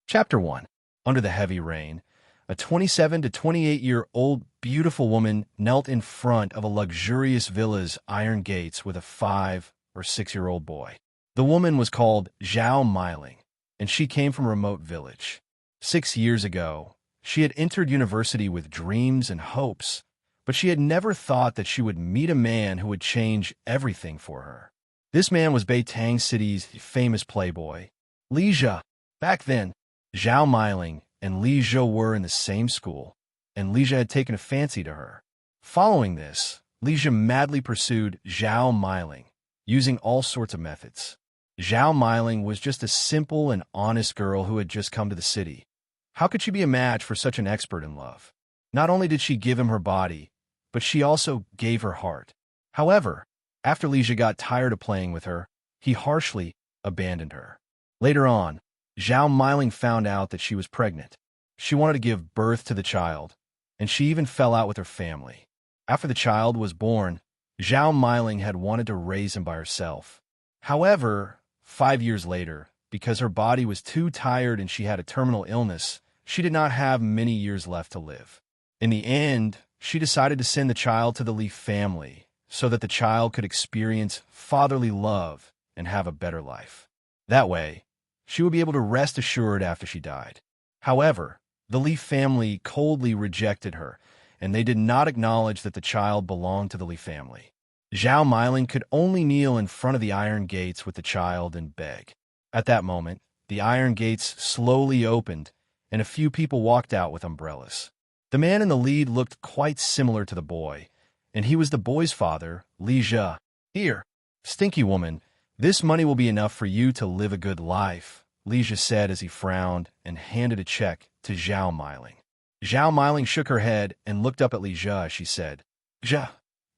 Chapter 1. Under the heavy rain, a 27 to 28-year-old beautiful woman knelt in front of a luxurious villa's iron gates with a 5 or 6-year-old boy. The woman was called Zhao Miling, and she came from a remote village. 6 years ago, she had entered university with dreams and hopes, but she had never thought that she would meet a man who would change everything for her. This man was Beitang City's famous playboy, Li Zhe. Back then, Zhao Miling and Li Zhe were in the same school, and Li Zhe had taken a fancy to her. Following this, Li Zhe madly pursued Zhao Miling, using all sorts of methods. Zhao Miling was just a simple and honest girl who had just come to the city. How could she be a match for such an expert in love? Not only did she give him her body, but she also gave her heart. However, after Li Zhe got tired of playing with her, he harshly abandoned her. Later on, Zhao Miling found out that she was pregnant. She wanted to give birth to the child, and she even fell out with her family. After the child was born, Zhao Miling had wanted to raise him by herself. However, 5 years later, because her body was too tired and she had a terminal illness, she did not have many years left to live. In the end, she decided to send the child to the Li family so that the child could experience fatherly love and have a better life. That way, she would be able to rest assured after she died. However, the Li family coldly rejected her, and they did not acknowledge that the child belonged to the Li family. Zhao Miling could only kneel in front of the iron gates with the child and beg. At that moment, the iron gates slowly opened, and a few people walked out with umbrellas. The man in the lead looked quite similar to the boy, and he was the boy's father, Li Zhe. "Here, stinky woman, this money will be enough for you to live a good life," Li Zhe said as he frowned and handed a check to Zhao Miling. Zhao Miling shook her head and looked up at Li Zhe as she said, "Zhe,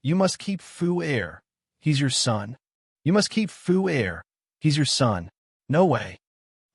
you must keep Fu Air. He's your son. You must keep Fu Air. He's your son. No way."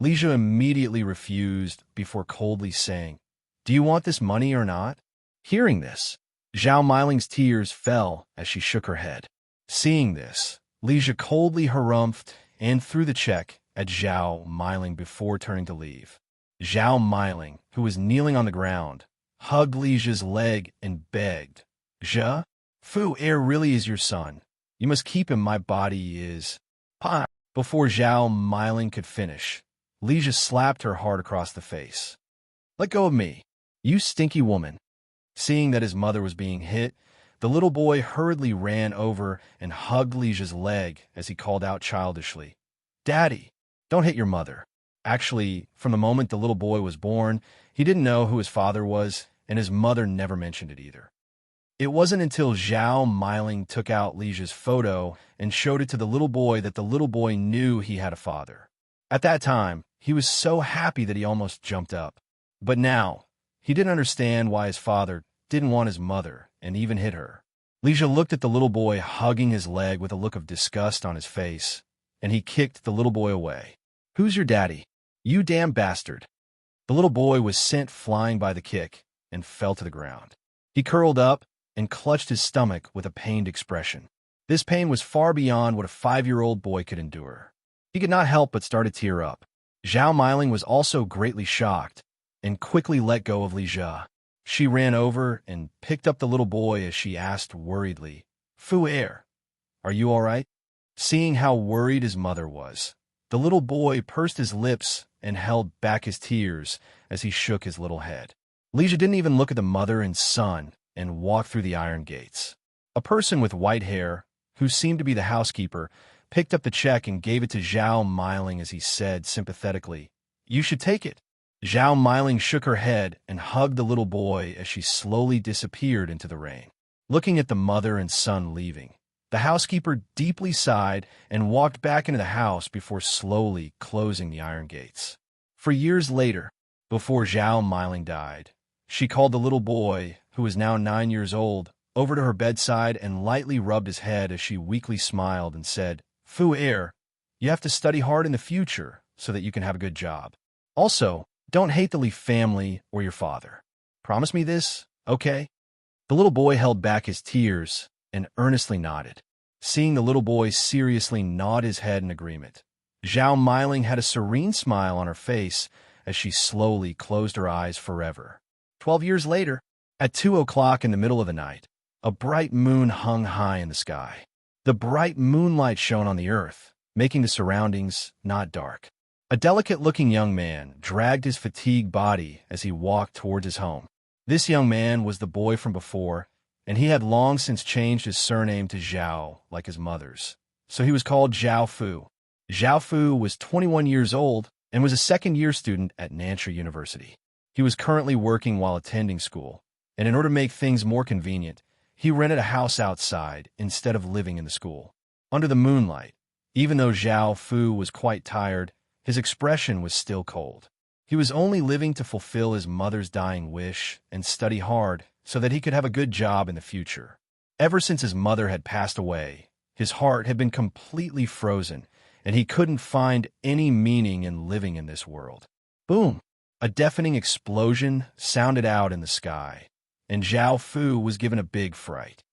Li Zhe immediately refused before coldly saying, "Do you want this money or not?" Hearing this, Zhao Miling's tears fell as she shook her head. Seeing this, Li Zhe coldly harumphed and threw the check at Zhao Miling before turning to leave. Zhao Miling, who was kneeling on the ground, hugged Li Zhe's leg and begged, "Zhe, Fu Air really is your son. You must keep him. My body is pie." Before Zhao Miling could finish, Li Zhe slapped her hard across the face. "Let go of me, you stinky woman." Seeing that his mother was being hit, the little boy hurriedly ran over and hugged Li Zhe's leg as he called out childishly, "Daddy, don't hit your mother." Actually, from the moment the little boy was born, he didn't know who his father was, and his mother never mentioned it either. It wasn't until Zhao Miling took out Li Zhe's photo and showed it to the little boy that the little boy knew he had a father. At that time, he was so happy that he almost jumped up. But now, he didn't understand why his father didn't want his mother and even hit her. Li Zhe looked at the little boy hugging his leg with a look of disgust on his face, and he kicked the little boy away. "Who's your daddy? You damn bastard." The little boy was sent flying by the kick and fell to the ground. He curled up and clutched his stomach with a pained expression. This pain was far beyond what a 5-year-old boy could endure. He could not help but start to tear up. Zhao Miling was also greatly shocked and quickly let go of Li Zhe. She ran over and picked up the little boy as she asked worriedly, "Fu Air, are you all right?" Seeing how worried his mother was, the little boy pursed his lips and held back his tears as he shook his little head. Li Zhe didn't even look at the mother and son and walked through the iron gates. A person with white hair, who seemed to be the housekeeper, picked up the check and gave it to Zhao Miling as he said sympathetically, "You should take it." Zhao Miling shook her head and hugged the little boy as she slowly disappeared into the rain. Looking at the mother and son leaving, the housekeeper deeply sighed and walked back into the house before slowly closing the iron gates. For years later, before Zhao Miling died, she called the little boy, who was now 9 years old, over to her bedside and lightly rubbed his head as she weakly smiled and said, "Fu Air, you have to study hard in the future so that you can have a good job. Also, don't hate the Li family or your father. Promise me this, okay?" The little boy held back his tears and earnestly nodded. Seeing the little boy seriously nod his head in agreement, Zhao Miling had a serene smile on her face as she slowly closed her eyes forever. 12 years later, at 2 o'clock in the middle of the night, a bright moon hung high in the sky. The bright moonlight shone on the earth, making the surroundings not dark. A delicate-looking young man dragged his fatigued body as he walked towards his home. This young man was the boy from before, and he had long since changed his surname to Zhao, like his mother's. So he was called Zhao Fu. Zhao Fu was 21 years old and was a second-year student at Nansha University. He was currently working while attending school, and in order to make things more convenient, he rented a house outside instead of living in the school. Under the moonlight, even though Zhao Fu was quite tired, his expression was still cold. He was only living to fulfill his mother's dying wish and study hard so that he could have a good job in the future. Ever since his mother had passed away, his heart had been completely frozen, and he couldn't find any meaning in living in this world. Boom! A deafening explosion sounded out in the sky, and Zhao Fu was given a big fright.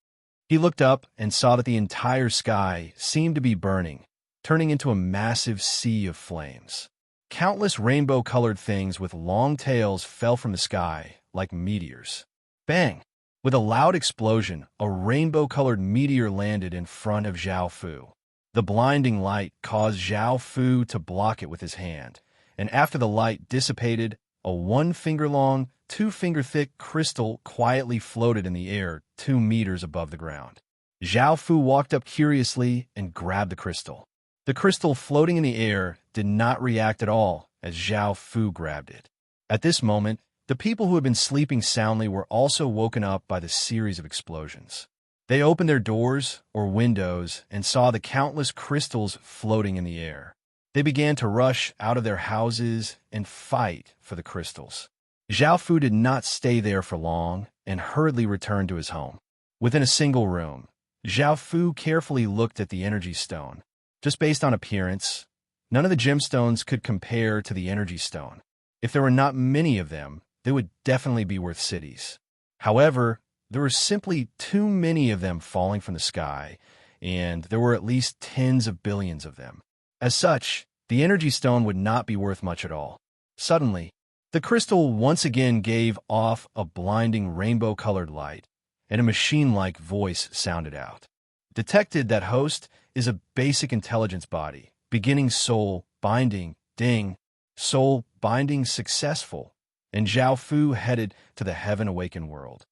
He looked up and saw that the entire sky seemed to be burning, turning into a massive sea of flames. Countless rainbow-colored things with long tails fell from the sky like meteors. Bang! With a loud explosion, a rainbow-colored meteor landed in front of Zhao Fu. The blinding light caused Zhao Fu to block it with his hand, and after the light dissipated, a 1-finger-long, 2-finger-thick crystal quietly floated in the air 2 meters above the ground. Zhao Fu walked up curiously and grabbed the crystal. The crystal floating in the air did not react at all as Zhao Fu grabbed it. At this moment, the people who had been sleeping soundly were also woken up by the series of explosions. They opened their doors or windows and saw the countless crystals floating in the air. They began to rush out of their houses and fight for the crystals. Zhao Fu did not stay there for long and hurriedly returned to his home. Within a single room, Zhao Fu carefully looked at the energy stone. Just based on appearance, none of the gemstones could compare to the energy stone. If there were not many of them, they would definitely be worth cities. However, there were simply too many of them falling from the sky, and there were at least tens of billions of them. As such, the energy stone would not be worth much at all. Suddenly, the crystal once again gave off a blinding rainbow-colored light, and a machine-like voice sounded out. Detected that host is a basic intelligence body, beginning soul, binding, ding, soul, binding, successful, and Zhao Fu headed to the heaven-awakened world.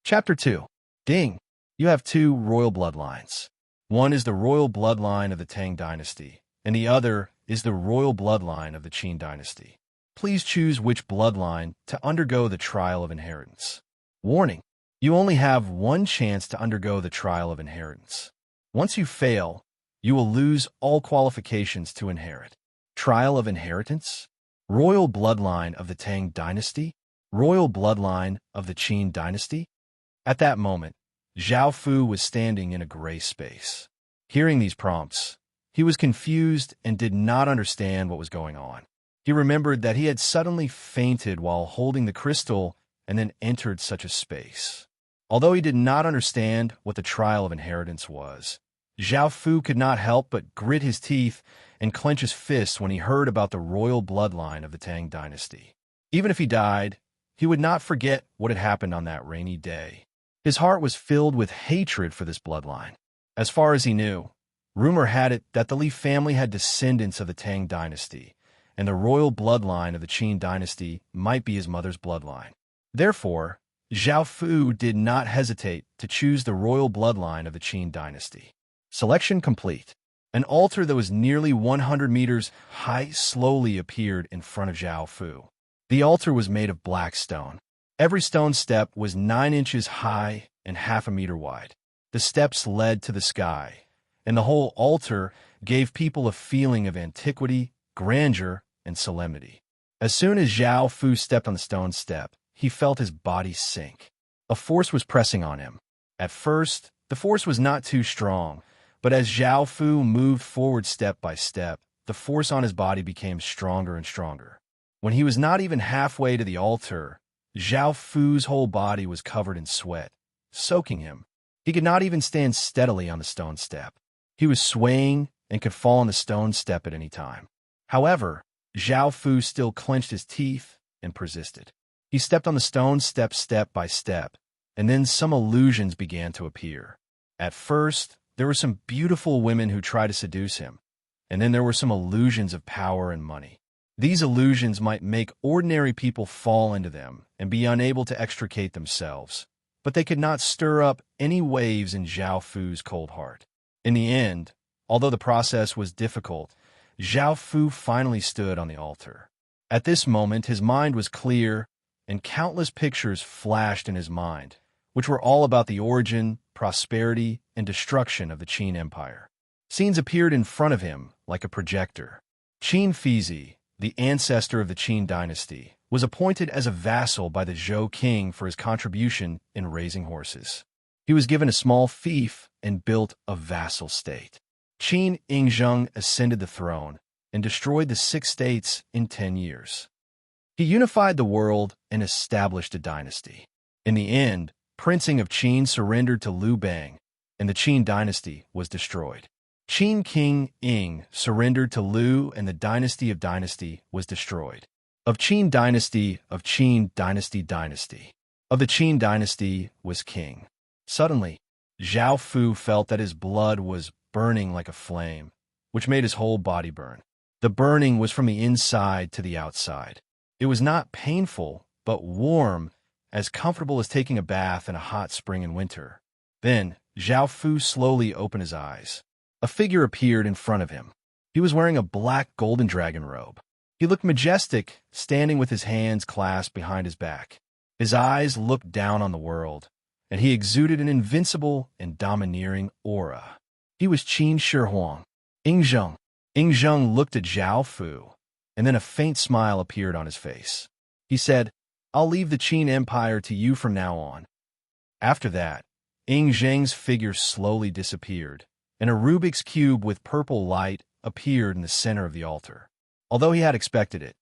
Chapter 2. Ding. You have 2 royal bloodlines. One is the royal bloodline of the Tang dynasty, and the other is the royal bloodline of the Qin dynasty. Please choose which bloodline to undergo the trial of inheritance. Warning. You only have 1 chance to undergo the trial of inheritance. Once you fail, you will lose all qualifications to inherit. Trial of inheritance? Royal bloodline of the Tang dynasty? Royal bloodline of the Qin dynasty? At that moment, Zhao Fu was standing in a gray space. Hearing these prompts, he was confused and did not understand what was going on. He remembered that he had suddenly fainted while holding the crystal and then entered such a space. Although he did not understand what the trial of inheritance was, Zhao Fu could not help but grit his teeth and clench his fists when he heard about the royal bloodline of the Tang dynasty. Even if he died, he would not forget what had happened on that rainy day. His heart was filled with hatred for this bloodline. As far as he knew, rumor had it that the Li family had descendants of the Tang dynasty, and the royal bloodline of the Qin dynasty might be his mother's bloodline. Therefore, Zhao Fu did not hesitate to choose the royal bloodline of the Qin dynasty. Selection complete. An altar that was nearly 100 meters high slowly appeared in front of Zhao Fu. The altar was made of black stone. Every stone step was 9 inches high and half a meter wide. The steps led to the sky, and the whole altar gave people a feeling of antiquity, grandeur, and solemnity. As soon as Zhao Fu stepped on the stone step, he felt his body sink. A force was pressing on him. At first, the force was not too strong, but as Zhao Fu moved forward step by step, the force on his body became stronger and stronger. When he was not even halfway to the altar, Zhao Fu's whole body was covered in sweat, soaking him. He could not even stand steadily on the stone step. He was swaying and could fall on the stone step at any time. However, Zhao Fu still clenched his teeth and persisted. He stepped on the stone step by step, and then some illusions began to appear. At first, there were some beautiful women who tried to seduce him, and then there were some illusions of power and money. These illusions might make ordinary people fall into them and be unable to extricate themselves, but they could not stir up any waves in Zhao Fu's cold heart. In the end, although the process was difficult, Zhao Fu finally stood on the altar. At this moment, his mind was clear, and countless pictures flashed in his mind, which were all about the origin, prosperity, and destruction of the Qin Empire. Scenes appeared in front of him like a projector. Qin Fizi, the ancestor of the Qin dynasty, was appointed as a vassal by the Zhou king for his contribution in raising horses. He was given a small fief and built a vassal state. Qin Yingzheng ascended the throne and destroyed the 6 states in 10 years. He unified the world and established a dynasty. In the end, Prince Ying of Qin surrendered to Liu Bang, and the Qin dynasty was destroyed. Qin King Ying surrendered to Liu, and the dynasty was destroyed. Of Qin dynasty of the Qin dynasty was king. Suddenly, Zhao Fu felt that his blood was burning like a flame, which made his whole body burn. The burning was from the inside to the outside. It was not painful, but warm, as comfortable as taking a bath in a hot spring in winter. Then, Zhao Fu slowly opened his eyes. A figure appeared in front of him. He was wearing a black golden dragon robe. He looked majestic, standing with his hands clasped behind his back. His eyes looked down on the world, and he exuded an invincible and domineering aura. He was Qin Shihuang. Yingzheng looked at Zhao Fu, and then a faint smile appeared on his face. He said, "I'll leave the Qin Empire to you from now on." After that, Yingzheng's figure slowly disappeared, and a Rubik's Cube with purple light appeared in the center of the altar. Although he had expected it,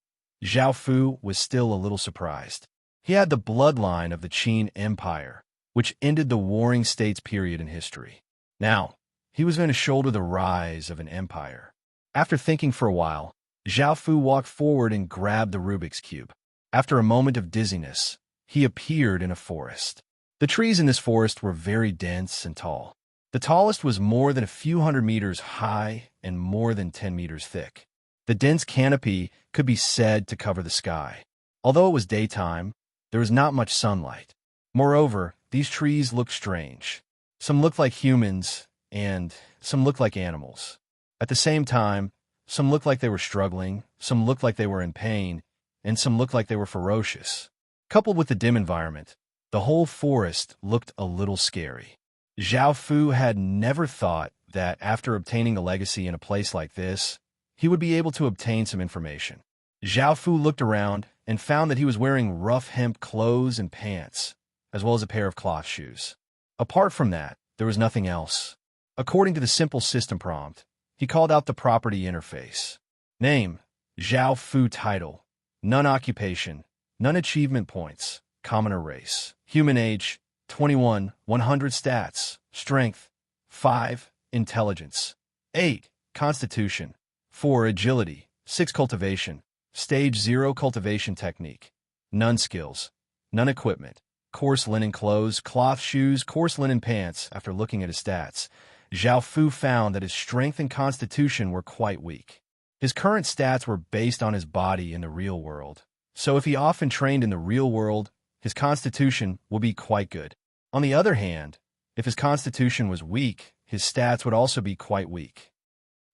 Zhao Fu was still a little surprised. He had the bloodline of the Qin Empire, which ended the Warring States period in history. Now, he was going to shoulder the rise of an empire. After thinking for a while, Zhao Fu walked forward and grabbed the Rubik's Cube. After a moment of dizziness, he appeared in a forest. The trees in this forest were very dense and tall. The tallest was more than a few hundred meters high and more than 10 meters thick. The dense canopy could be said to cover the sky. Although it was daytime, there was not much sunlight. Moreover, these trees looked strange. Some looked like humans, and some looked like animals. At the same time, some looked like they were struggling, some looked like they were in pain, and some looked like they were ferocious. Coupled with the dim environment, the whole forest looked a little scary. Zhao Fu had never thought that after obtaining the legacy in a place like this, he would be able to obtain some information. Zhao Fu looked around and found that he was wearing rough hemp clothes and pants, as well as a pair of cloth shoes. Apart from that, there was nothing else. According to the simple system prompt, he called out the property interface. Name, Zhao Fu. Title, none occupation, none achievement points, commoner race. Human age, 21, 100 stats, strength, 5, intelligence, 8, constitution, 4, agility, 6, cultivation, stage 0 cultivation technique, none skills, none equipment, coarse linen clothes, cloth shoes, coarse linen pants. After looking at his stats, Zhao Fu found that his strength and constitution were quite weak. His current stats were based on his body in the real world, so if he often trained in the real world, his constitution would be quite good. On the other hand, if his constitution was weak, his stats would also be quite weak.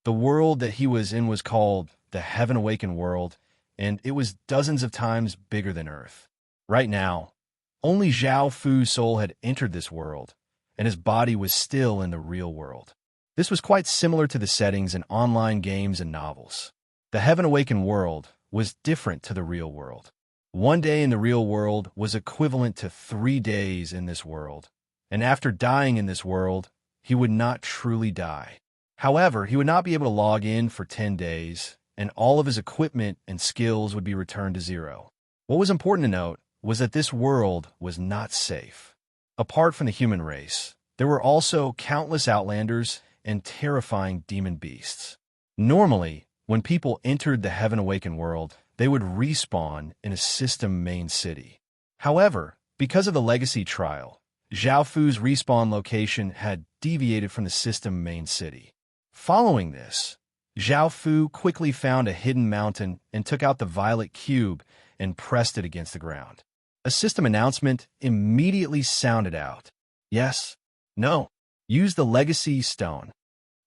The world that he was in was called the Heaven Awakened world, and it was dozens of times bigger than Earth. Right now, only Zhao Fu's soul had entered this world, and his body was still in the real world. This was quite similar to the settings in online games and novels. The Heaven Awakened world was different to the real world. One day in the real world was equivalent to 3 days in this world, and after dying in this world, he would not truly die. However, he would not be able to log in for 10 days, and all of his equipment and skills would be returned to 0. What was important to note was that this world was not safe. Apart from the human race, there were also countless outlanders and terrifying demon beasts. Normally, When people entered the Heaven Awakened world, they would respawn in a system main city. However, because of the legacy trial, Zhao Fu's respawn location had deviated from the system main city. Following this, Zhao Fu quickly found a hidden mountain and took out the violet cube and pressed it against the ground. A system announcement immediately sounded out. Yes, no, use the legacy stone.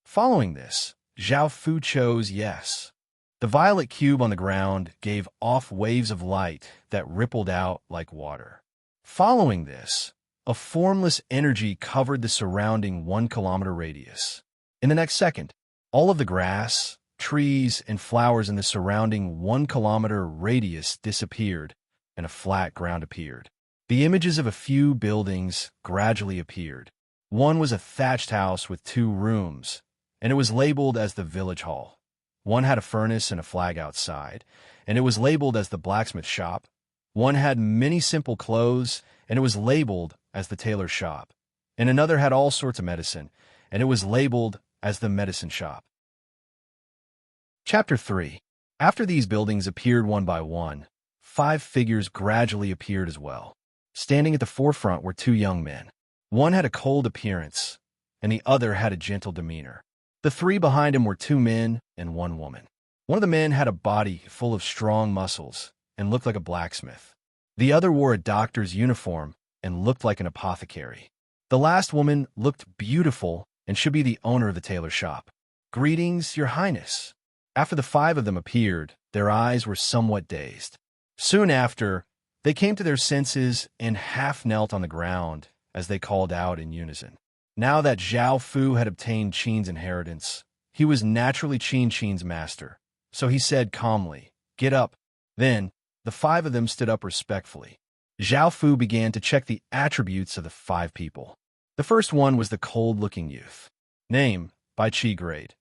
Following this, Zhao Fu chose yes. The violet cube on the ground gave off waves of light that rippled out like water. Following this, a formless energy covered the surrounding 1-kilometer radius. In the next second, all of the grass, trees, and flowers in the surrounding 1-kilometer radius disappeared, and a flat ground appeared. The images of a few buildings gradually appeared. One was a thatched house with 2 rooms, and it was labeled as the village hall. One had a furnace and a flag outside, and it was labeled as the blacksmith shop. One had many simple clothes, and it was labeled as the tailor shop. And another had all sorts of medicine, and it was labeled as the medicine shop. Chapter 3. After these buildings appeared one by one, 5 figures gradually appeared as well. Standing at the forefront were 2 young men. One had a cold appearance, and the other had a gentle demeanor. The 3 behind him were 2 men and 1 woman. One of the men had a body full of strong muscles and looked like a blacksmith. The other wore a doctor's uniform and looked like an apothecary. The last woman looked beautiful and should be the owner of the tailor shop. "Greetings, Your Highness." After the 5 of them appeared, their eyes were somewhat dazed. Soon after, they came to their senses and half knelt on the ground as they called out in unison. Now that Zhao Fu had obtained Qin's inheritance, he was naturally Qin's master. So he said calmly, "Get up." Then, the 5 of them stood up respectfully. Zhao Fu began to check the attributes of the 5 people. The first one was the cold-looking youth. Name, by Qi grade.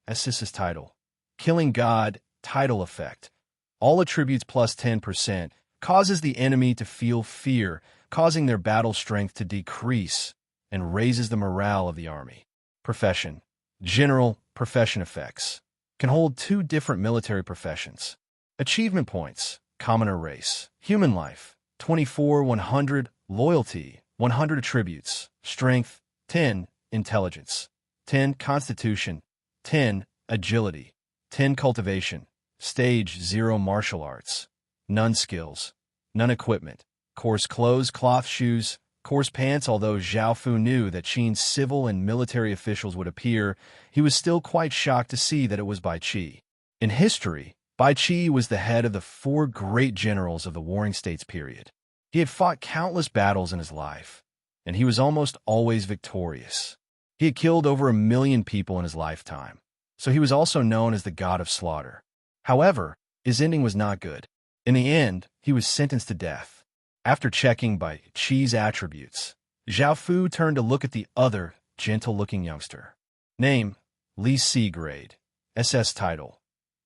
Assist's title. Killing God, title effect. All attributes plus 10%, causes the enemy to feel fear, causing their battle strength to decrease, and raises the morale of the army. Profession. General profession effects. Can hold 2 different military professions. Achievement points. Commoner race. Human life. 24, 100. Loyalty. 100 attributes. Strength. 10. Intelligence. 10. Constitution. 10. Agility. 10. Cultivation. Stage 0 martial arts. None skills. None equipment. Coarse clothes, cloth shoes, coarse pants. Although Zhao Fu knew that Qin's civil and military officials would appear, he was still quite shocked to see that it was Bai Qi. In history, Bai Qi was the head of the 4 great generals of the Warring States period. He had fought countless battles in his life, and he was almost always victorious. He had killed over 1 million people in his lifetime, so he was also known as the God of Slaughter. However, his ending was not good. In the end, he was sentenced to death. After checking Bai Qi's attributes, Zhao Fu turned to look at the other, gentle-looking youngster. Name, Li Si grade. SS title.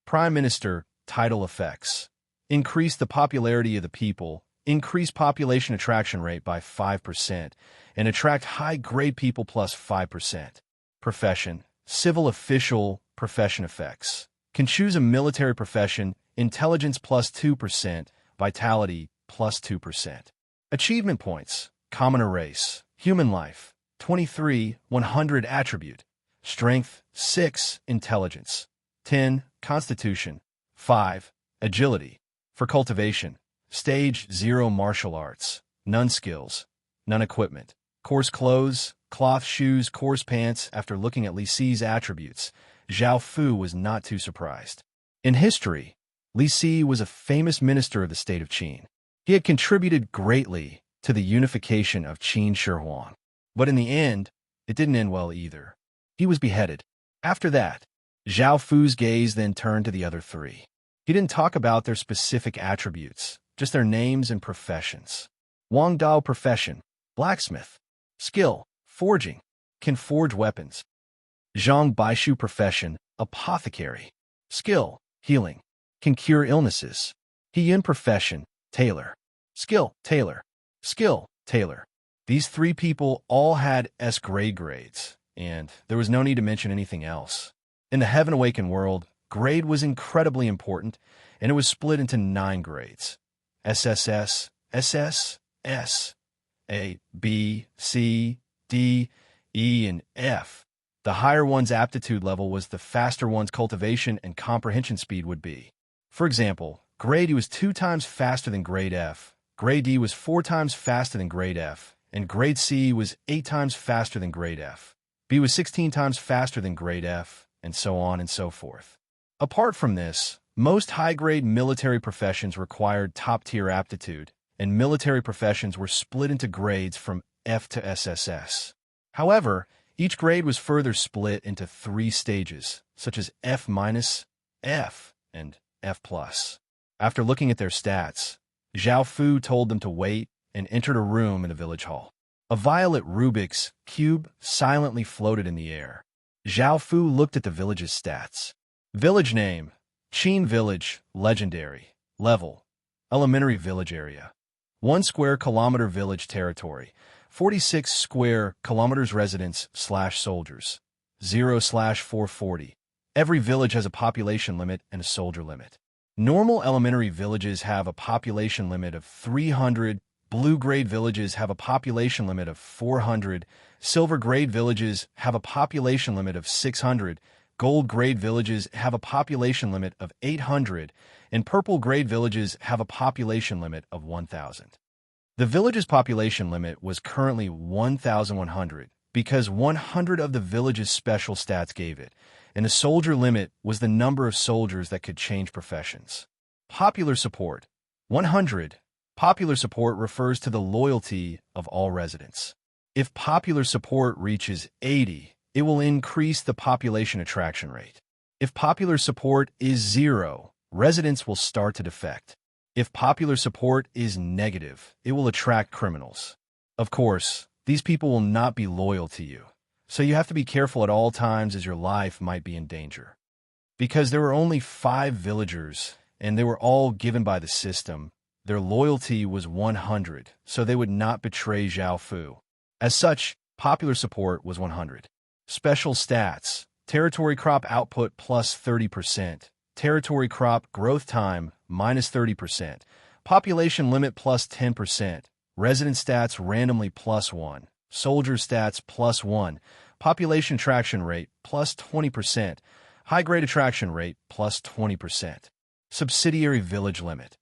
Prime Minister, title effects. Increase the popularity of the people, increase population attraction rate by 5%, and attract high-grade people plus 5%. Profession, civil official, profession effects. Can choose a military profession, intelligence plus 2%, vitality plus 2%. Achievement points, commoner race, human life, 23, 100 attribute, strength, 6, intelligence, 10, constitution, 5, agility. For cultivation, stage 0 martial arts, none skills, none equipment, coarse clothes, cloth shoes, coarse pants. After looking at Li Si's attributes, Zhao Fu was not too surprised. In history, Li Si was a famous minister of the state of Qin. He had contributed greatly to the unification of Qin Shi Huang. But in the end, it didn't end well either. He was beheaded. After that, Zhao Fu's gaze then turned to the other 3. He didn't talk about their specific attributes, just their names and professions. Wang Dao profession, blacksmith. Skill, forging, can forge weapons. Zhang Baishu profession, apothecary. Skill, healing, can cure illnesses. He Yun profession, tailor. Skill, tailor. Skill, tailor. These 3 people all had S grade grades, and there was no need to mention anything else. In the Heaven Awakened world, grade was incredibly important, and it was split into 9 grades: SSS, SS, S, A, B, C, D, E, and F. The higher one's aptitude level was, the faster one's cultivation and comprehension speed would be. For example, grade E was 2 times faster than grade F, grade D was 4 times faster than grade F, and grade C was 8 times faster than grade F. B was 16 times faster than grade F, and so on and so forth. Apart from this, most high-grade military professions required top-tier aptitude, and military professions were split into grades from F to SSS. However, each grade was further split into 3 stages, such as F-, F, and F+. After looking at their stats, Zhao Fu told them to wait and entered a room in the village hall. A violet Rubik's cube silently floated in the air. Zhao Fu looked at the village's stats. Village name: Qin Village, legendary. Level: elementary village area. 1 square kilometer village territory. 46 square kilometers residents/soldiers. 0/440. Every village has a population limit and a soldier limit. Normal elementary villages have a population limit of 300. Blue grade villages have a population limit of 400. Silver grade villages have a population limit of 600. Gold grade villages have a population limit of 800. And purple grade villages have a population limit of 1,000. The village's population limit was currently 1,100 because 100 of the village's special stats gave it, and the soldier limit was the number of soldiers that could change professions. Popular support: 100. Popular support refers to the loyalty of all residents. If popular support reaches 80, it will increase the population attraction rate. If popular support is 0, residents will start to defect. If popular support is negative, it will attract criminals. Of course, these people will not be loyal to you, so you have to be careful at all times, as your life might be in danger. Because there were only 5 villagers, and they were all given by the system, their loyalty was 100, so they would not betray Zhao Fu. As such, popular support was 100. Special stats: territory crop output plus 30%, territory crop growth time minus 30%, population limit plus 10%, resident stats randomly plus 1, soldier stats plus 1, population attraction rate plus 20%, high-grade attraction rate plus 20%. Subsidiary village limit: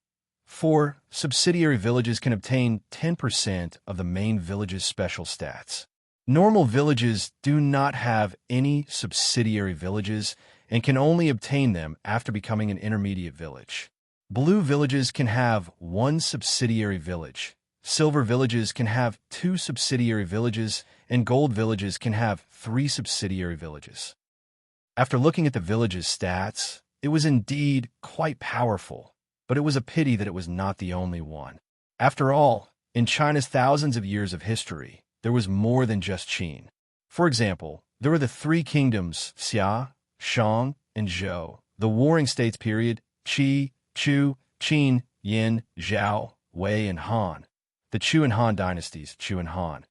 4 subsidiary villages can obtain 10% of the main village's special stats. Normal villages do not have any subsidiary villages and can only obtain them after becoming an intermediate village. Blue villages can have 1 subsidiary village, silver villages can have 2 subsidiary villages, and gold villages can have 3 subsidiary villages. After looking at the village's stats, it was indeed quite powerful, but it was a pity that it was not the only one. After all, in China's thousands of years of history, there was more than just Qin. For example, there were the 3 kingdoms, Xia, Shang, and Zhou, the Warring States period, Qi, Chu, Qin, Yin, Zhao, Wei, and Han, the Chu and Han dynasties, Chu and Han,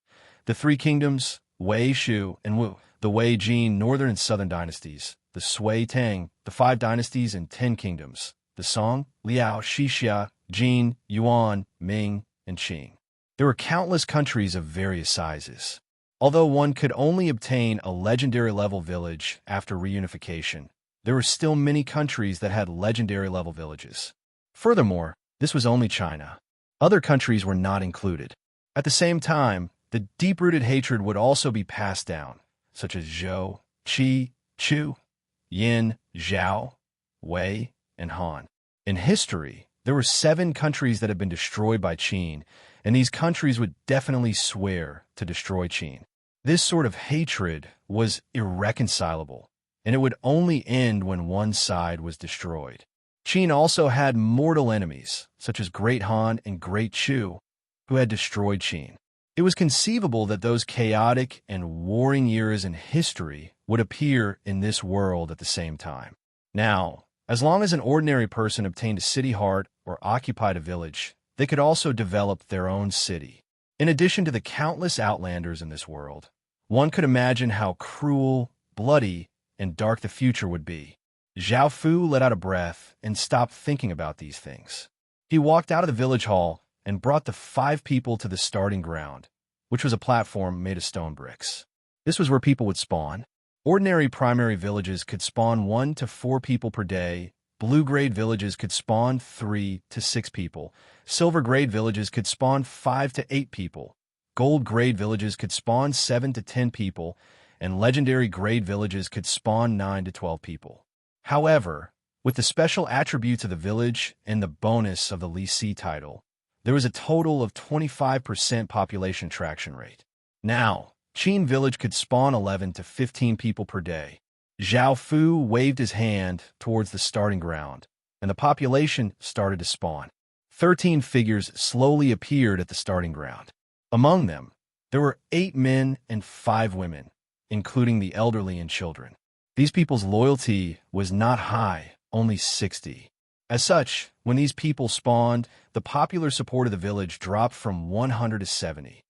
the 3 kingdoms, Wei, Shu, and Wu, the Wei, Jin, northern and southern dynasties, the Sui, Tang, the 5 dynasties and 10 kingdoms, the Song, Liao, Xixia, Jin, Yuan, Ming, and Qing. There were countless countries of various sizes. Although one could only obtain a legendary level village after reunification, there were still many countries that had legendary level villages. Furthermore, this was only China. Other countries were not included. At the same time, the deep-rooted hatred would also be passed down, such as Zhou, Qi, Chu, Yin, Zhao, Wei, and Han. In history, there were 7 countries that had been destroyed by Qin, and these countries would definitely swear to destroy Qin. This sort of hatred was irreconcilable, and it would only end when one side was destroyed. Qin also had mortal enemies, such as Great Han and Great Chu, who had destroyed Qin. It was conceivable that those chaotic and warring eras in history would appear in this world at the same time. Now, as long as an ordinary person obtained a city heart or occupied a village, they could also develop their own city. In addition to the countless outlanders in this world, one could imagine how cruel, bloody, and dark the future would be. Zhao Fu let out a breath and stopped thinking about these things. He walked out of the village hall and brought the 5 people to the starting ground, which was a platform made of stone bricks. This was where people would spawn. Ordinary primary villages could spawn 1 to 4 people per day. Blue-grade villages could spawn 3 to 6 people. Silver-grade villages could spawn 5 to 8 people. Gold-grade villages could spawn 7 to 10 people. And legendary-grade villages could spawn 9 to 12 people. However, with the special attributes of the village and the bonus of the misty title, there was a total of 25% population traction rate. Now, Qin Village could spawn 11 to 15 people per day. Zhao Fu waved his hand towards the starting ground, and the population started to spawn. 13 figures slowly appeared at the starting ground. Among them, there were 8 men and 5 women, including the elderly and children. These people's loyalty was not high, only 60. As such, when these people spawned, the popular support of the village dropped from 100 to 70.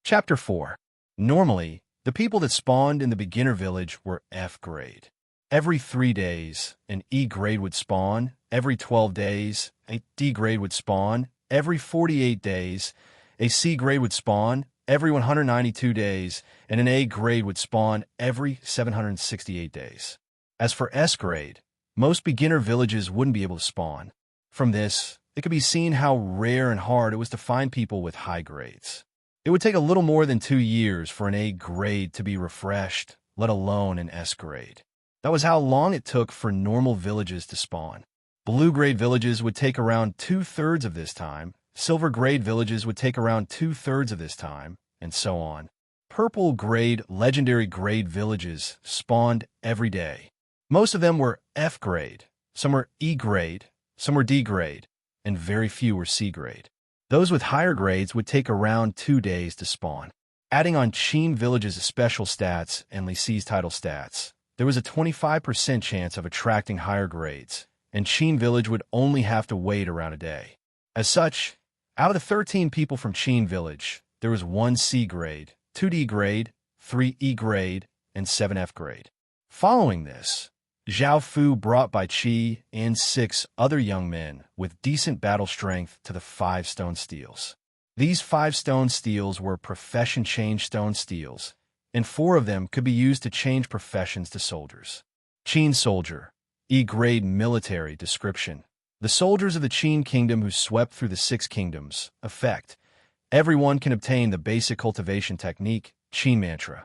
Chapter 4. Normally, the people that spawned in the beginner village were F grade. Every 3 days, an E grade would spawn. Every 12 days, a D grade would spawn. Every 48 days, a C grade would spawn. Every 192 days, and an A grade would spawn every 768 days. As for S grade, most beginner villages wouldn't be able to spawn. From this, it could be seen how rare and hard it was to find people with high grades. It would take a little more than 2 years for an A grade to be refreshed, let alone an S grade. That was how long it took for normal villages to spawn. Blue grade villages would take around 2/3 of this time. Silver grade villages would take around 2/3 of this time, and so on. Purple grade, legendary grade villages spawned every day. Most of them were F grade, some were E grade, some were D grade, and very few were C grade. Those with higher grades would take around 2 days to spawn. Adding on Qin Village's special stats and Lixi's title stats, there was a 25% chance of attracting higher grades, and Qin Village would only have to wait around a day. As such, out of the 13 people from Qin Village, there was 1 C grade, 2 D grade, 3 E grade, and 7 F grade. Following this, Zhao Fu brought Bai Qi and 6 other young men with decent battle strength to the 5 stone steels. These 5 stone steels were profession change stone steels, and 4 of them could be used to change professions to soldiers. Qin Soldier, E grade military description. The soldiers of the Qin Kingdom who swept through the 6 kingdoms. Effect. Everyone can obtain the basic cultivation technique, Qin Mantra.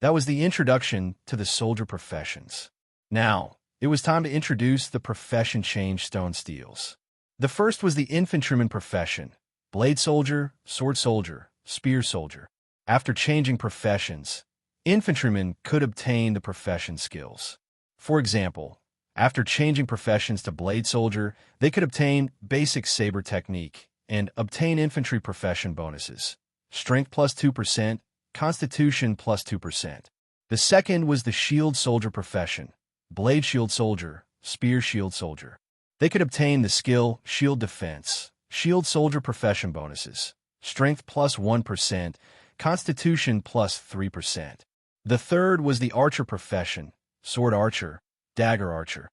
That was the introduction to the soldier professions. Now, it was time to introduce the profession change stone steels. The first was the infantryman profession, blade soldier, sword soldier, spear soldier. After changing professions, infantrymen could obtain the profession skills. For example, after changing professions to blade soldier, they could obtain basic saber technique and obtain infantry profession bonuses. Strength plus 2%, constitution plus 2%. The second was the shield soldier profession, blade shield soldier, spear shield soldier. They could obtain the skill shield defense, shield soldier profession bonuses. Strength plus 1%, constitution plus 3%. The third was the archer profession, sword archer, dagger archer.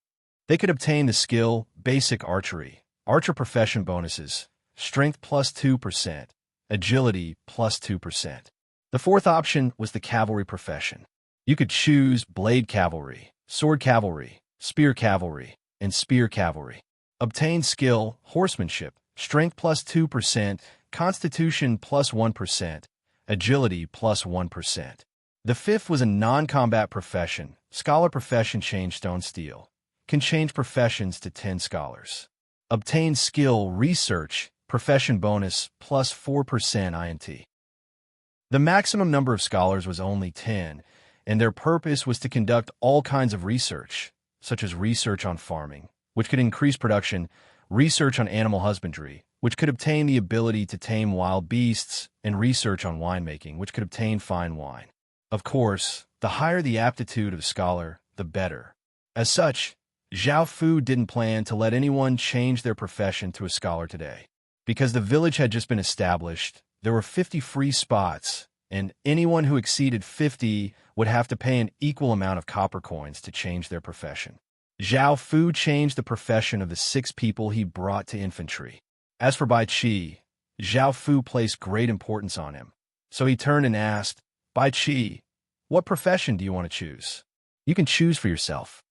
They could obtain the skill basic archery, archer profession bonuses, strength plus 2%, agility plus 2%. The fourth option was the cavalry profession. You could choose blade cavalry, sword cavalry, spear cavalry, and spear cavalry. Obtain skill horsemanship, strength plus 2%, constitution plus 1%, agility plus 1%. The fifth was a non-combat profession, scholar profession change stone steel. Can change professions to 10 scholars. Obtain skill research, profession bonus plus 4% INT. The maximum number of scholars was only 10, and their purpose was to conduct all kinds of research, such as research on farming, which could increase production, research on animal husbandry, which could obtain the ability to tame wild beasts, and research on winemaking, which could obtain fine wine. Of course, the higher the aptitude of a scholar, the better. As such, Zhao Fu didn't plan to let anyone change their profession to a scholar today. Because the village had just been established, there were 50 free spots, and anyone who exceeded 50 would have to pay an equal amount of copper coins to change their profession. Zhao Fu changed the profession of the 6 people he brought to infantry. As for Bai Qi, Zhao Fu placed great importance on him. So he turned and asked, Bai Qi, what profession do you want to choose? You can choose for yourself.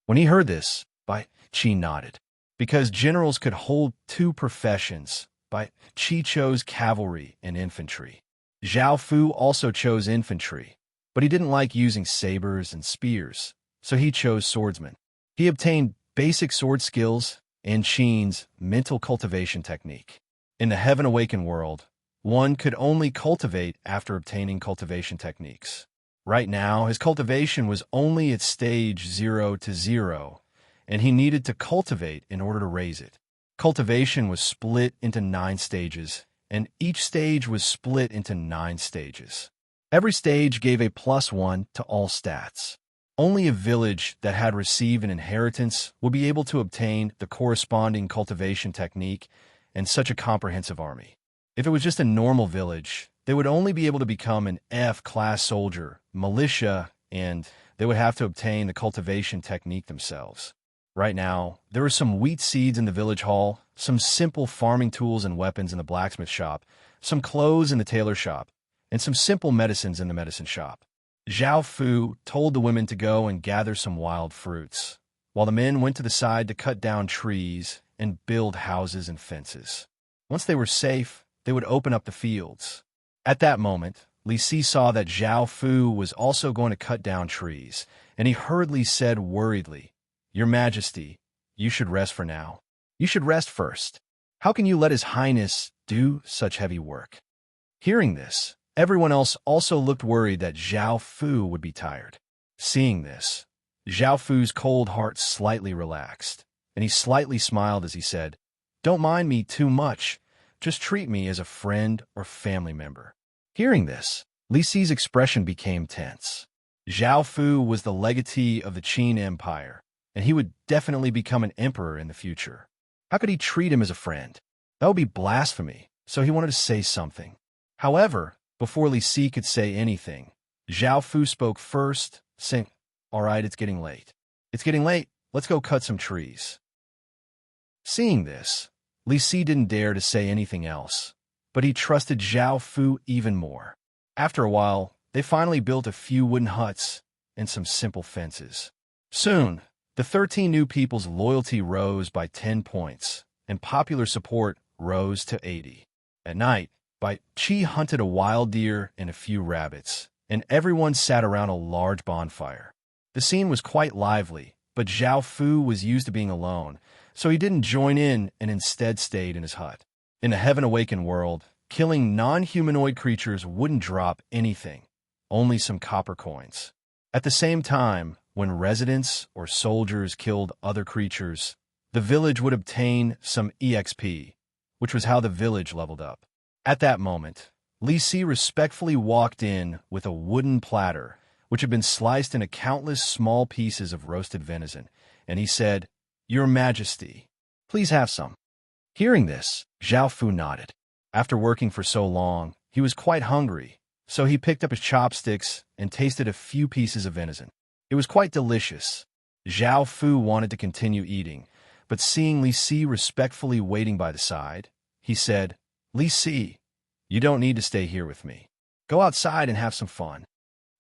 When he heard this, Bai Qi nodded. Because generals could hold 2 professions, Bai Qi chose cavalry and infantry. Zhao Fu also chose infantry, but he didn't like using sabers and spears, so he chose swordsman. He obtained basic sword skills and Qin's mental cultivation technique. In the Heaven Awakened world, one could only cultivate after obtaining cultivation techniques. Right now, his cultivation was only at stage 0 to 0, and he needed to cultivate in order to raise it. Cultivation was split into 9 stages, and each stage was split into 9 stages. Every stage gave a +1 to all stats. Only a village that had received an inheritance would be able to obtain the corresponding cultivation technique and such a comprehensive army. If it was just a normal village, they would only be able to become an F-class soldier, militia, and they would have to obtain the cultivation technique themselves. Right now, there were some wheat seeds in the village hall, some simple farming tools and weapons in the blacksmith shop, some clothes in the tailor shop, and some simple medicines in the medicine shop. Zhao Fu told the women to go and gather some wild fruits, while the men went to the side to cut down trees and build houses and fences. Once they were safe, they would open up the fields. At that moment, Li Si saw that Zhao Fu was also going to cut down trees, and he hurriedly said worriedly, Your Majesty, you should rest for now. You should rest first. How can you let His Highness do such heavy work? Hearing this, everyone else also looked worried that Zhao Fu would be tired. Seeing this, Zhao Fu's cold heart slightly relaxed, and he slightly smiled as he said, Don't mind me too much. Just treat me as a friend or family member. Hearing this, Li Si's expression became tense. Zhao Fu was the legatee of the Qin Empire, and he would definitely become an emperor in the future. How could he treat him as a friend? That would be blasphemy, so he wanted to say something. However, before Li Si could say anything, Zhao Fu spoke first, saying, All right, it's getting late. It's getting late. Let's go cut some trees. Seeing this, Li Si didn't dare to say anything else, but he trusted Zhao Fu even more. After a while, they finally built a few wooden huts and some simple fences. Soon, the 13 new people's loyalty rose by 10 points, and popular support rose to 80. At night, Bai Qi hunted a wild deer and a few rabbits, and everyone sat around a large bonfire. The scene was quite lively, but Zhao Fu was used to being alone, so he didn't join in and instead stayed in his hut. In the Heaven Awakened world, killing non-humanoid creatures wouldn't drop anything, only some copper coins. At the same time, when residents or soldiers killed other creatures, the village would obtain some EXP, which was how the village leveled up. At that moment, Li Si respectfully walked in with a wooden platter, which had been sliced into countless small pieces of roasted venison, and he said, Your Majesty, please have some. Hearing this, Zhao Fu nodded. After working for so long, he was quite hungry, so he picked up his chopsticks and tasted a few pieces of venison. It was quite delicious. Zhao Fu wanted to continue eating, but seeing Li Si respectfully waiting by the side, he said, Li Si, you don't need to stay here with me. Go outside and have some fun.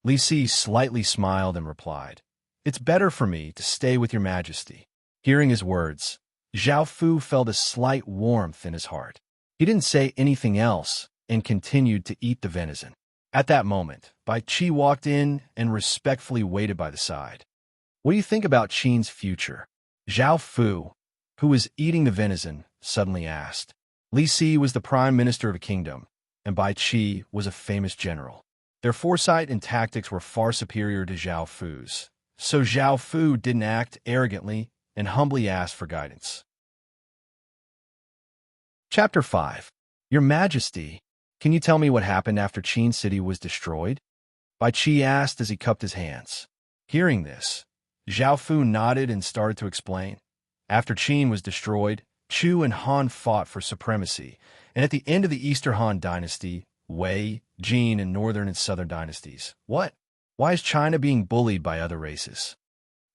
Li Si slightly smiled and replied, It's better for me to stay with your Majesty. Hearing his words, Zhao Fu felt a slight warmth in his heart. He didn't say anything else and continued to eat the venison. At that moment, Bai Qi walked in and respectfully waited by the side. What do you think about Qin's future? Zhao Fu, who was eating the venison, suddenly asked. Li Si was the prime minister of a kingdom, and Bai Qi was a famous general. Their foresight and tactics were far superior to Zhao Fu's, so Zhao Fu didn't act arrogantly and humbly asked for guidance. Chapter 5. Your Majesty, can you tell me what happened after Qin City was destroyed? Bai Qi asked as he cupped his hands. Hearing this, Zhao Fu nodded and started to explain. After Qin was destroyed, Chu and Han fought for supremacy, and at the end of the Easter Han dynasty, Wei, Jin, and northern and southern dynasties. What? Why is China being bullied by other races?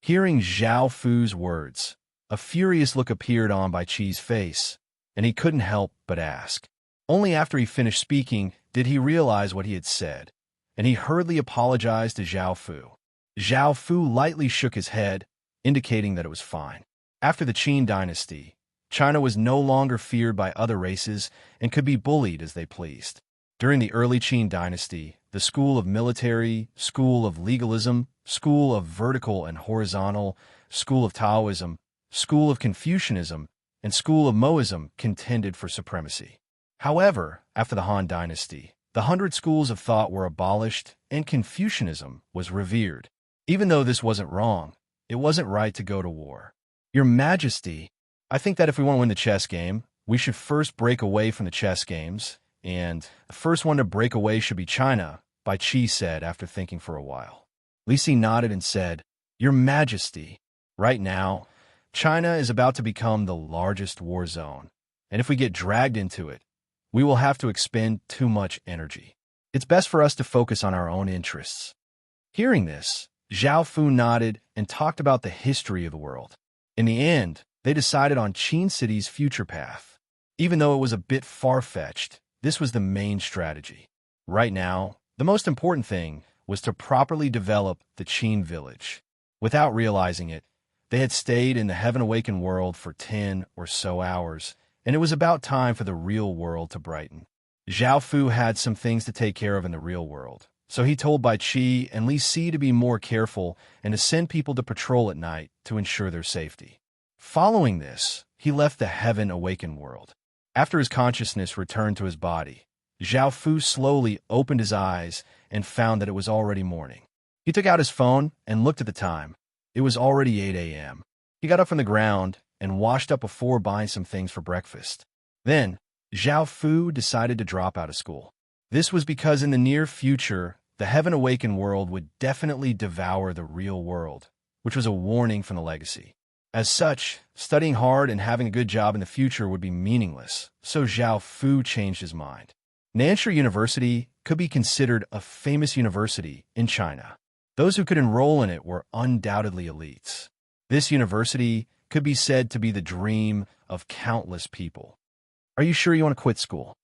Hearing Zhao Fu's words, a furious look appeared on Bai Qi's face, and he couldn't help but ask. Only after he finished speaking did he realize what he had said, and he hurriedly apologized to Zhao Fu. Zhao Fu lightly shook his head, indicating that it was fine. After the Qin dynasty, China was no longer feared by other races and could be bullied as they pleased. During the early Qin dynasty, the school of military, school of legalism, school of vertical and horizontal, school of Taoism, school of Confucianism, and school of Moism contended for supremacy. However, after the Han dynasty, the 100 schools of thought were abolished and Confucianism was revered. Even though this wasn't wrong, it wasn't right to go to war. Your Majesty, I think that if we want to win the chess game, we should first break away from the chess games, and the first one to break away should be China, Bai Qi said after thinking for a while. Li Si nodded and said, Your Majesty, right now, China is about to become the largest war zone, and if we get dragged into it, we will have to expend too much energy. It's best for us to focus on our own interests. Hearing this, Zhao Fu nodded and talked about the history of the world. In the end, they decided on Qin City's future path. Even though it was a bit far-fetched, this was the main strategy. Right now, the most important thing was to properly develop the Qin village. Without realizing it, they had stayed in the heaven-awakened world for 10 or so hours, and it was about time for the real world to brighten. Zhao Fu had some things to take care of in the real world, so he told Bai Qi and Li Si to be more careful and to send people to patrol at night to ensure their safety. Following this, he left the heaven-awakened world. After his consciousness returned to his body, Zhao Fu slowly opened his eyes and found that it was already morning. He took out his phone and looked at the time. It was already 8 a.m. He got up from the ground and washed up before buying some things for breakfast. Then, Zhao Fu decided to drop out of school. This was because in the near future, the heaven-awakened world would definitely devour the real world, which was a warning from the legacy. As such, studying hard and having a good job in the future would be meaningless, so Zhao Fu changed his mind. Nansha University could be considered a famous university in China. Those who could enroll in it were undoubtedly elites. This university could be said to be the dream of countless people. Are you sure you want to quit school?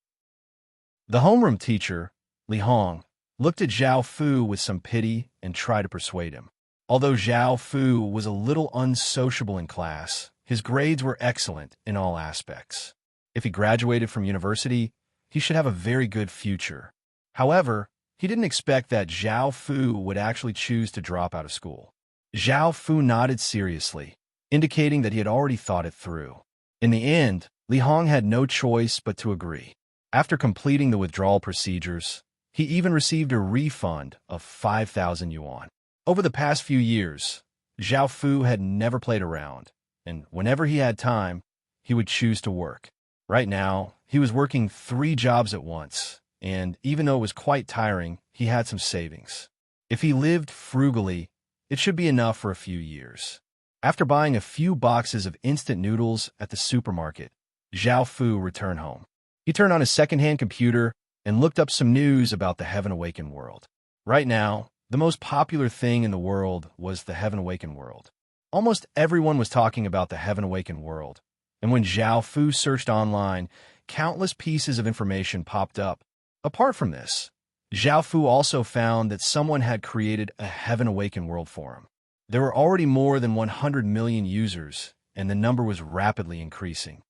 The homeroom teacher, Li Hong, looked at Zhao Fu with some pity and tried to persuade him. Although Zhao Fu was a little unsociable in class, his grades were excellent in all aspects. If he graduated from university, he should have a very good future. However, he didn't expect that Zhao Fu would actually choose to drop out of school. Zhao Fu nodded seriously, indicating that he had already thought it through. In the end, Li Hong had no choice but to agree. After completing the withdrawal procedures, he even received a refund of 5,000 yuan. Over the past few years, Zhao Fu had never played around, and whenever he had time, he would choose to work. Right now, he was working 3 jobs at once, and even though it was quite tiring, he had some savings. If he lived frugally, it should be enough for a few years. After buying a few boxes of instant noodles at the supermarket, Zhao Fu returned home. He turned on his second-hand computer and looked up some news about the heaven-awakened world. Right now, the most popular thing in the world was the heaven-awakened world. Almost everyone was talking about the heaven-awakened world, and when Zhao Fu searched online, countless pieces of information popped up. Apart from this, Zhao Fu also found that someone had created a heaven-awakened world forum. There were already more than 100 million users, and the number was rapidly increasing.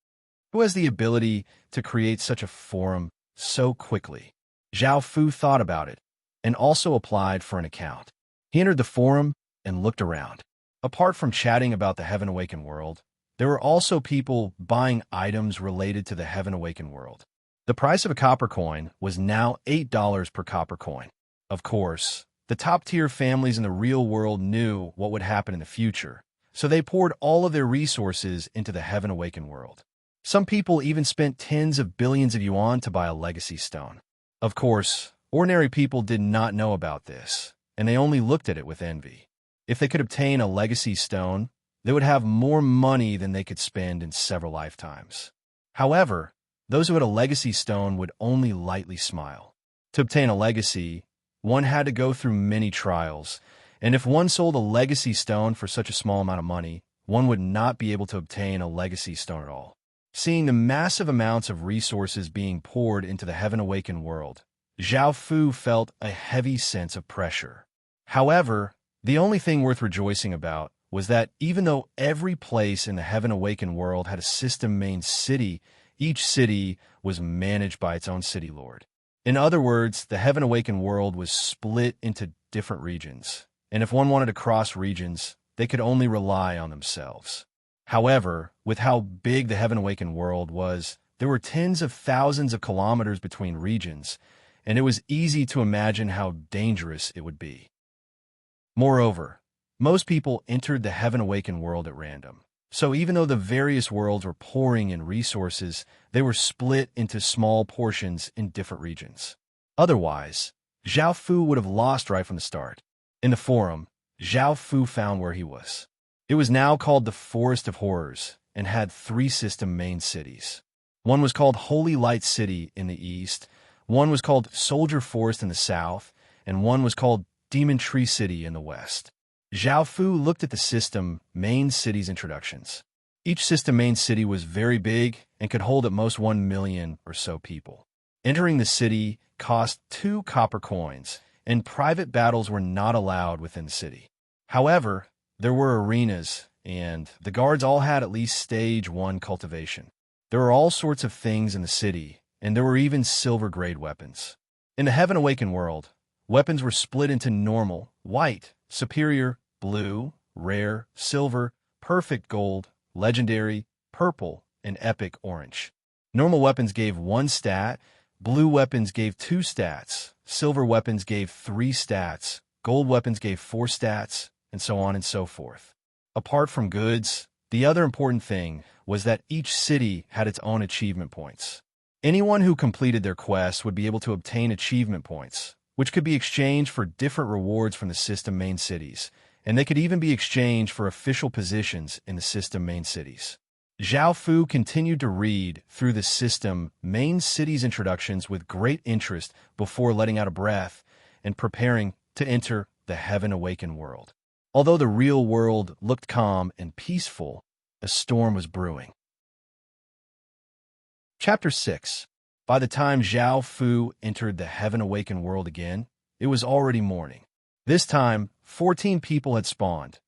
Who has the ability to create such a forum so quickly? Zhao Fu thought about it, and also applied for an account. He entered the forum and looked around. Apart from chatting about the heaven-awakened world, there were also people buying items related to the heaven-awakened world. The price of a copper coin was now $8 per copper coin. Of course, the top-tier families in the real world knew what would happen in the future, so they poured all of their resources into the heaven-awakened world. Some people even spent tens of billions of yuan to buy a legacy stone. Of course, ordinary people did not know about this, and they only looked at it with envy. If they could obtain a legacy stone, they would have more money than they could spend in several lifetimes. However, those who had a legacy stone would only lightly smile. To obtain a legacy, one had to go through many trials, and if one sold a legacy stone for such a small amount of money, one would not be able to obtain a legacy stone at all. Seeing the massive amounts of resources being poured into the Heaven Awakened world, Zhao Fu felt a heavy sense of pressure. However, the only thing worth rejoicing about was that even though every place in the Heaven Awakened world had a system main city, each city was managed by its own city lord. In other words, the Heaven Awakened world was split into different regions, and if one wanted to cross regions, they could only rely on themselves. However, with how big the Heaven Awakened world was, there were tens of thousands of kilometers between regions, and it was easy to imagine how dangerous it would be. Moreover, most people entered the Heaven Awakened world at random. So even though the various worlds were pouring in resources, they were split into small portions in different regions. Otherwise, Zhao Fu would have lost right from the start. In the forum, Zhao Fu found where he was. It was now called the Forest of Horrors and had 3 system main cities. One was called Holy Light City in the east, one was called Soldier Forest in the south, and one was called Demon Tree City in the west. Zhao Fu looked at the system main city's introductions. Each system main city was very big and could hold at most 1 million or so people. Entering the city cost 2 copper coins, and private battles were not allowed within the city. However, there were arenas, and the guards all had at least stage 1 cultivation. There were all sorts of things in the city, and there were even silver-grade weapons. In the Heaven Awakened world, weapons were split into normal, white, superior, blue, rare, silver, perfect gold, legendary, purple, and epic orange. Normal weapons gave 1 stat, blue weapons gave 2 stats, silver weapons gave 3 stats, gold weapons gave 4 stats, and so on and so forth. Apart from goods, the other important thing was that each city had its own achievement points. Anyone who completed their quests would be able to obtain achievement points, which could be exchanged for different rewards from the system main cities, and they could even be exchanged for official positions in the system main cities. Zhao Fu continued to read through the system main cities introductions with great interest before letting out a breath and preparing to enter the Heaven Awakened world. Although the real world looked calm and peaceful, a storm was brewing. Chapter 6. By the time Zhao Fu entered the Heaven Awakened world again, it was already morning. This time, 14 people had spawned,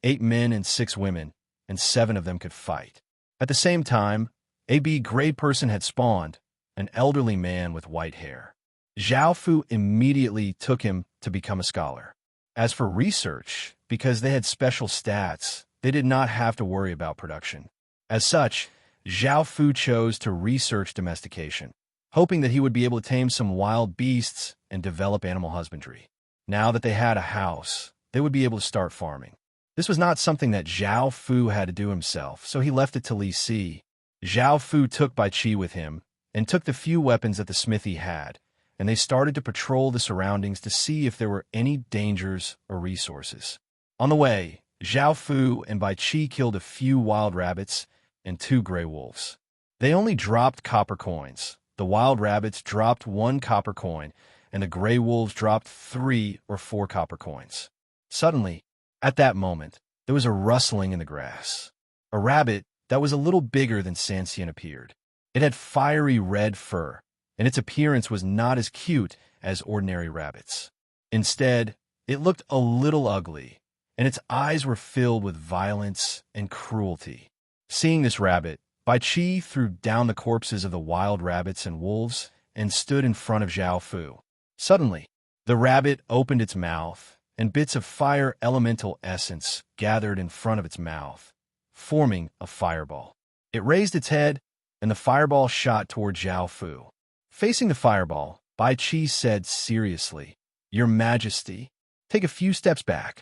8 men and 6 women, and 7 of them could fight. At the same time, a B-grade person had spawned, an elderly man with white hair. Zhao Fu immediately took him to become a scholar. As for research, because they had special stats, they did not have to worry about production. As such, Zhao Fu chose to research domestication, hoping that he would be able to tame some wild beasts and develop animal husbandry. Now that they had a house, they would be able to start farming. This was not something that Zhao Fu had to do himself, so he left it to Li Si. Zhao Fu took Bai Qi with him and took the few weapons that the smithy had, and they started to patrol the surroundings to see if there were any dangers or resources. On the way, Zhao Fu and Bai Qi killed a few wild rabbits and 2 gray wolves. They only dropped copper coins. The wild rabbits dropped 1 copper coin, and the gray wolves dropped 3 or 4 copper coins. Suddenly, at that moment, there was a rustling in the grass. A rabbit that was a little bigger than Sanxian appeared. It had fiery red fur, and its appearance was not as cute as ordinary rabbits. Instead, it looked a little ugly, and its eyes were filled with violence and cruelty. Seeing this rabbit, Bai Qi threw down the corpses of the wild rabbits and wolves and stood in front of Zhao Fu. Suddenly, the rabbit opened its mouth, and bits of fire elemental essence gathered in front of its mouth, forming a fireball. It raised its head, and the fireball shot toward Zhao Fu. Facing the fireball, Bai Qi said seriously, "Your Majesty, take a few steps back."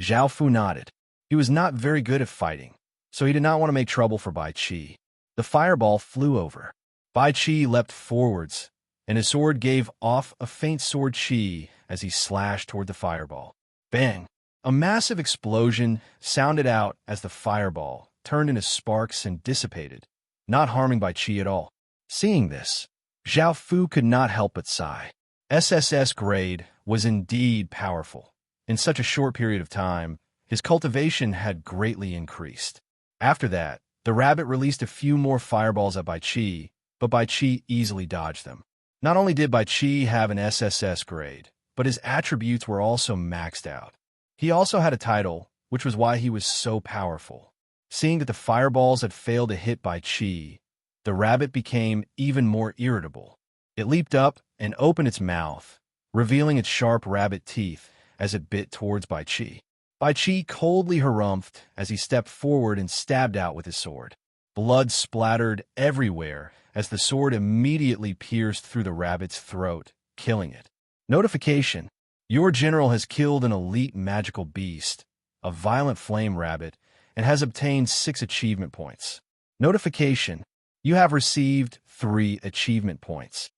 Zhao Fu nodded. He was not very good at fighting, so he did not want to make trouble for Bai Qi. The fireball flew over. Bai Qi leapt forwards, and his sword gave off a faint sword chi as he slashed toward the fireball. Bang! A massive explosion sounded out as the fireball turned into sparks and dissipated, not harming Bai Qi at all. Seeing this, Zhao Fu could not help but sigh. SSS grade was indeed powerful. In such a short period of time, his cultivation had greatly increased. After that, the rabbit released a few more fireballs at Bai Chi, but Bai Chi easily dodged them. Not only did Bai Chi have an SSS grade, but his attributes were also maxed out. He also had a title, which was why he was so powerful. Seeing that the fireballs had failed to hit Bai Chi, the rabbit became even more irritable. It leaped up and opened its mouth, revealing its sharp rabbit teeth as it bit towards Bai Chi. Bai Chi coldly harumphed as he stepped forward and stabbed out with his sword. Blood splattered everywhere as the sword immediately pierced through the rabbit's throat, killing it. Notification: your general has killed an elite magical beast, a violent flame rabbit, and has obtained 6 achievement points. Notification: you have received 3 achievement points.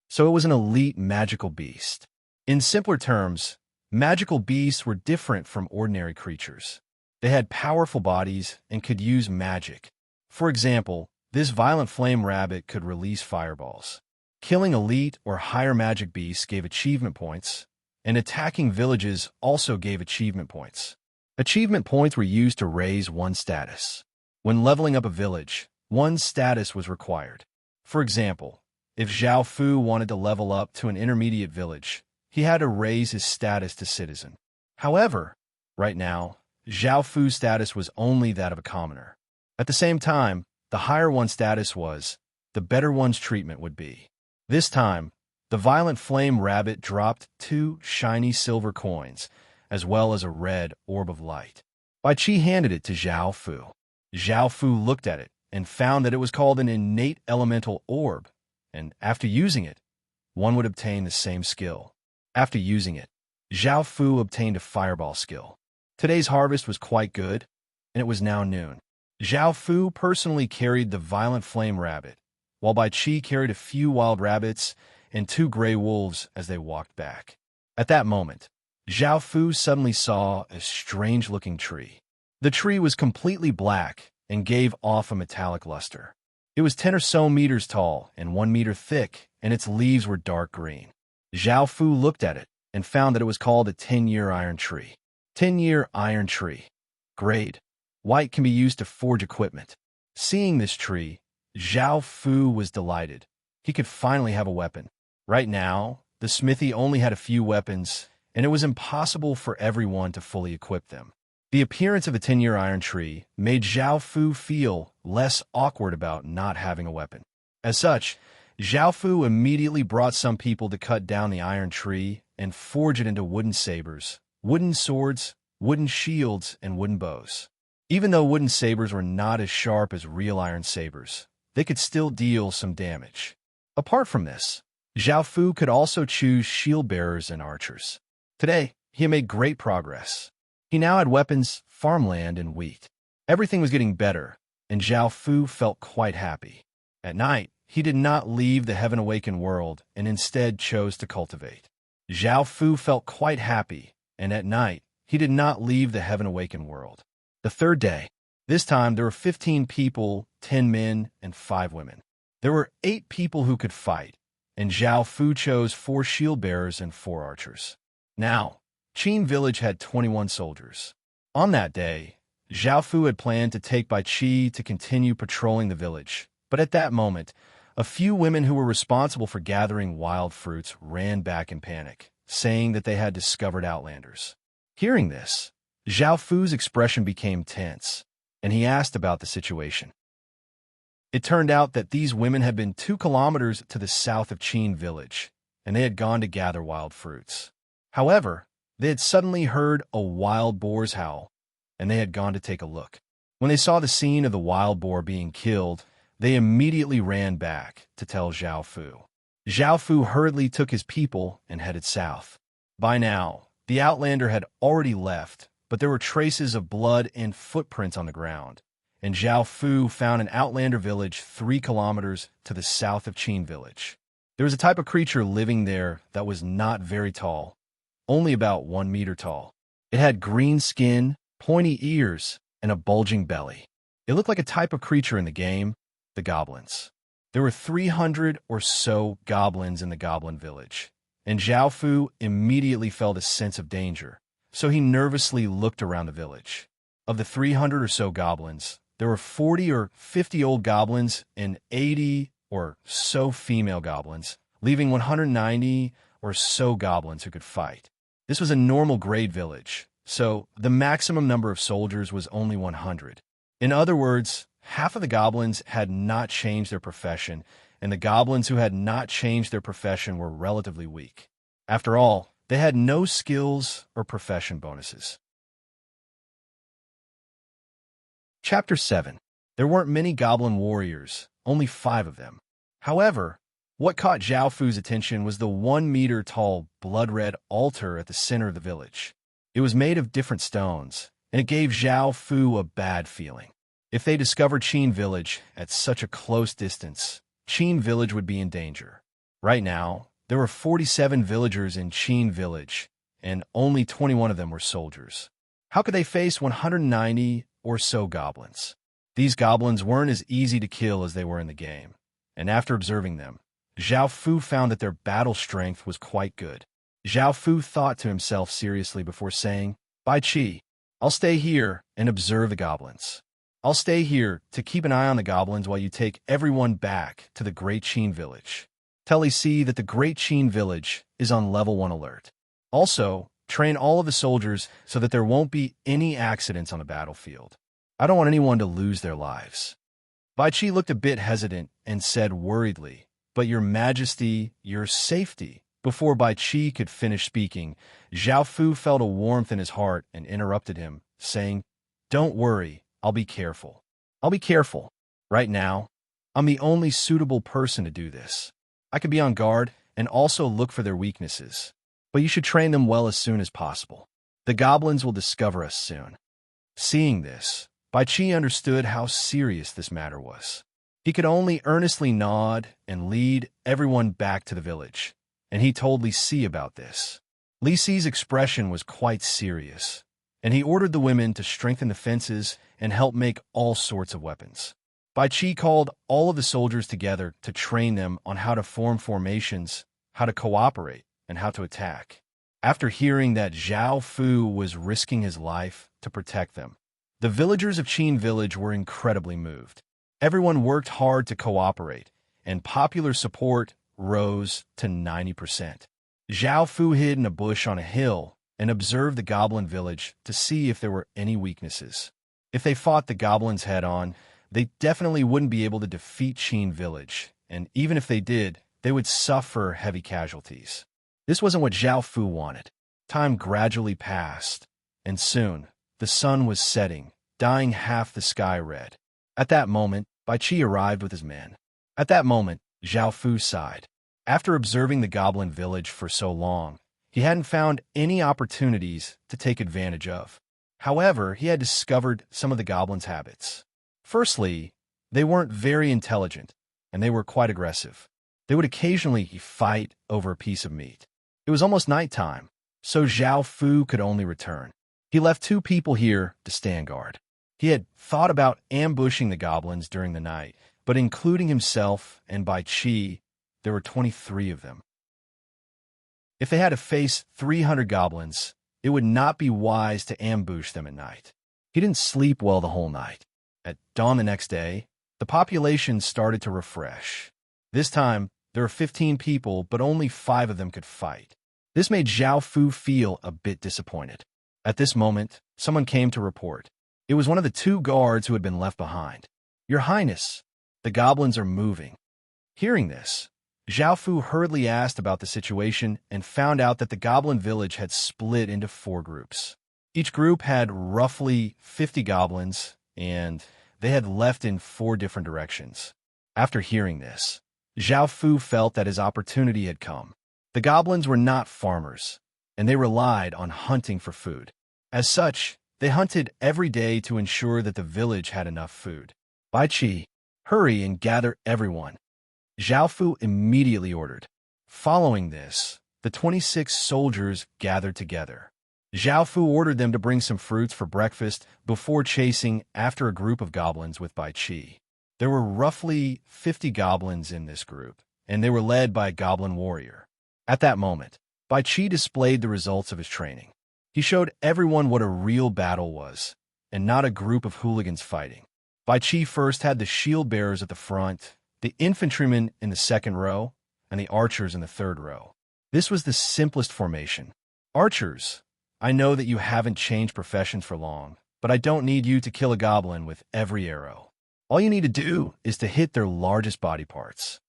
So it was an elite magical beast. In simpler terms, magical beasts were different from ordinary creatures. They had powerful bodies and could use magic. For example, this violent flame rabbit could release fireballs. Killing elite or higher magic beasts gave achievement points, and attacking villages also gave achievement points. Achievement points were used to raise one's status. When leveling up a village, one's status was required. For example, if Zhao Fu wanted to level up to an intermediate village, he had to raise his status to citizen. However, right now, Zhao Fu's status was only that of a commoner. At the same time, the higher one's status was, the better one's treatment would be. This time, the violent flame rabbit dropped 2 shiny silver coins, as well as a red orb of light. Bai Chi handed it to Zhao Fu. Zhao Fu looked at it and found that it was called an innate elemental orb, and after using it, one would obtain the same skill. After using it, Zhao Fu obtained a fireball skill. Today's harvest was quite good, and it was now noon. Zhao Fu personally carried the violent flame rabbit, while Bai Chi carried a few wild rabbits and 2 gray wolves as they walked back. At that moment, Zhao Fu suddenly saw a strange-looking tree. The tree was completely black and gave off a metallic luster. It was 10 or so meters tall and 1 meter thick, and its leaves were dark green. Zhao Fu looked at it and found that it was called a 10-year iron tree. 10-year iron tree. Grade: white, can be used to forge equipment. Seeing this tree, Zhao Fu was delighted. He could finally have a weapon. Right now, the smithy only had a few weapons, and it was impossible for everyone to fully equip them. The appearance of a 10-year iron tree made Zhao Fu feel less awkward about not having a weapon. As such, Zhao Fu immediately brought some people to cut down the iron tree and forge it into wooden sabers, wooden swords, wooden shields, and wooden bows. Even though wooden sabers were not as sharp as real iron sabers, they could still deal some damage. Apart from this, Zhao Fu could also choose shield bearers and archers. Today, he made great progress. He now had weapons, farmland, and wheat. Everything was getting better, and Zhao Fu felt quite happy. At night, he did not leave the Heaven-Awakened world and instead chose to cultivate. Zhao Fu felt quite happy, and at night, he did not leave the Heaven-Awakened world. The third day. This time, there were 15 people, 10 men, and 5 women. There were 8 people who could fight, and Zhao Fu chose 4 shield bearers and 4 archers. Now, Qin village had 21 soldiers. On that day, Zhao Fu had planned to take Bai Chi to continue patrolling the village, but at that moment, a few women who were responsible for gathering wild fruits ran back in panic, saying that they had discovered outlanders. Hearing this, Zhao Fu's expression became tense, and he asked about the situation. It turned out that these women had been 2 kilometers to the south of Qin village, and they had gone to gather wild fruits. However, they had suddenly heard a wild boar's howl, and they had gone to take a look. When they saw the scene of the wild boar being killed, they immediately ran back to tell Zhao Fu. Zhao Fu hurriedly took his people and headed south. By now, the outlander had already left, but there were traces of blood and footprints on the ground, and Zhao Fu found an outlander village 3 kilometers to the south of Qin village. There was a type of creature living there that was not very tall, only about 1 meter tall. It had green skin, pointy ears, and a bulging belly. It looked like a type of creature in the game, the goblins. There were 300 or so goblins in the goblin village, and Zhao Fu immediately felt a sense of danger, so he nervously looked around the village. Of the 300 or so goblins, there were 40 or 50 old goblins and 80 or so female goblins, leaving 190 or so goblins who could fight. This was a normal grade village, so the maximum number of soldiers was only 100. In other words, half of the goblins had not changed their profession, and the goblins who had not changed their profession were relatively weak. After all, they had no skills or profession bonuses. Chapter 7. There weren't many goblin warriors, only 5 of them. However, what caught Zhao Fu's attention was the 1-meter-tall blood-red altar at the center of the village. It was made of different stones, and it gave Zhao Fu a bad feeling. If they discovered Qin Village at such a close distance, Qin Village would be in danger. Right now, there were 47 villagers in Qin Village, and only 21 of them were soldiers. How could they face 190 or so goblins? These goblins weren't as easy to kill as they were in the game, and after observing them, Zhao Fu found that their battle strength was quite good. Zhao Fu thought to himself seriously before saying, "Bai Qi, I'll stay here and observe the goblins. I'll stay here to keep an eye on the goblins while you take everyone back to the Great Qin Village. Tell AC that the Great Qin Village is on level 1 alert. Also, train all of the soldiers so that there won't be any accidents on the battlefield. I don't want anyone to lose their lives." Bai Qi looked a bit hesitant and said worriedly, "But your majesty, your safety." Before Bai Qi could finish speaking, Zhao Fu felt a warmth in his heart and interrupted him, saying, "Don't worry, I'll be careful. I'll be careful. Right now, I'm the only suitable person to do this. I could be on guard and also look for their weaknesses. But you should train them well as soon as possible. The goblins will discover us soon." Seeing this, Bai Qi understood how serious this matter was. He could only earnestly nod and lead everyone back to the village, and he told Li Si about this. Li Si's expression was quite serious, and he ordered the women to strengthen the fences and help make all sorts of weapons. Bai Qi called all of the soldiers together to train them on how to form formations, how to cooperate, and how to attack. After hearing that Zhao Fu was risking his life to protect them, the villagers of Qin Village were incredibly moved. Everyone worked hard to cooperate, and popular support rose to 90%. Zhao Fu hid in a bush on a hill and observed the goblin village to see if there were any weaknesses. If they fought the goblins head-on, they definitely wouldn't be able to defeat Qin Village, and even if they did, they would suffer heavy casualties. This wasn't what Zhao Fu wanted. Time gradually passed, and soon, the sun was setting, dyeing half the sky red. At that moment, Bai Qi arrived with his men. At that moment, Zhao Fu sighed. After observing the goblin village for so long, he hadn't found any opportunities to take advantage of. However, he had discovered some of the goblins' habits. Firstly, they weren't very intelligent, and they were quite aggressive. They would occasionally fight over a piece of meat. It was almost nighttime, so Zhao Fu could only return. He left 2 people here to stand guard. He had thought about ambushing the goblins during the night, but including himself and Bai Qi, there were 23 of them. If they had to face 300 goblins, it would not be wise to ambush them at night. He didn't sleep well the whole night. At dawn the next day, the population started to refresh. This time, there were 15 people, but only 5 of them could fight. This made Zhao Fu feel a bit disappointed. At this moment, someone came to report. It was one of the 2 guards who had been left behind. "Your Highness, the goblins are moving." Hearing this, Zhao Fu hurriedly asked about the situation and found out that the goblin village had split into 4 groups. Each group had roughly 50 goblins, and they had left in 4 different directions. After hearing this, Zhao Fu felt that his opportunity had come. The goblins were not farmers, and they relied on hunting for food. As such, they hunted every day to ensure that the village had enough food. "Bai Qi, hurry and gather everyone," Zhao Fu immediately ordered. Following this, the 26 soldiers gathered together. Zhao Fu ordered them to bring some fruits for breakfast before chasing after a group of goblins with Bai Qi. There were roughly 50 goblins in this group, and they were led by a goblin warrior. At that moment, Bai Chi displayed the results of his training. He showed everyone what a real battle was, and not a group of hooligans fighting. Bai Chi first had the shield bearers at the front, the infantrymen in the second row, and the archers in the third row. This was the simplest formation. Archers, I know that you haven't changed professions for long, but I don't need you to kill a goblin with every arrow. All you need to do is to hit their largest body parts.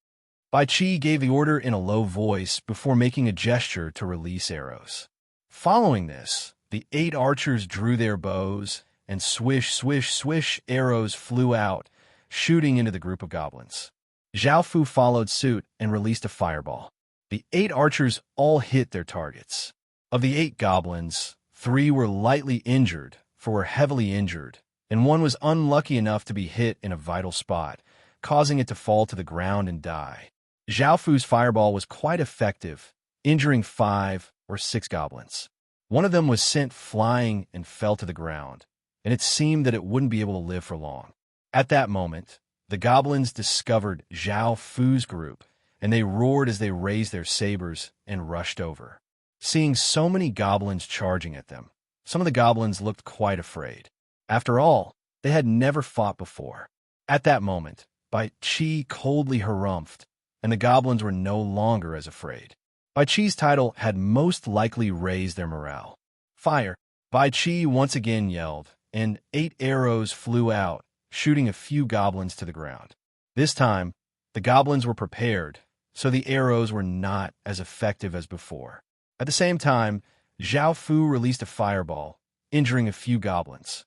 Bai Chi gave the order in a low voice before making a gesture to release arrows. Following this, the 8 archers drew their bows, and swish, swish, swish, arrows flew out, shooting into the group of goblins. Zhao Fu followed suit and released a fireball. The 8 archers all hit their targets. Of the 8 goblins, 3 were lightly injured, 4 were heavily injured, and 1 was unlucky enough to be hit in a vital spot, causing it to fall to the ground and die. Zhao Fu's fireball was quite effective, injuring 5 or 6 goblins. One of them was sent flying and fell to the ground, and it seemed that it wouldn't be able to live for long. At that moment, the goblins discovered Zhao Fu's group, and they roared as they raised their sabers and rushed over. Seeing so many goblins charging at them, some of the goblins looked quite afraid. After all, they had never fought before. At that moment, Bai Chi coldly harumphed, and the goblins were no longer as afraid. Bai Chi's title had most likely raised their morale. Fire! Bai Chi once again yelled, and 8 arrows flew out, shooting a few goblins to the ground. This time, the goblins were prepared, so the arrows were not as effective as before. At the same time, Zhao Fu released a fireball, injuring a few goblins.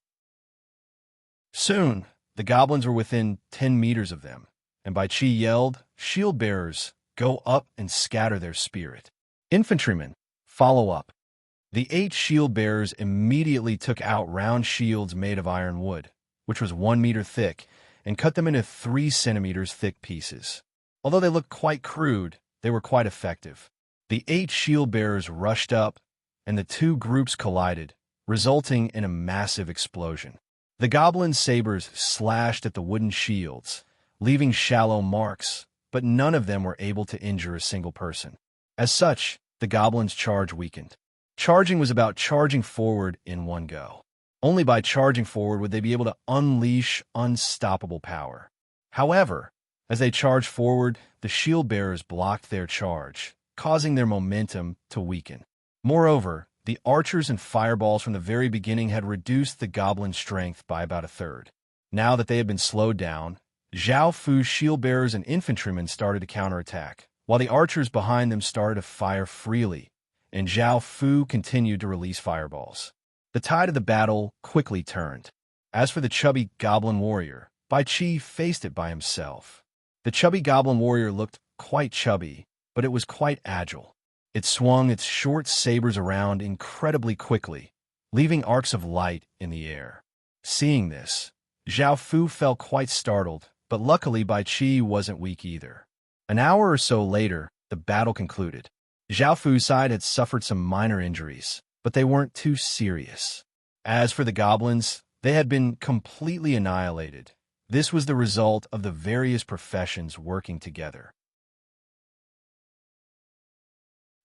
Soon, the goblins were within 10 meters of them, and Bai Chi yelled, "Shield bearers, go up and scatter their spirit. Infantrymen, follow up." The 8 shield bearers immediately took out round shields made of iron wood, which was 1 meter thick, and cut them into 3 centimeters thick pieces. Although they looked quite crude, they were quite effective. The 8 shield bearers rushed up, and the 2 groups collided, resulting in a massive explosion. The goblin sabers slashed at the wooden shields, leaving shallow marks, but none of them were able to injure a single person. As such, the goblins' charge weakened. Charging was about charging forward in one go. Only by charging forward would they be able to unleash unstoppable power. However, as they charged forward, the shield bearers blocked their charge, causing their momentum to weaken. Moreover, the archers and fireballs from the very beginning had reduced the goblin strength by about a third. Now that they had been slowed down, Zhao Fu's shield bearers and infantrymen started to counterattack, while the archers behind them started to fire freely, and Zhao Fu continued to release fireballs. The tide of the battle quickly turned. As for the chubby goblin warrior, Bai Chi faced it by himself. The chubby goblin warrior looked quite chubby, but it was quite agile. It swung its short sabers around incredibly quickly, leaving arcs of light in the air. Seeing this, Zhao Fu felt quite startled, but luckily Bai Chi wasn't weak either. An hour or so later, the battle concluded. Zhao Fu's side had suffered some minor injuries, but they weren't too serious. As for the goblins, they had been completely annihilated. This was the result of the various professions working together.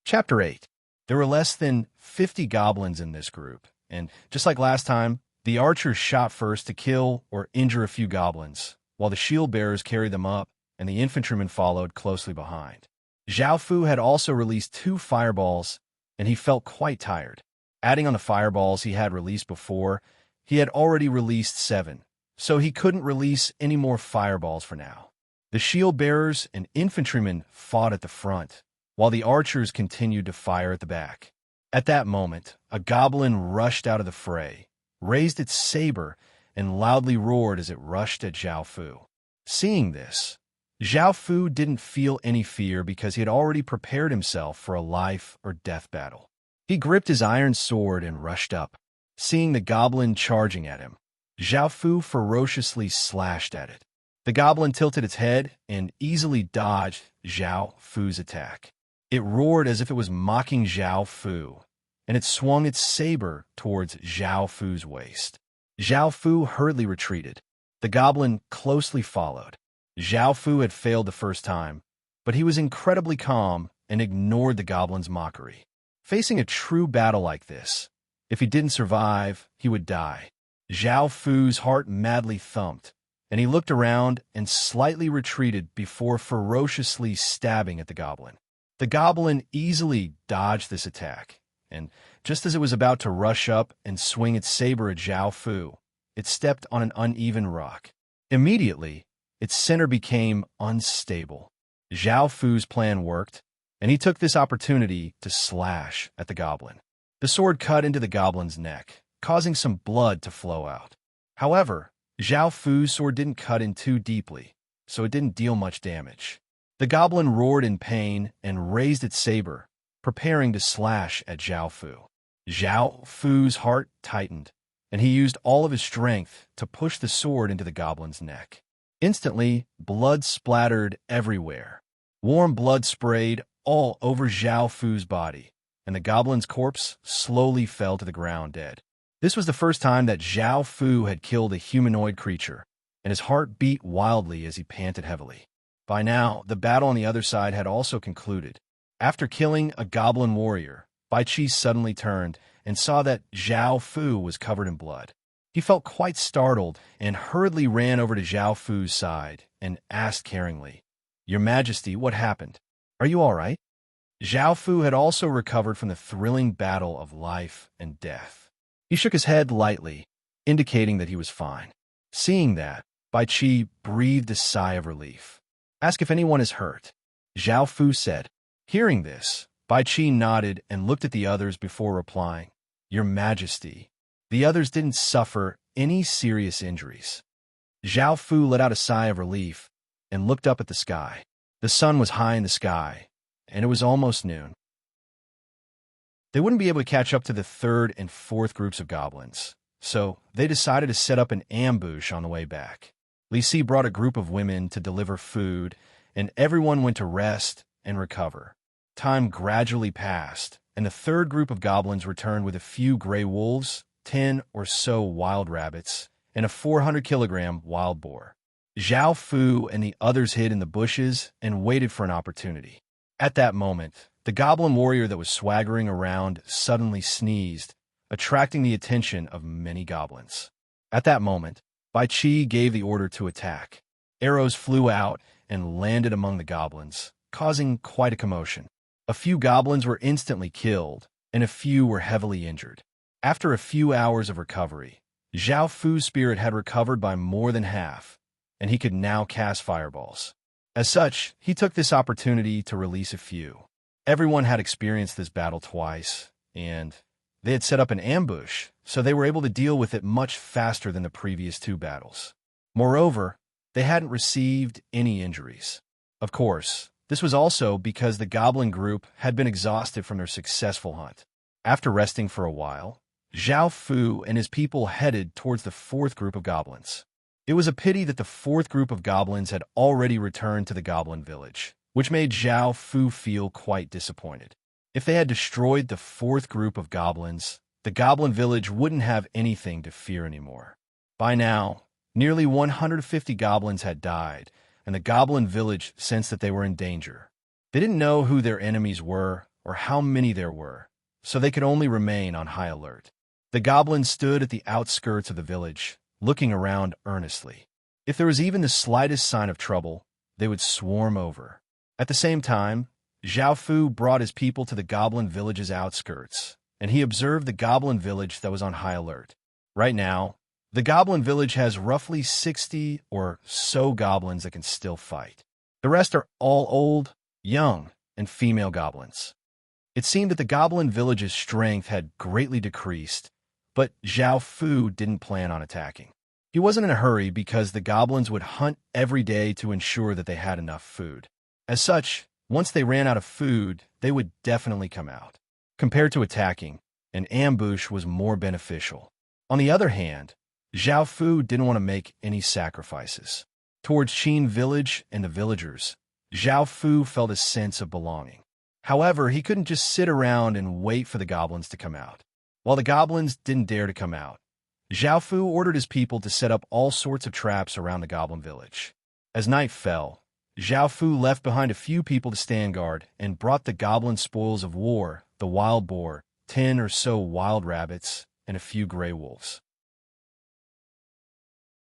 Chapter 8. There were less than 50 goblins in this group, and just like last time, the archers shot first to kill or injure a few goblins, while the shield bearers carried them up, and the infantrymen followed closely behind. Zhao Fu had also released 2 fireballs, and he felt quite tired. Adding on the fireballs he had released before, he had already released 7, so he couldn't release any more fireballs for now. The shield bearers and infantrymen fought at the front, while the archers continued to fire at the back. At that moment, a goblin rushed out of the fray, raised its saber, and loudly roared as it rushed at Zhao Fu. Seeing this, Zhao Fu didn't feel any fear because he had already prepared himself for a life or death battle. He gripped his iron sword and rushed up. Seeing the goblin charging at him, Zhao Fu ferociously slashed at it. The goblin tilted its head and easily dodged Zhao Fu's attack. It roared as if it was mocking Zhao Fu, and it swung its saber towards Zhao Fu's waist. Zhao Fu hurriedly retreated. The goblin closely followed. Zhao Fu had failed the first time, but he was incredibly calm and ignored the goblin's mockery. Facing a true battle like this, if he didn't survive, he would die. Zhao Fu's heart madly thumped, and he looked around and slightly retreated before ferociously stabbing at the goblin. The goblin easily dodged this attack, and just as it was about to rush up and swing its saber at Zhao Fu, it stepped on an uneven rock. Immediately, its center became unstable. Zhao Fu's plan worked, and he took this opportunity to slash at the goblin. The sword cut into the goblin's neck, causing some blood to flow out. However, Zhao Fu's sword didn't cut in too deeply, so it didn't deal much damage. The goblin roared in pain and raised its saber, preparing to slash at Zhao Fu. Zhao Fu's heart tightened, and he used all of his strength to push the sword into the goblin's neck. Instantly, blood splattered everywhere. Warm blood sprayed all over Zhao Fu's body, and the goblin's corpse slowly fell to the ground dead. This was the first time that Zhao Fu had killed a humanoid creature, and his heart beat wildly as he panted heavily. By now, the battle on the other side had also concluded. After killing a goblin warrior, Bai Qi suddenly turned and saw that Zhao Fu was covered in blood. He felt quite startled and hurriedly ran over to Zhao Fu's side and asked caringly, "Your Majesty, what happened? Are you all right?" Zhao Fu had also recovered from the thrilling battle of life and death. He shook his head lightly, indicating that he was fine. Seeing that, Bai Qi breathed a sigh of relief. "Ask if anyone is hurt," Zhao Fu said. Hearing this, Bai Qi nodded and looked at the others before replying, "Your Majesty." The others didn't suffer any serious injuries. Zhao Fu let out a sigh of relief and looked up at the sky. The sun was high in the sky, and it was almost noon. They wouldn't be able to catch up to the third and fourth groups of goblins, so they decided to set up an ambush on the way back. Li Si brought a group of women to deliver food, and everyone went to rest and recover. Time gradually passed, and the third group of goblins returned with a few gray wolves, 10 or so wild rabbits, and a 400-kilogram wild boar. Zhao Fu and the others hid in the bushes and waited for an opportunity. At that moment, the goblin warrior that was swaggering around suddenly sneezed, attracting the attention of many goblins. At that moment, Bai Qi gave the order to attack. Arrows flew out and landed among the goblins, causing quite a commotion. A few goblins were instantly killed, and a few were heavily injured. After a few hours of recovery, Zhao Fu's spirit had recovered by more than half, and he could now cast fireballs. As such, he took this opportunity to release a few. Everyone had experienced this battle twice, and they had set up an ambush, so they were able to deal with it much faster than the previous two battles. Moreover, they hadn't received any injuries. Of course, this was also because the goblin group had been exhausted from their successful hunt. After resting for a while, Zhao Fu and his people headed towards the fourth group of goblins. It was a pity that the fourth group of goblins had already returned to the goblin village, which made Zhao Fu feel quite disappointed. If they had destroyed the fourth group of goblins, the goblin village wouldn't have anything to fear anymore. By now, nearly 150 goblins had died, and the goblin village sensed that they were in danger. They didn't know who their enemies were or how many there were, so they could only remain on high alert. The goblins stood at the outskirts of the village, looking around earnestly. If there was even the slightest sign of trouble, they would swarm over. At the same time, Zhao Fu brought his people to the goblin village's outskirts, and he observed the goblin village that was on high alert. Right now, the goblin village has roughly 60 or so goblins that can still fight. The rest are all old, young, and female goblins. It seemed that the goblin village's strength had greatly decreased, but Zhao Fu didn't plan on attacking. He wasn't in a hurry because the goblins would hunt every day to ensure that they had enough food. As such, once they ran out of food, they would definitely come out. Compared to attacking, an ambush was more beneficial. On the other hand, Zhao Fu didn't want to make any sacrifices. Towards Qin village and the villagers, Zhao Fu felt a sense of belonging. However, he couldn't just sit around and wait for the goblins to come out. While the goblins didn't dare to come out, Zhao Fu ordered his people to set up all sorts of traps around the goblin village. As night fell, Zhao Fu left behind a few people to stand guard and brought the goblin spoils of war, the wild boar, 10 or so wild rabbits, and a few gray wolves.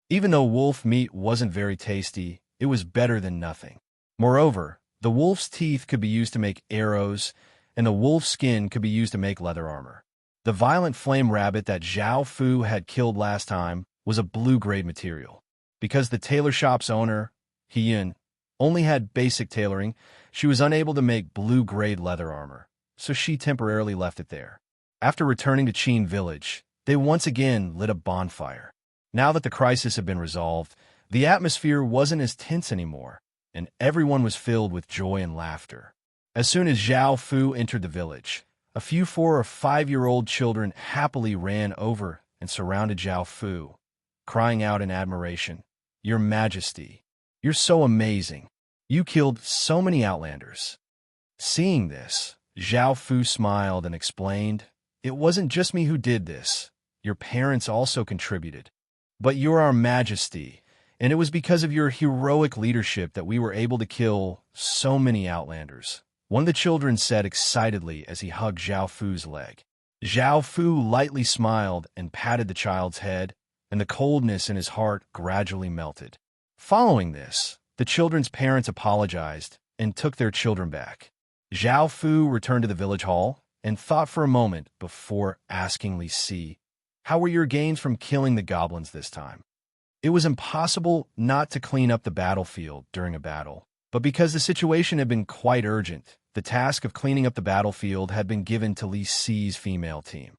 Even though wolf meat wasn't very tasty, it was better than nothing. Moreover, the wolf's teeth could be used to make arrows, and the wolf's skin could be used to make leather armor. The violent flame rabbit that Zhao Fu had killed last time was a blue-grade material. Because the tailor shop's owner, Hiyun, only had basic tailoring, she was unable to make blue-grade leather armor, so she temporarily left it there. After returning to Qin village, they once again lit a bonfire. Now that the crisis had been resolved, the atmosphere wasn't as tense anymore, and everyone was filled with joy and laughter. As soon as Zhao Fu entered the village, a few 4- or 5-year-old children happily ran over and surrounded Zhao Fu, crying out in admiration, "Your Majesty, you're so amazing. You killed so many outlanders." Seeing this, Zhao Fu smiled and explained, "It wasn't just me who did this. Your parents also contributed. But you're our Majesty, and it was because of your heroic leadership that we were able to kill so many outlanders," one of the children said excitedly as he hugged Zhao Fu's leg. Zhao Fu lightly smiled and patted the child's head, and the coldness in his heart gradually melted. Following this, the children's parents apologized and took their children back. Zhao Fu returned to the village hall and thought for a moment before asking Li Si, "How were your gains from killing the goblins this time?" It was impossible not to clean up the battlefield during a battle, but because the situation had been quite urgent, the task of cleaning up the battlefield had been given to Li Si's female team.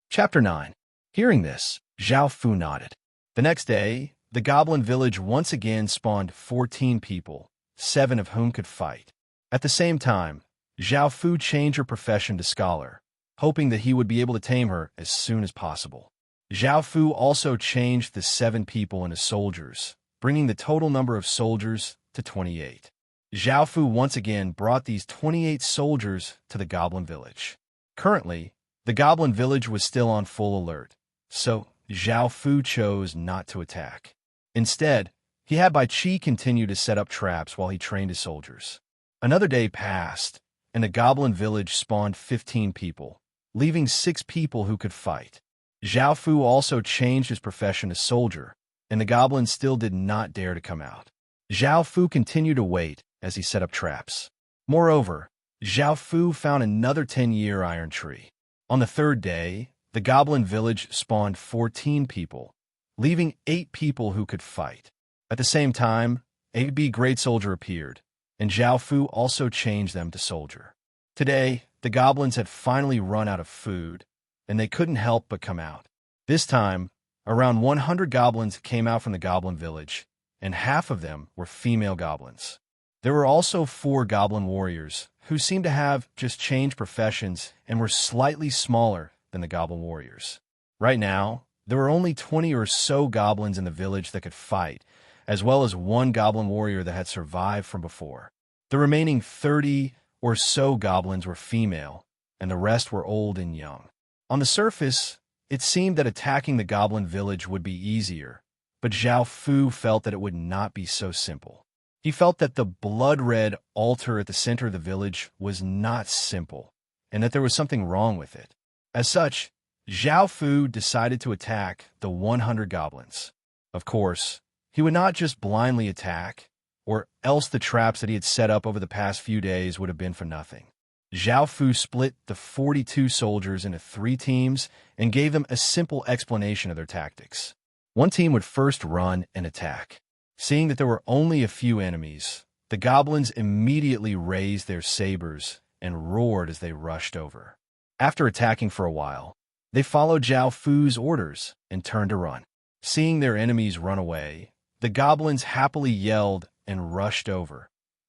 Chapter 9. Hearing this, Zhao Fu nodded. The next day, the goblin village once again spawned 14 people, 7 of whom could fight. At the same time, Zhao Fu changed her profession to scholar, hoping that he would be able to tame her as soon as possible. Zhao Fu also changed the 7 people into soldiers, bringing the total number of soldiers to 28. Zhao Fu once again brought these 28 soldiers to the goblin village. Currently, the goblin village was still on full alert, so Zhao Fu chose not to attack. Instead, he had Bai Qi continue to set up traps while he trained his soldiers. Another day passed, and the goblin village spawned 15 people, leaving 6 people who could fight. Zhao Fu also changed his profession to soldier, and the goblins still did not dare to come out. Zhao Fu continued to wait as he set up traps. Moreover, Zhao Fu found another 10-year iron tree. On the 3rd day, the goblin village spawned 14 people, leaving 8 people who could fight. At the same time, a great soldier appeared, and Zhao Fu also changed them to soldier. Today, the goblins had finally run out of food, and they couldn't help but come out. This time, around 100 goblins came out from the goblin village, and half of them were female goblins. There were also 4 goblin warriors, who seemed to have just changed professions and were slightly smaller than the goblin warriors. Right now, there were only 20 or so goblins in the village that could fight, as well as 1 goblin warrior that had survived from before. The remaining 30 or so goblins were female, and the rest were old and young. On the surface, it seemed that attacking the goblin village would be easier, but Zhao Fu felt that it would not be so simple. He felt that the blood-red altar at the center of the village was not simple, and that there was something wrong with it. As such, Zhao Fu decided to attack the 100 goblins. Of course, he would not just blindly attack, or else the traps that he had set up over the past few days would have been for nothing. Zhao Fu split the 42 soldiers into 3 teams and gave them a simple explanation of their tactics. One team would first run and attack. Seeing that there were only a few enemies, the goblins immediately raised their sabers and roared as they rushed over. After attacking for a while, they followed Zhao Fu's orders and turned to run. Seeing their enemies run away, the goblins happily yelled and rushed over,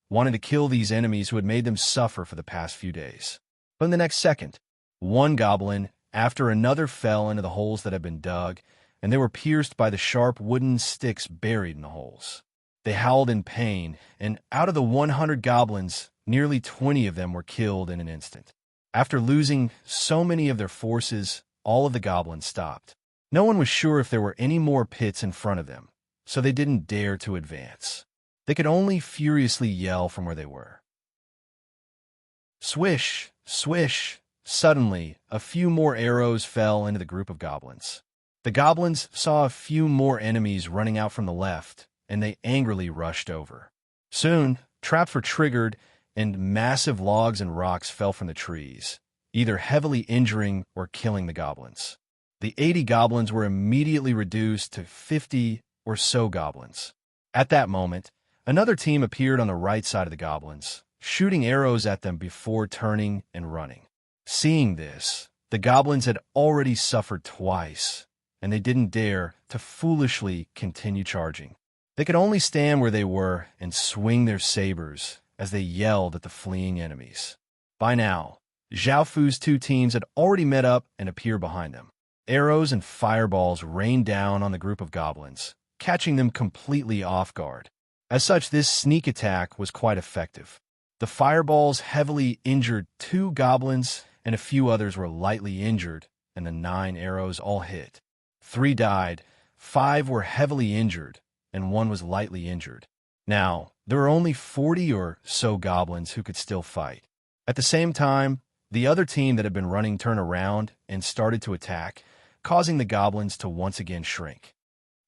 wanting to kill these enemies who had made them suffer for the past few days. But in the next second, one goblin after another fell into the holes that had been dug, and they were pierced by the sharp wooden sticks buried in the holes. They howled in pain, and out of the 100 goblins, nearly 20 of them were killed in an instant. After losing so many of their forces, all of the goblins stopped. No one was sure if there were any more pits in front of them, so they didn't dare to advance. They could only furiously yell from where they were. Swish, swish. Suddenly, a few more arrows fell into the group of goblins. The goblins saw a few more enemies running out from the left, and they angrily rushed over. Soon, traps were triggered, and massive logs and rocks fell from the trees, either heavily injuring or killing the goblins. The 80 goblins were immediately reduced to 50 or so goblins. At that moment, another team appeared on the right side of the goblins, shooting arrows at them before turning and running. Seeing this, the goblins had already suffered twice, and they didn't dare to foolishly continue charging. They could only stand where they were and swing their sabers as they yelled at the fleeing enemies. By now, Zhao Fu's two teams had already met up and appeared behind them. Arrows and fireballs rained down on the group of goblins, catching them completely off guard. As such, this sneak attack was quite effective. The fireballs heavily injured 2 goblins, and a few others were lightly injured, and the 9 arrows all hit. 3 died, 5 were heavily injured, and 1 was lightly injured. Now, there were only 40 or so goblins who could still fight. At the same time, the other team that had been running turned around and started to attack, causing the goblins to once again shrink.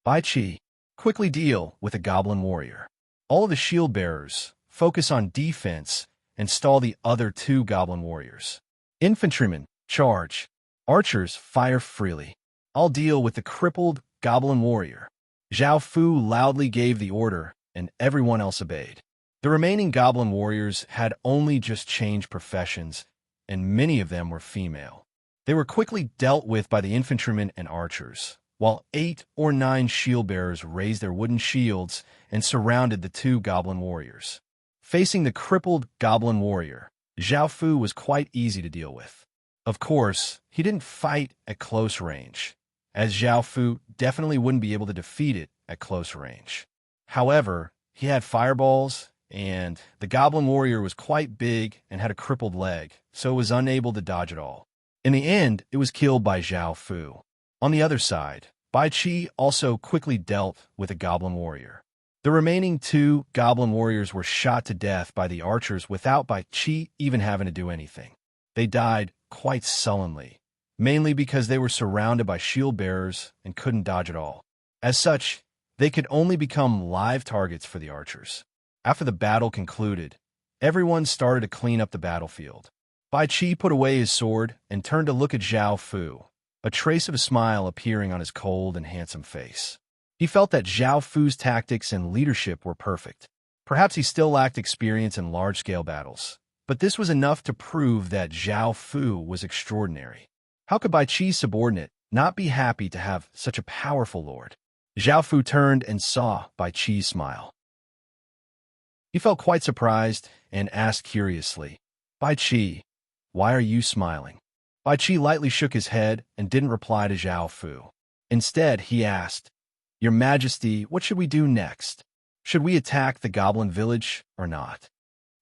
Bai Qi, quickly deal with a goblin warrior. All of the shield bearers focus on defense and stall the other 2 goblin warriors. Infantrymen, charge. Archers, fire freely. I'll deal with the crippled goblin warrior. Zhao Fu loudly gave the order, and everyone else obeyed. The remaining goblin warriors had only just changed professions, and many of them were female. They were quickly dealt with by the infantrymen and archers, while 8 or 9 shield bearers raised their wooden shields and surrounded the 2 goblin warriors. Facing the crippled goblin warrior, Zhao Fu was quite easy to deal with. Of course, he didn't fight at close range, as Zhao Fu definitely wouldn't be able to defeat it at close range. However, he had fireballs, and the goblin warrior was quite big and had a crippled leg, so was unable to dodge at all. In the end, it was killed by Zhao Fu. On the other side, Bai Qi also quickly dealt with a goblin warrior. The remaining 2 goblin warriors were shot to death by the archers without Bai Qi even having to do anything. They died quite sullenly, mainly because they were surrounded by shield bearers and couldn't dodge at all. As such, they could only become live targets for the archers. After the battle concluded, everyone started to clean up the battlefield. Bai Qi put away his sword and turned to look at Zhao Fu, a trace of a smile appearing on his cold and handsome face. He felt that Zhao Fu's tactics and leadership were perfect. Perhaps he still lacked experience in large-scale battles, but this was enough to prove that Zhao Fu was extraordinary. How could Bai Qi's subordinate not be happy to have such a powerful lord? Zhao Fu turned and saw Bai Qi's smile. He felt quite surprised and asked curiously, "Bai Qi, why are you smiling?" Bai Qi lightly shook his head and didn't reply to Zhao Fu. Instead, he asked, "Your Majesty, what should we do next? Should we attack the goblin village or not?"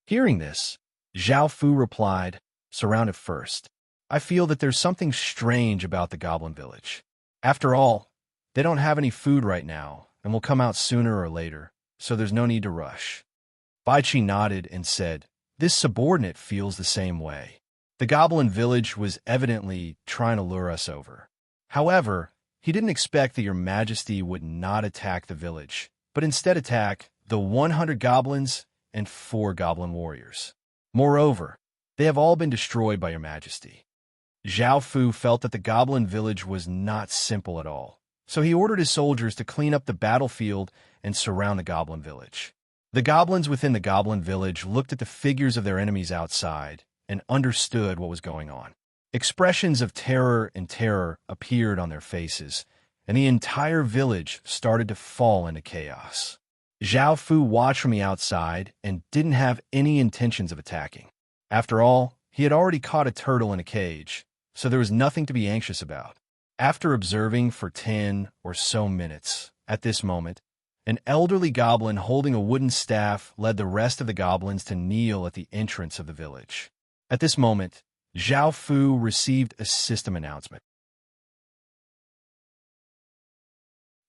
Hearing this, Zhao Fu replied, "Surround it first. I feel that there's something strange about the goblin village. After all, they don't have any food right now and will come out sooner or later, so there's no need to rush." Bai Qi nodded and said, "This subordinate feels the same way. The goblin village was evidently trying to lure us over. However, he didn't expect that your Majesty would not attack the village, but instead attack the 100 goblins and 4 goblin warriors. Moreover, they have all been destroyed by your Majesty." Zhao Fu felt that the goblin village was not simple at all, so he ordered his soldiers to clean up the battlefield and surround the goblin village. The goblins within the goblin village looked at the figures of their enemies outside and understood what was going on. Expressions of terror appeared on their faces, and the entire village started to fall into chaos. Zhao Fu watched from the outside and didn't have any intentions of attacking. After all, he had already caught a turtle in a cage, so there was nothing to be anxious about. After observing for 10 or so minutes, at this moment, an elderly goblin holding a wooden staff led the rest of the goblins to kneel at the entrance of the village. At this moment, Zhao Fu received a system announcement.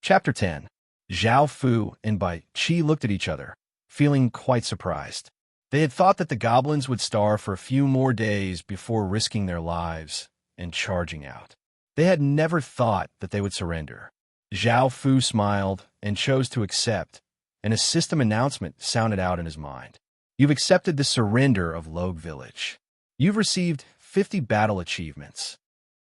Chapter 10. Zhao Fu and Bai Qi looked at each other, feeling quite surprised. They had thought that the goblins would starve for a few more days before risking their lives and charging out. They had never thought that they would surrender. Zhao Fu smiled and chose to accept, and a system announcement sounded out in his mind. You've accepted the surrender of Logue Village. You've received 50 battle achievements.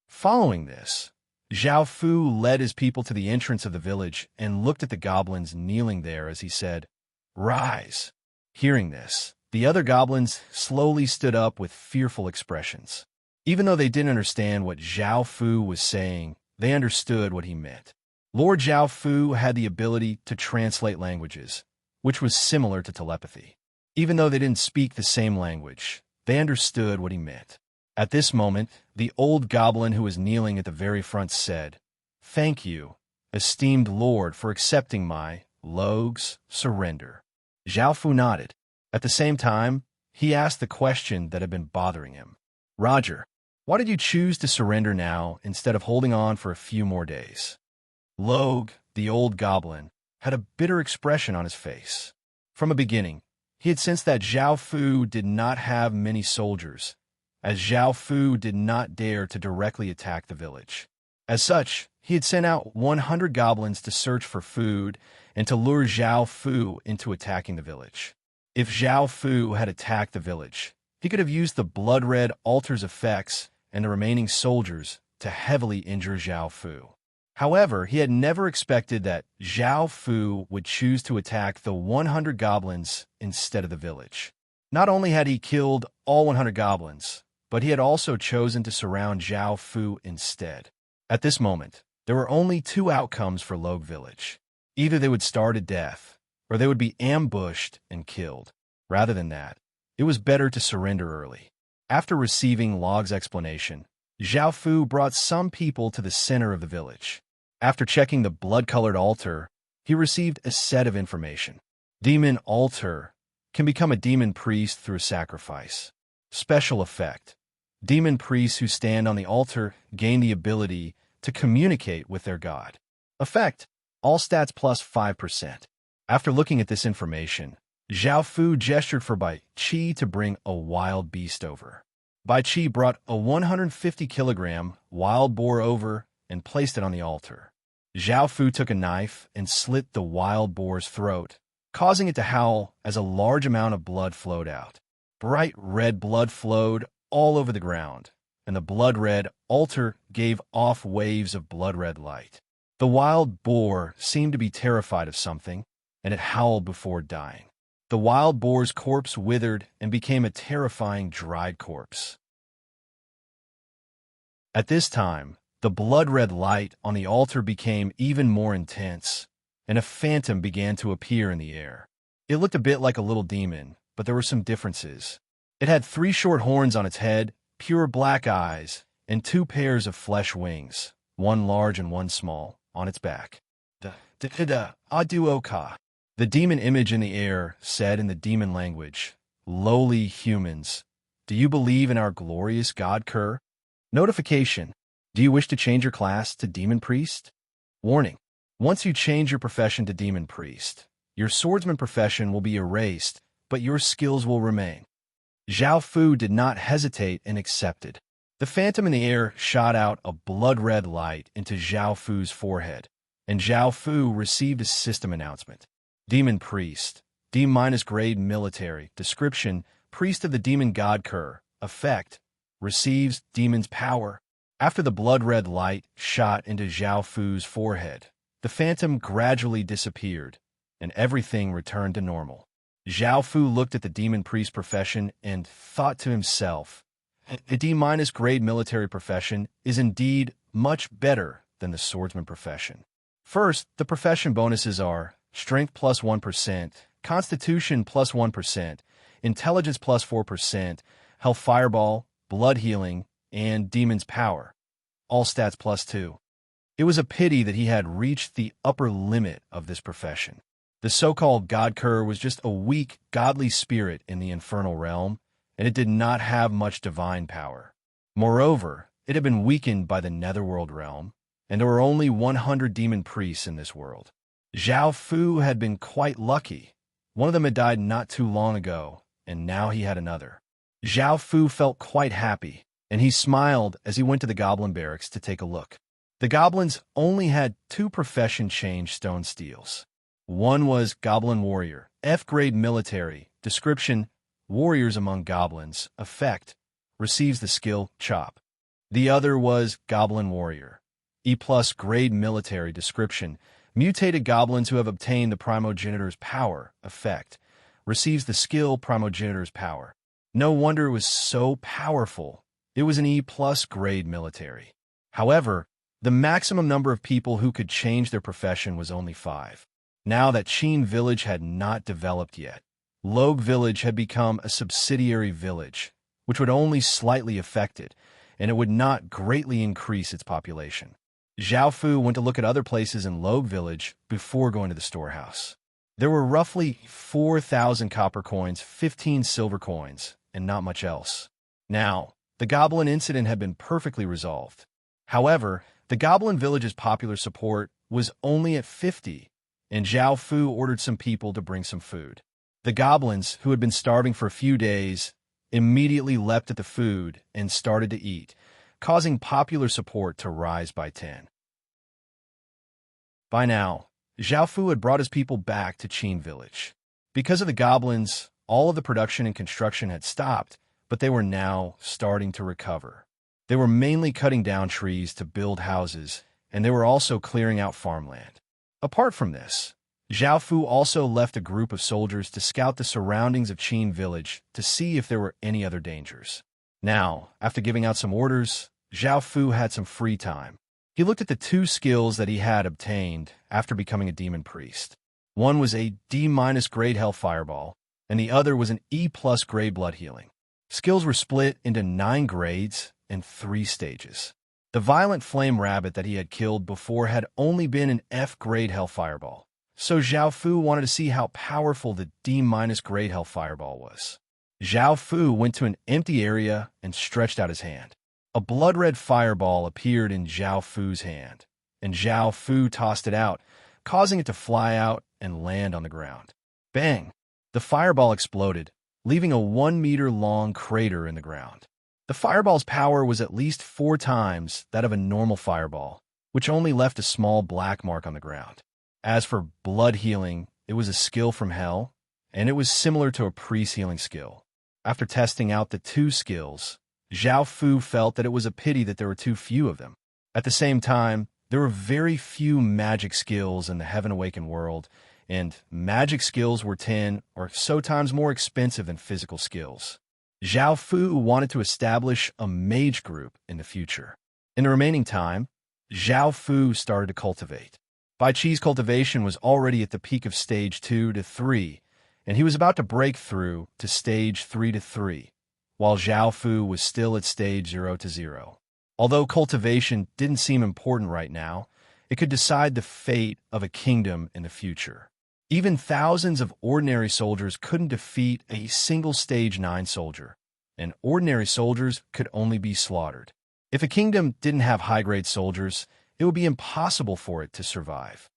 Following this, Zhao Fu led his people to the entrance of the village and looked at the goblins kneeling there as he said, "Rise." Hearing this, the other goblins slowly stood up with fearful expressions. Even though they didn't understand what Zhao Fu was saying, they understood what he meant. Lord Zhao Fu had the ability to translate languages, which was similar to telepathy. Even though they didn't speak the same language, they understood what he meant. At this moment, the old goblin who was kneeling at the very front said, "Thank you, esteemed Lord, for accepting my, Logue's, surrender." Zhao Fu nodded. At the same time, he asked the question that had been bothering him. "Roger, why did you choose to surrender now instead of holding on for a few more days?" Logue, the old goblin, had a bitter expression on his face. From the beginning, he had sensed that Zhao Fu did not have many soldiers, as Zhao Fu did not dare to directly attack the village. As such, he had sent out 100 goblins to search for food and to lure Zhao Fu into attacking the village. If Zhao Fu had attacked the village, he could have used the blood-red altar's effects and the remaining soldiers to heavily injure Zhao Fu. However, he had never expected that Zhao Fu would choose to attack the 100 goblins instead of the village. Not only had he killed all 100 goblins, but he had also chosen to surround Zhao Fu instead. At this moment, there were only two outcomes for Logue Village. Either they would starve to death, or they would be ambushed and killed. Rather than that, it was better to surrender early. After receiving Logue's explanation, Zhao Fu brought some people to the center of the village. After checking the blood-colored altar, he received a set of information. Demon altar can become a demon priest through a sacrifice. Special effect. Demon priests who stand on the altar gain the ability to communicate with their god. Effect. All stats plus 5%. After looking at this information, Zhao Fu gestured for Bai Qi to bring a wild beast over. Bai Qi brought a 150-kilogram wild boar over and placed it on the altar. Zhao Fu took a knife and slit the wild boar's throat, causing it to howl as a large amount of blood flowed out. Bright red blood flowed all over the ground, and the blood-red altar gave off waves of blood-red light. The wild boar seemed to be terrified of something, and it howled before dying. The wild boar's corpse withered and became a terrifying dried corpse. At this time, the blood-red light on the altar became even more intense, and a phantom began to appear in the air. It looked a bit like a little demon, but there were some differences. It had 3 short horns on its head, pure black eyes, and 2 pairs of flesh wings, one large and one small, on its back. The Audiobook. The demon image in the air said in the demon language, "Lowly humans, do you believe in our glorious God Kerr? Notification. Do you wish to change your class to Demon Priest? Warning. Once you change your profession to Demon Priest, your swordsman profession will be erased, but your skills will remain." Zhao Fu did not hesitate and accepted. The phantom in the air shot out a blood-red light into Zhao Fu's forehead, and Zhao Fu received a system announcement. Demon Priest. D- grade military. Description. Priest of the Demon God Kerr. Effect. Receives demon's power. After the blood-red light shot into Zhao Fu's forehead, the phantom gradually disappeared, and everything returned to normal. Zhao Fu looked at the demon priest profession and thought to himself, a D- grade military profession is indeed much better than the swordsman profession. First, the profession bonuses are Strength plus 1%, Constitution plus 1%, Intelligence plus 4%, Health Fireball, Blood Healing, and Demon's Power, all stats plus 2. It was a pity that he had reached the upper limit of this profession. The so-called God Kerr was just a weak, godly spirit in the infernal realm, and it did not have much divine power. Moreover, it had been weakened by the netherworld realm, and there were only 100 demon priests in this world. Zhao Fu had been quite lucky. One of them had died not too long ago, and now he had another. Zhao Fu felt quite happy, and he smiled as he went to the goblin barracks to take a look. The goblins only had 2 profession-changed stone steels. One was Goblin Warrior, F-grade military, description, warriors among goblins, effect, receives the skill Chop. The other was Goblin Warrior, E+ grade military, description, mutated goblins who have obtained the primogenitor's power, effect, receives the skill Primogenitor's Power. No wonder it was so powerful. It was an E+ grade military. However, the maximum number of people who could change their profession was only 5. Now that Qin Village had not developed yet, Logue Village had become a subsidiary village, which would only slightly affect it, and it would not greatly increase its population. Zhao Fu went to look at other places in Logue Village before going to the storehouse. There were roughly 4,000 copper coins, 15 silver coins, and not much else. Now, the goblin incident had been perfectly resolved. However, the goblin village's popular support was only at 50, and Zhao Fu ordered some people to bring some food. The goblins, who had been starving for a few days, immediately leapt at the food and started to eat, causing popular support to rise by 10. By now, Zhao Fu had brought his people back to Qin Village. Because of the goblins, all of the production and construction had stopped, but they were now starting to recover. They were mainly cutting down trees to build houses, and they were also clearing out farmland. Apart from this, Zhao Fu also left a group of soldiers to scout the surroundings of Qin Village to see if there were any other dangers. Now, after giving out some orders, Zhao Fu had some free time. He looked at the 2 skills that he had obtained after becoming a demon priest. One was a D- grade Hell Fireball, and the other was an E+ grade Blood Healing. Skills were split into 9 grades and 3 stages. The Violent Flame Rabbit that he had killed before had only been an F grade Hell Fireball, so Zhao Fu wanted to see how powerful the D- grade Hell Fireball was. Zhao Fu went to an empty area and stretched out his hand. A blood-red fireball appeared in Zhao Fu's hand, and Zhao Fu tossed it out, causing it to fly out and land on the ground. Bang! The fireball exploded, leaving a 1-meter-long crater in the ground. The fireball's power was at least 4 times that of a normal fireball, which only left a small black mark on the ground. As for blood healing, it was a skill from hell, and it was similar to a priest healing skill. After testing out the 2 skills, Zhao Fu felt that it was a pity that there were too few of them. At the same time, there were very few magic skills in the Heaven Awakened world, and magic skills were 10 or so times more expensive than physical skills. Zhao Fu wanted to establish a mage group in the future. In the remaining time, Zhao Fu started to cultivate. Bai Chi's cultivation was already at the peak of stage 2 to 3, and he was about to break through to stage 3 to 3, while Zhao Fu was still at stage 0 to 0. Although cultivation didn't seem important right now, it could decide the fate of a kingdom in the future. Even thousands of ordinary soldiers couldn't defeat a single stage 9 soldier, and ordinary soldiers could only be slaughtered. If a kingdom didn't have high-grade soldiers, it would be impossible for it to survive.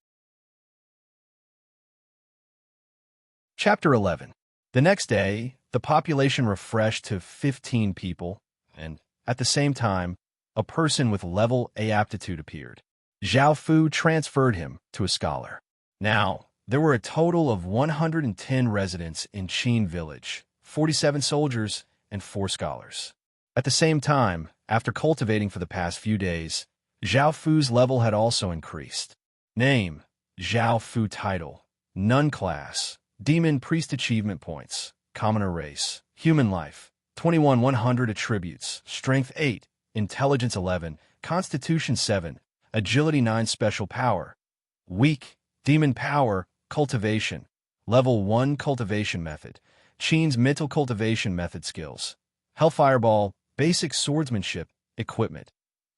Chapter 11. The next day, the population refreshed to 15 people, and at the same time, a person with level A aptitude appeared. Zhao Fu transferred him to a scholar. Now, there were a total of 110 residents in Qin Village, 47 soldiers, and 4 scholars. At the same time, after cultivating for the past few days, Zhao Fu's level had also increased. Name: Zhao Fu. Title: Nun Class, Demon Priest. Achievement Points: Commoner Race, Human Life, 21,100. Attributes: Strength 8, Intelligence 11, Constitution 7, Agility 9. Special Power: Weak, Demon Power, Cultivation, Level 1. Cultivation Method: Qin's Mental Cultivation Method. Skills: Hellfireball, Basic Swordsmanship, Equipment,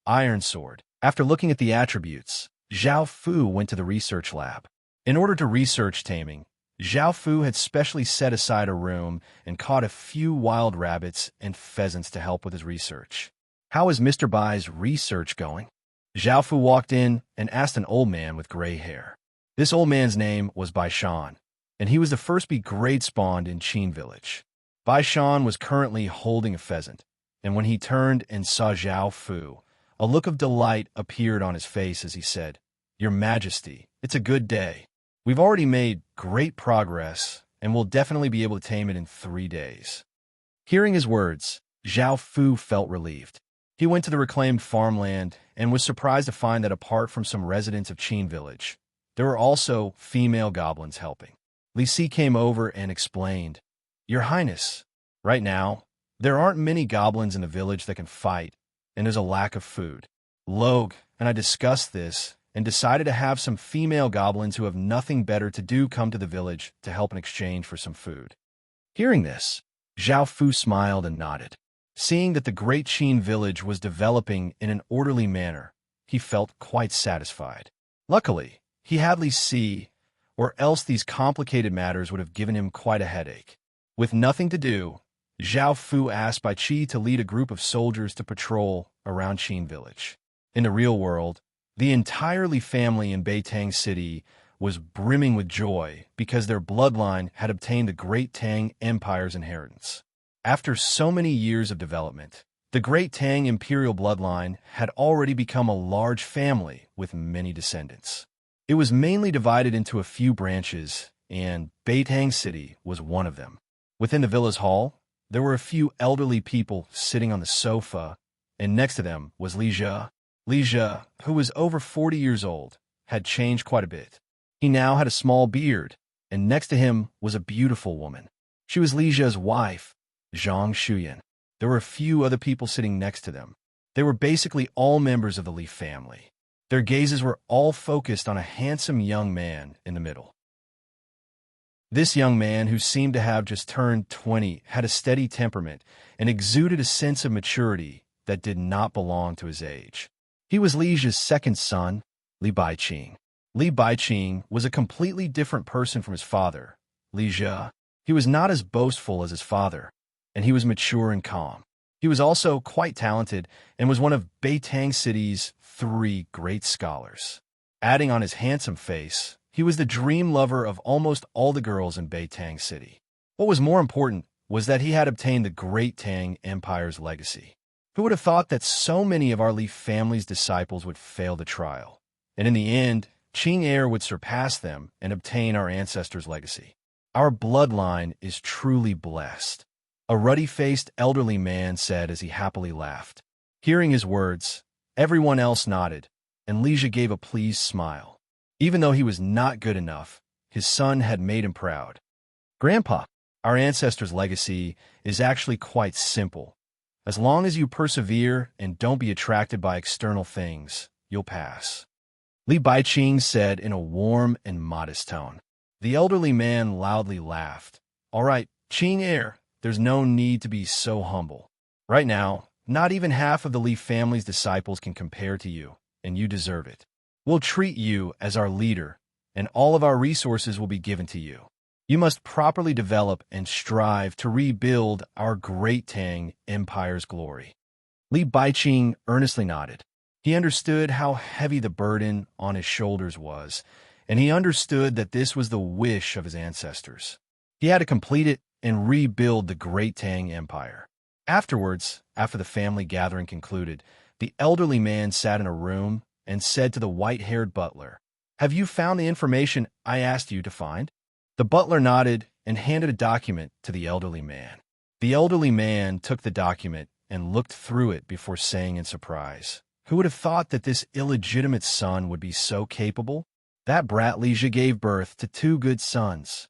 Iron Sword. After looking at the attributes, Zhao Fu went to the research lab. In order to research taming, Zhao Fu had specially set aside a room and caught a few wild rabbits and pheasants to help with his research. How is Mr. Bai's research going? Zhao Fu walked in and asked an old man with gray hair. This old man's name was Bai Shan, and he was the first to be grade spawned in Qin village. Bai Shan was currently holding a pheasant, and when he turned and saw Zhao Fu, a look of delight appeared on his face as he said, "Your Majesty, it's a good day. We've already made great progress, and we'll definitely be able to tame it in 3 days." Hearing his words, Zhao Fu felt relieved. He went to the reclaimed farmland and was surprised to find that apart from some residents of Qin village, there were also female goblins helping. Li Si came over and explained, "Your Highness, right now, there aren't many goblins in the village that can fight, and there's a lack of food. Logue and I discussed this and decided to have some female goblins who have nothing better to do come to the village to help in exchange for some food." Hearing this, Zhao Fu smiled and nodded. Seeing that the great Qin village was developing in an orderly manner, he felt quite satisfied. Luckily, he had Li Si, or else these complicated matters would have given him quite a headache. With nothing to do, Zhao Fu asked Bai Qi to lead a group of soldiers to patrol around Qin village. In the real world, the entire Li family in Beitang City was brimming with joy because their bloodline had obtained the Great Tang Empire's inheritance. After so many years of development, the Great Tang Imperial bloodline had already become a large family with many descendants. It was mainly divided into a few branches, and Beitang City was one of them. Within the villa's hall, there were a few elderly people sitting on the sofa, and next to them was Li Jia. Li Jia, who was over 40 years old, had changed quite a bit. He now had a small beard, and next to him was a beautiful woman. She was Li Jia's wife, Zhang Shuyan. There were a few other people sitting next to them. They were basically all members of the Li family. Their gazes were all focused on a handsome young man in the middle. This young man, who seemed to have just turned 20, had a steady temperament and exuded a sense of maturity that did not belong to his age. He was Li Jia's second son, Li Baiqing. Li Baiqing was a completely different person from his father, Li Jia. He was not as boastful as his father, and he was mature and calm. He was also quite talented and was one of Beitang City's 3 great scholars. Adding on his handsome face, he was the dream lover of almost all the girls in Beitang City. What was more important was that he had obtained the Great Tang Empire's legacy. Who would have thought that so many of our Li family's disciples would fail the trial, and in the end, Qing heir would surpass them and obtain our ancestors' legacy? Our bloodline is truly blessed, a ruddy-faced elderly man said as he happily laughed. Hearing his words, everyone else nodded, and Li Jia gave a pleased smile. Even though he was not good enough, his son had made him proud. "Grandpa, our ancestors' legacy is actually quite simple. As long as you persevere and don't be attracted by external things, you'll pass," Li Baiqing said in a warm and modest tone. The elderly man loudly laughed. "All right, Qing heir, there's no need to be so humble. Right now, not even half of the Li family's disciples can compare to you, and you deserve it. We'll treat you as our leader, and all of our resources will be given to you. You must properly develop and strive to rebuild our Great Tang Empire's glory." Li Baiqing earnestly nodded. He understood how heavy the burden on his shoulders was, and he understood that this was the wish of his ancestors. He had to complete it and rebuild the Great Tang Empire. Afterwards, after the family gathering concluded, the elderly man sat in a room and said to the white-haired butler, "Have you found the information I asked you to find?" The butler nodded and handed a document to the elderly man. The elderly man took the document and looked through it before saying in surprise, "Who would have thought that this illegitimate son would be so capable? That brat Li Jia gave birth to 2 good sons.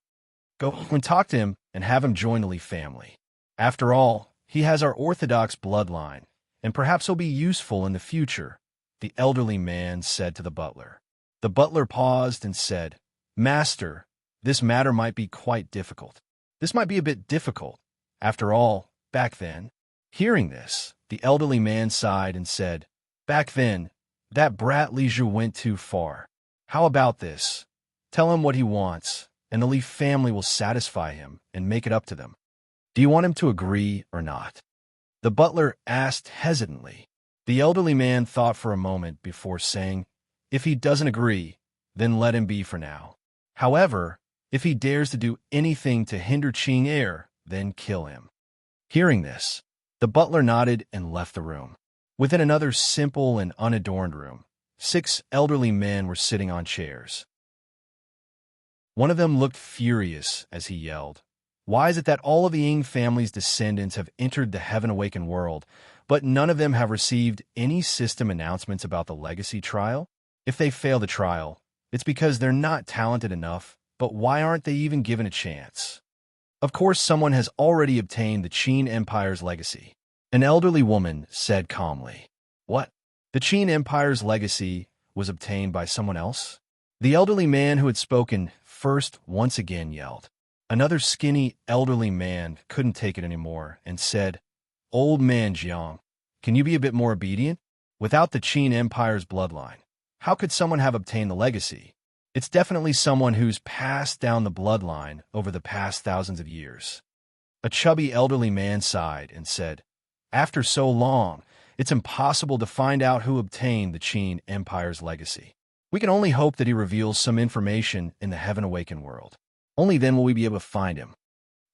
Go and talk to him and have him join the Li family. After all, he has our orthodox bloodline, and perhaps he'll be useful in the future," the elderly man said to the butler. The butler paused and said, "Master, this matter might be quite difficult. This might be a bit difficult. After all, back then." Hearing this, the elderly man sighed and said, "Back then, that brat Li Jia went too far. How about this? Tell him what he wants, and the Li family will satisfy him and make it up to them. Do you want him to agree or not?" The butler asked hesitantly. The elderly man thought for a moment before saying, "If he doesn't agree, then let him be for now. However, if he dares to do anything to hinder Ching heir, then kill him." Hearing this, the butler nodded and left the room. Within another simple and unadorned room, 6 elderly men were sitting on chairs. One of them looked furious as he yelled, "Why is it that all of the Ying family's descendants have entered the heaven-awakened world, but none of them have received any system announcements about the legacy trial? If they fail the trial, it's because they're not talented enough, but why aren't they even given a chance? Of course, someone has already obtained the Qin Empire's legacy." An elderly woman said calmly. "What? The Qin Empire's legacy was obtained by someone else?" The elderly man who had spoken first once again yelled. Another skinny, elderly man couldn't take it anymore and said, "Old man Jiang, can you be a bit more obedient? Without the Qin Empire's bloodline, how could someone have obtained the legacy? It's definitely someone who's passed down the bloodline over the past thousands of years." A chubby elderly man sighed and said, "After so long, it's impossible to find out who obtained the Qin Empire's legacy. We can only hope that he reveals some information in the heaven-awakened world. Only then will we be able to find him."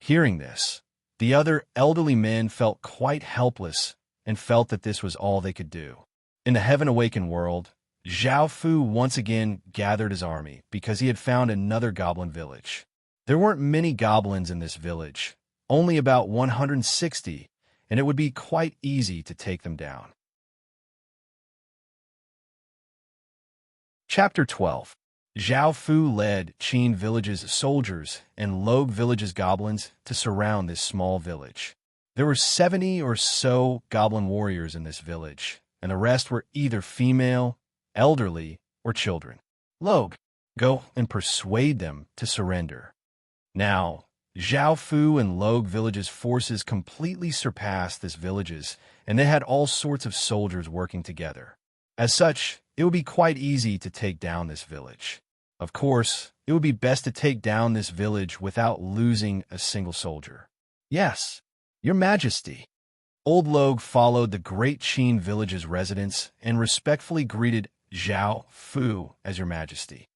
Hearing this, the other elderly men felt quite helpless and felt that this was all they could do. In the heaven-awakened world, Zhao Fu once again gathered his army because he had found another goblin village. There weren't many goblins in this village, only about 160, and it would be quite easy to take them down. Chapter 12. Zhao Fu led Qin village's soldiers and Logue village's goblins to surround this small village. There were 70 or so goblin warriors in this village, and the rest were either female, elderly, or children. "Logue, go and persuade them to surrender." Now, Zhao Fu and Logue village's forces completely surpassed this village's, and they had all sorts of soldiers working together. As such, it would be quite easy to take down this village. Of course, it would be best to take down this village without losing a single soldier. "Yes, Your Majesty." Old Logue followed the great Qin village's residents and respectfully greeted Zhao Fu as Your Majesty.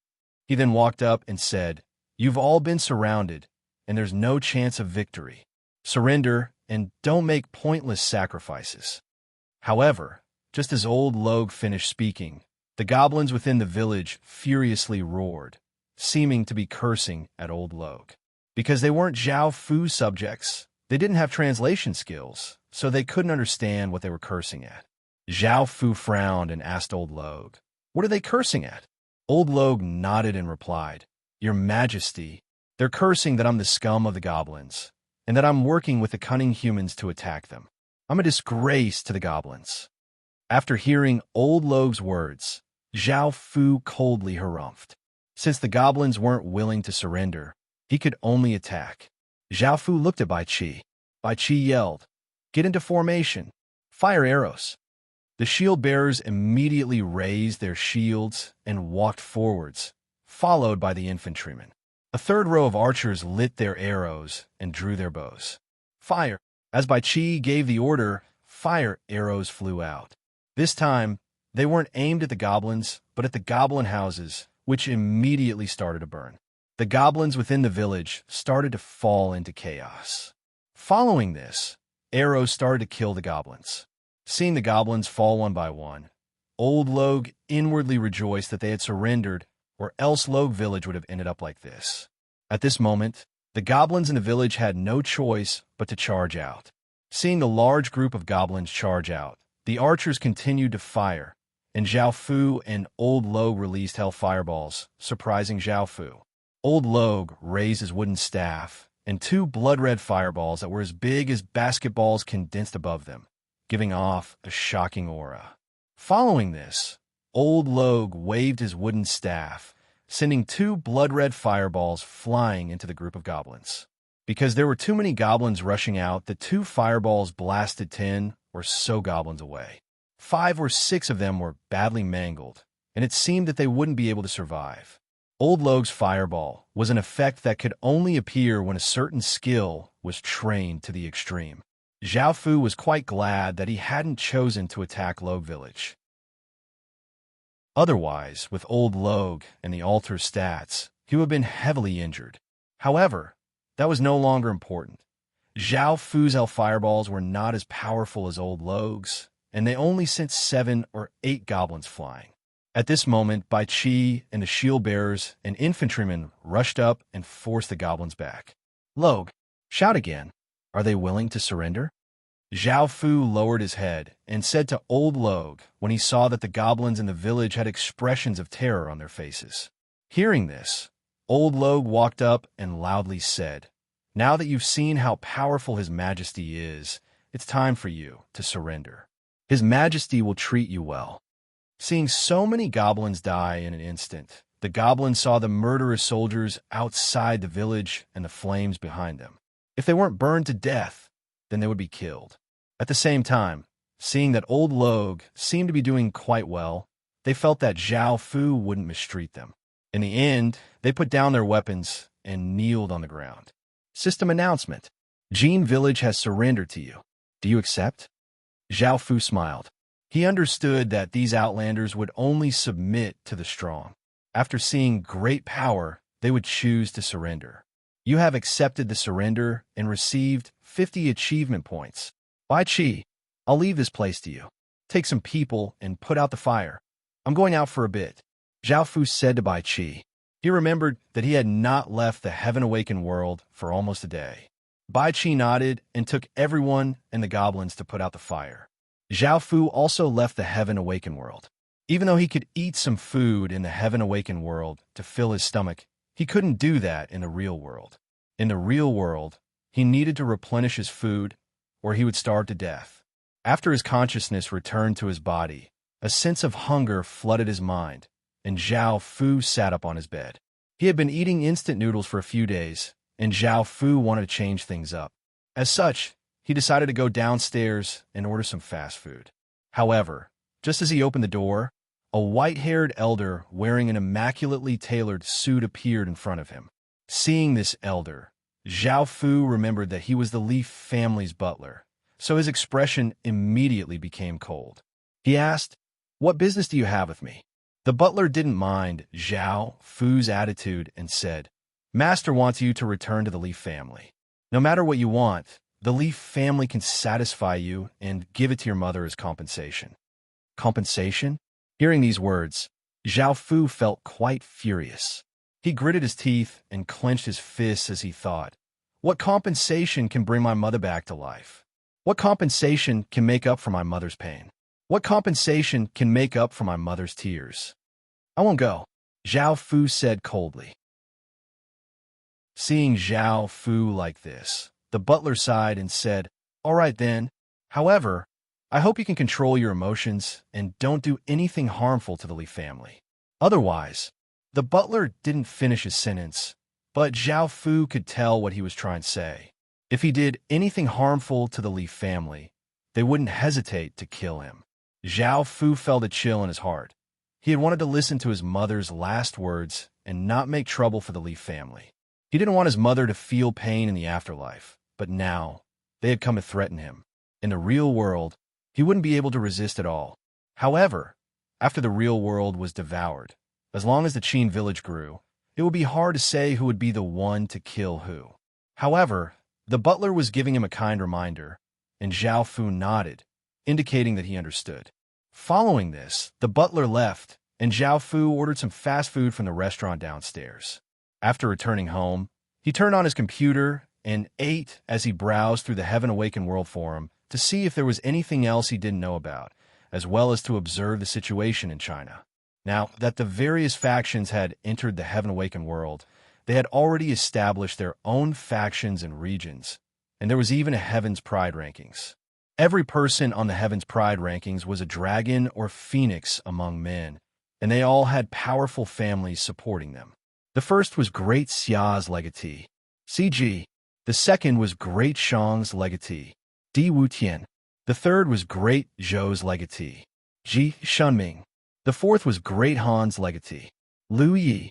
He then walked up and said, "You've all been surrounded, and there's no chance of victory. Surrender and don't make pointless sacrifices." However, just as Old Logue finished speaking, the goblins within the village furiously roared, seeming to be cursing at Old Logue. Because they weren't Zhao Fu subjects, they didn't have translation skills, so they couldn't understand what they were cursing at. Zhao Fu frowned and asked Old Logue, "What are they cursing at?" Old Logue nodded and replied, "Your Majesty, they're cursing that I'm the scum of the goblins, and that I'm working with the cunning humans to attack them. I'm a disgrace to the goblins." After hearing Old Logue's words, Zhao Fu coldly harumphed. Since the goblins weren't willing to surrender, he could only attack. Zhao Fu looked at Bai Qi. Bai Qi yelled, "Get into formation. Fire arrows." The shield-bearers immediately raised their shields and walked forwards, followed by the infantrymen. A third row of archers lit their arrows and drew their bows. "Fire!" As Bai Qi gave the order, fire arrows flew out. This time, they weren't aimed at the goblins, but at the goblin houses, which immediately started to burn. The goblins within the village started to fall into chaos. Following this, arrows started to kill the goblins. Seeing the goblins fall one by one, Old Logue inwardly rejoiced that they had surrendered, or else Logue village would have ended up like this. At this moment, the goblins in the village had no choice but to charge out. Seeing the large group of goblins charge out, the archers continued to fire, and Zhao Fu and Old Logue released hell fireballs, surprising Zhao Fu. Old Logue raised his wooden staff, and 2 blood-red fireballs that were as big as basketballs condensed above them, giving off a shocking aura. Following this, Old Logue waved his wooden staff, sending 2 blood-red fireballs flying into the group of goblins. Because there were too many goblins rushing out, the 2 fireballs blasted 10 or so goblins away. 5 or 6 of them were badly mangled, and it seemed that they wouldn't be able to survive. Old Logue's fireball was an effect that could only appear when a certain skill was trained to the extreme. Zhao Fu was quite glad that he hadn't chosen to attack Logue Village. Otherwise, with old Logue and the altar stats, he would have been heavily injured. However, that was no longer important. Zhao Fu's Hell Fireballs were not as powerful as old Logue's, and they only sent 7 or 8 goblins flying. At this moment, Bai Qi and the shield bearers and infantrymen rushed up and forced the goblins back. Logue, shout again. Are they willing to surrender? Zhao Fu lowered his head and said to old Logue when he saw that the goblins in the village had expressions of terror on their faces. Hearing this, old Logue walked up and loudly said, "Now that you've seen how powerful His Majesty is, it's time for you to surrender. His Majesty will treat you well." Seeing so many goblins die in an instant, the goblins saw the murderous soldiers outside the village and the flames behind them. If they weren't burned to death, then they would be killed. At the same time, seeing that old Logue seemed to be doing quite well, they felt that Zhao Fu wouldn't mistreat them. In the end, they put down their weapons and kneeled on the ground. System announcement. Jin Village has surrendered to you. Do you accept? Zhao Fu smiled. He understood that these outlanders would only submit to the strong. After seeing great power, they would choose to surrender. You have accepted the surrender and received 50 achievement points. Bai Qi, I'll leave this place to you. Take some people and put out the fire. I'm going out for a bit. Zhao Fu said to Bai Qi. He remembered that he had not left the Heaven-Awakened world for almost a day. Bai Qi nodded and took everyone and the goblins to put out the fire. Zhao Fu also left the Heaven-Awakened world. Even though he could eat some food in the Heaven-Awakened world to fill his stomach, he couldn't do that in the real world. In the real world, he needed to replenish his food, or he would starve to death. After his consciousness returned to his body, a sense of hunger flooded his mind, and Zhao Fu sat up on his bed. He had been eating instant noodles for a few days, and Zhao Fu wanted to change things up. As such, he decided to go downstairs and order some fast food. However, just as he opened the door, a white-haired elder wearing an immaculately tailored suit appeared in front of him. Seeing this elder, Zhao Fu remembered that he was the Leaf family's butler, so his expression immediately became cold. He asked, "What business do you have with me?" The butler didn't mind Zhao Fu's attitude and said, "Master wants you to return to the Leaf family. No matter what you want, the Leaf family can satisfy you and give it to your mother as compensation." Compensation? Hearing these words, Zhao Fu felt quite furious. He gritted his teeth and clenched his fists as he thought, "What compensation can bring my mother back to life? What compensation can make up for my mother's pain? What compensation can make up for my mother's tears? I won't go," Zhao Fu said coldly. Seeing Zhao Fu like this, the butler sighed and said, "All right then. However, I hope you can control your emotions and don't do anything harmful to the Li family. Otherwise," the butler didn't finish his sentence, but Zhao Fu could tell what he was trying to say. If he did anything harmful to the Li family, they wouldn't hesitate to kill him. Zhao Fu felt a chill in his heart. He had wanted to listen to his mother's last words and not make trouble for the Li family. He didn't want his mother to feel pain in the afterlife, but now they had come to threaten him. In the real world, he wouldn't be able to resist at all. However, after the real world was devoured, as long as the Qin village grew, it would be hard to say who would be the one to kill who. However, the butler was giving him a kind reminder, and Zhao Fu nodded, indicating that he understood. Following this, the butler left, and Zhao Fu ordered some fast food from the restaurant downstairs. After returning home, he turned on his computer and ate as he browsed through the Heaven Awakened World Forum to see if there was anything else he didn't know about, as well as to observe the situation in China. Now that the various factions had entered the Heaven Awakened world, they had already established their own factions and regions, and there was even a Heaven's Pride rankings. Every person on the Heaven's Pride rankings was a dragon or phoenix among men, and they all had powerful families supporting them. The first was Great Xia's legatee, CG. The second was Great Shang's legatee, Di Wutian. The third was Great Zhou's legatee, Ji Shunming. The fourth was Great Han's legatee, Lu Yi.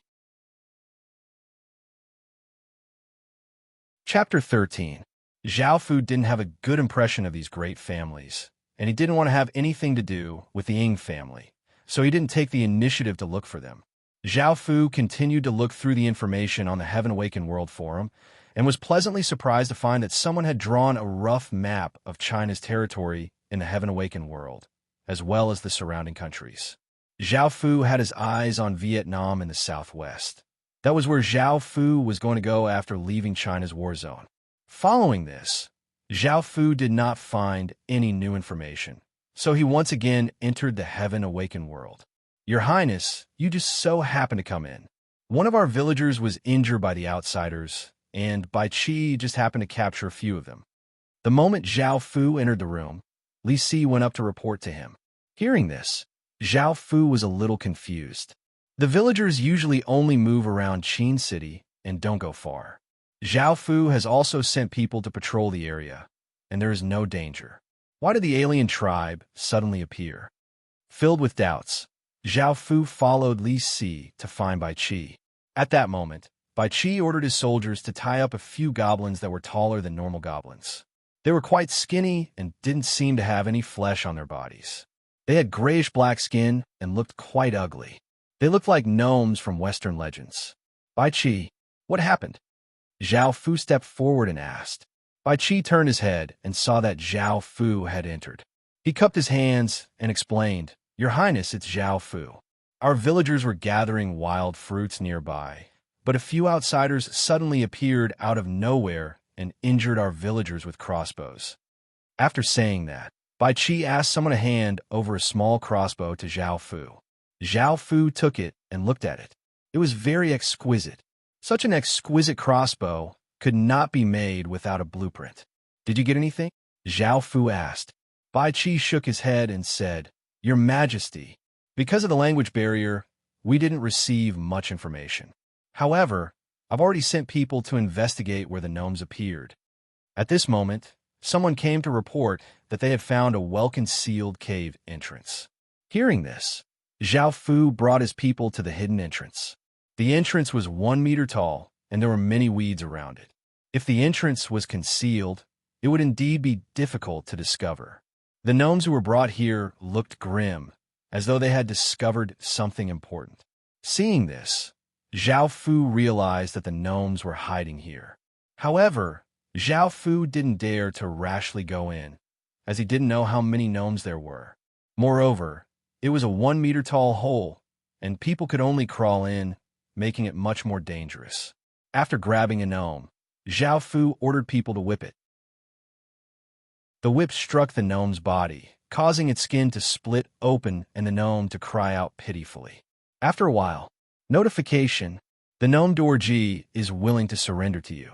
Chapter 13. Zhao Fu didn't have a good impression of these great families, and he didn't want to have anything to do with the Ying family, so he didn't take the initiative to look for them. Zhao Fu continued to look through the information on the Heaven Awakened World forum and was pleasantly surprised to find that someone had drawn a rough map of China's territory in the Heaven Awakened world, as well as the surrounding countries. Zhao Fu had his eyes on Vietnam in the southwest. That was where Zhao Fu was going to go after leaving China's war zone. Following this, Zhao Fu did not find any new information, so he once again entered the Heaven Awakened world. Your Highness, you just so happened to come in. One of our villagers was injured by the outsiders, and Bai Qi just happened to capture a few of them. The moment Zhao Fu entered the room, Li Si went up to report to him. Hearing this, Zhao Fu was a little confused. The villagers usually only move around Qin City and don't go far. Zhao Fu has also sent people to patrol the area, and there is no danger. Why did the alien tribe suddenly appear? Filled with doubts, Zhao Fu followed Li Si to find Bai Qi. At that moment, Bai Qi ordered his soldiers to tie up a few goblins that were taller than normal goblins. They were quite skinny and didn't seem to have any flesh on their bodies. They had grayish-black skin and looked quite ugly. They looked like gnomes from Western legends. Bai Qi, what happened? Zhao Fu stepped forward and asked. Bai Qi turned his head and saw that Zhao Fu had entered. He cupped his hands and explained, Your Highness, it's Zhao Fu. Our villagers were gathering wild fruits nearby, but a few outsiders suddenly appeared out of nowhere and injured our villagers with crossbows. After saying that, Bai Qi asked someone to hand over a small crossbow to Zhao Fu. Zhao Fu took it and looked at it. It was very exquisite. Such an exquisite crossbow could not be made without a blueprint. Did you get anything? Zhao Fu asked. Bai Qi shook his head and said, Your Majesty, because of the language barrier, we didn't receive much information. However, I've already sent people to investigate where the gnomes appeared. At this moment, someone came to report that they had found a well-concealed cave entrance. Hearing this, Zhao Fu brought his people to the hidden entrance. The entrance was 1 meter tall, and there were many weeds around it. If the entrance was concealed, it would indeed be difficult to discover. The gnomes who were brought here looked grim, as though they had discovered something important. Seeing this, Zhao Fu realized that the gnomes were hiding here. However, Zhao Fu didn't dare to rashly go in, as he didn't know how many gnomes there were. Moreover, it was a 1 meter tall hole, and people could only crawl in, making it much more dangerous. After grabbing a gnome, Zhao Fu ordered people to whip it. The whip struck the gnome's body, causing its skin to split open and the gnome to cry out pitifully. After a while, notification, the gnome Dorji is willing to surrender to you.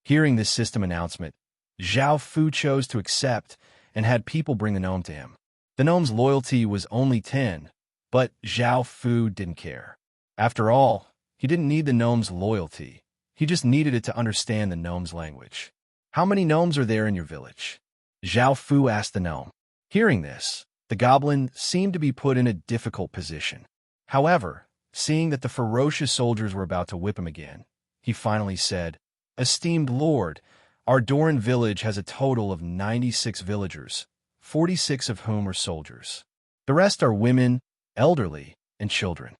Hearing this system announcement, Zhao Fu chose to accept and had people bring the gnome to him. The gnome's loyalty was only 10, but Zhao Fu didn't care. After all, he didn't need the gnome's loyalty. He just needed it to understand the gnome's language. How many gnomes are there in your village? Zhao Fu asked the gnome. Hearing this, the goblin seemed to be put in a difficult position. However, seeing that the ferocious soldiers were about to whip him again, he finally said, Esteemed Lord, our Doran village has a total of 96 villagers, 46 of whom are soldiers. The rest are women, elderly, and children.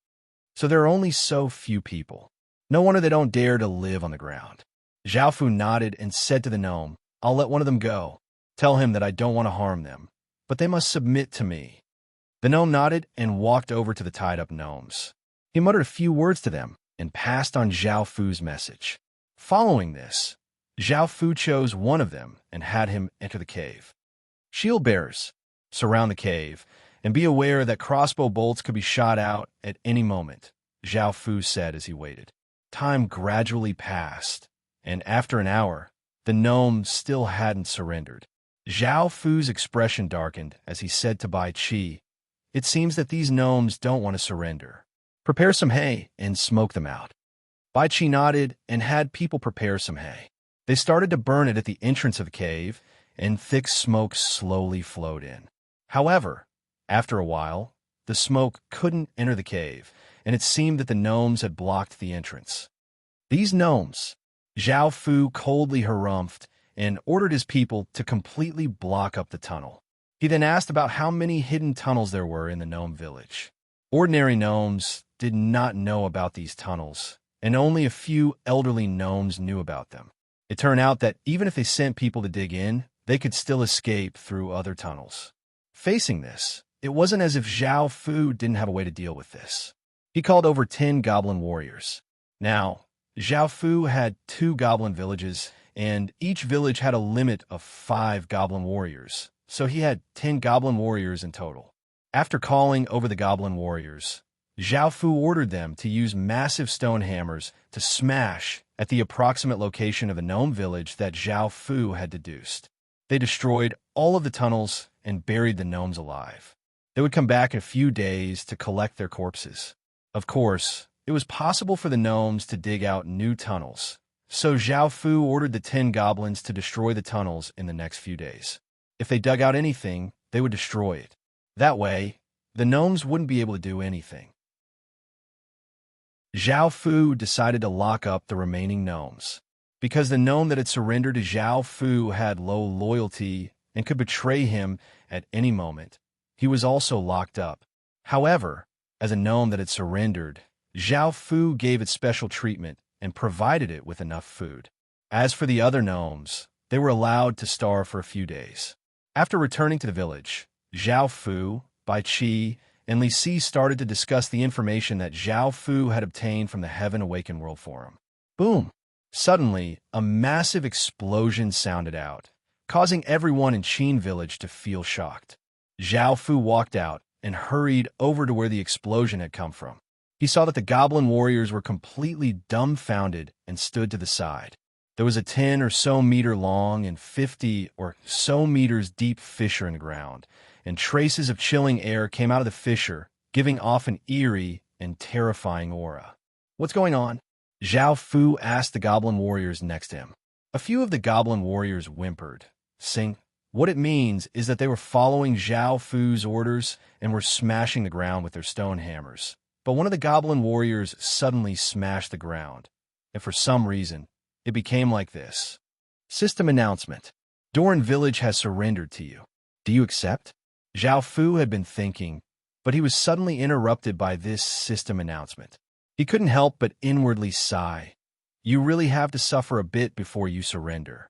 So there are only so few people. No wonder they don't dare to live on the ground. Zhao Fu nodded and said to the gnome, I'll let one of them go. Tell him that I don't want to harm them, but they must submit to me. The gnome nodded and walked over to the tied-up gnomes. He muttered a few words to them and passed on Zhao Fu's message. Following this, Zhao Fu chose one of them and had him enter the cave. Shield bearers, surround the cave, and be aware that crossbow bolts could be shot out at any moment, Zhao Fu said as he waited. Time gradually passed, and after an hour, the gnome still hadn't surrendered. Zhao Fu's expression darkened as he said to Bai Qi, It seems that these gnomes don't want to surrender. Prepare some hay and smoke them out. Bai Qi nodded and had people prepare some hay. They started to burn it at the entrance of the cave, and thick smoke slowly flowed in. However, after a while, the smoke couldn't enter the cave, and it seemed that the gnomes had blocked the entrance. These gnomes, Zhao Fu coldly harumphed and ordered his people to completely block up the tunnel. He then asked about how many hidden tunnels there were in the gnome village. Ordinary gnomes did not know about these tunnels, and only a few elderly gnomes knew about them. It turned out that even if they sent people to dig in, they could still escape through other tunnels. Facing this, it wasn't as if Zhao Fu didn't have a way to deal with this. He called over 10 goblin warriors. Now, Zhao Fu had 2 goblin villages, and each village had a limit of 5 goblin warriors, so he had 10 goblin warriors in total. After calling over the goblin warriors, Zhao Fu ordered them to use massive stone hammers to smash at the approximate location of the gnome village that Zhao Fu had deduced. They destroyed all of the tunnels and buried the gnomes alive. They would come back in a few days to collect their corpses. Of course, it was possible for the gnomes to dig out new tunnels, so Zhao Fu ordered the 10 goblins to destroy the tunnels in the next few days. If they dug out anything, they would destroy it. That way, the gnomes wouldn't be able to do anything. Zhao Fu decided to lock up the remaining gnomes. Because the gnome that had surrendered to Zhao Fu had low loyalty and could betray him at any moment, he was also locked up. However, as a gnome that had surrendered, Zhao Fu gave it special treatment and provided it with enough food. As for the other gnomes, they were allowed to starve for a few days. After returning to the village, Zhao Fu, Bai Qi, and Li Si started to discuss the information that Zhao Fu had obtained from the Heaven Awakened World Forum. Boom! Suddenly, a massive explosion sounded out, causing everyone in Qin village to feel shocked. Zhao Fu walked out and hurried over to where the explosion had come from. He saw that the goblin warriors were completely dumbfounded and stood to the side. There was a 10 or so meter long and 50 or so meters deep fissure in the ground, and traces of chilling air came out of the fissure, giving off an eerie and terrifying aura. "What's going on?" Zhao Fu asked the goblin warriors next to him. A few of the goblin warriors whimpered, saying what it means is that they were following Zhao Fu's orders and were smashing the ground with their stone hammers. But one of the goblin warriors suddenly smashed the ground, and for some reason, it became like this. System announcement. Doran Village has surrendered to you. Do you accept? Zhao Fu had been thinking, but he was suddenly interrupted by this system announcement. He couldn't help but inwardly sigh. You really have to suffer a bit before you surrender.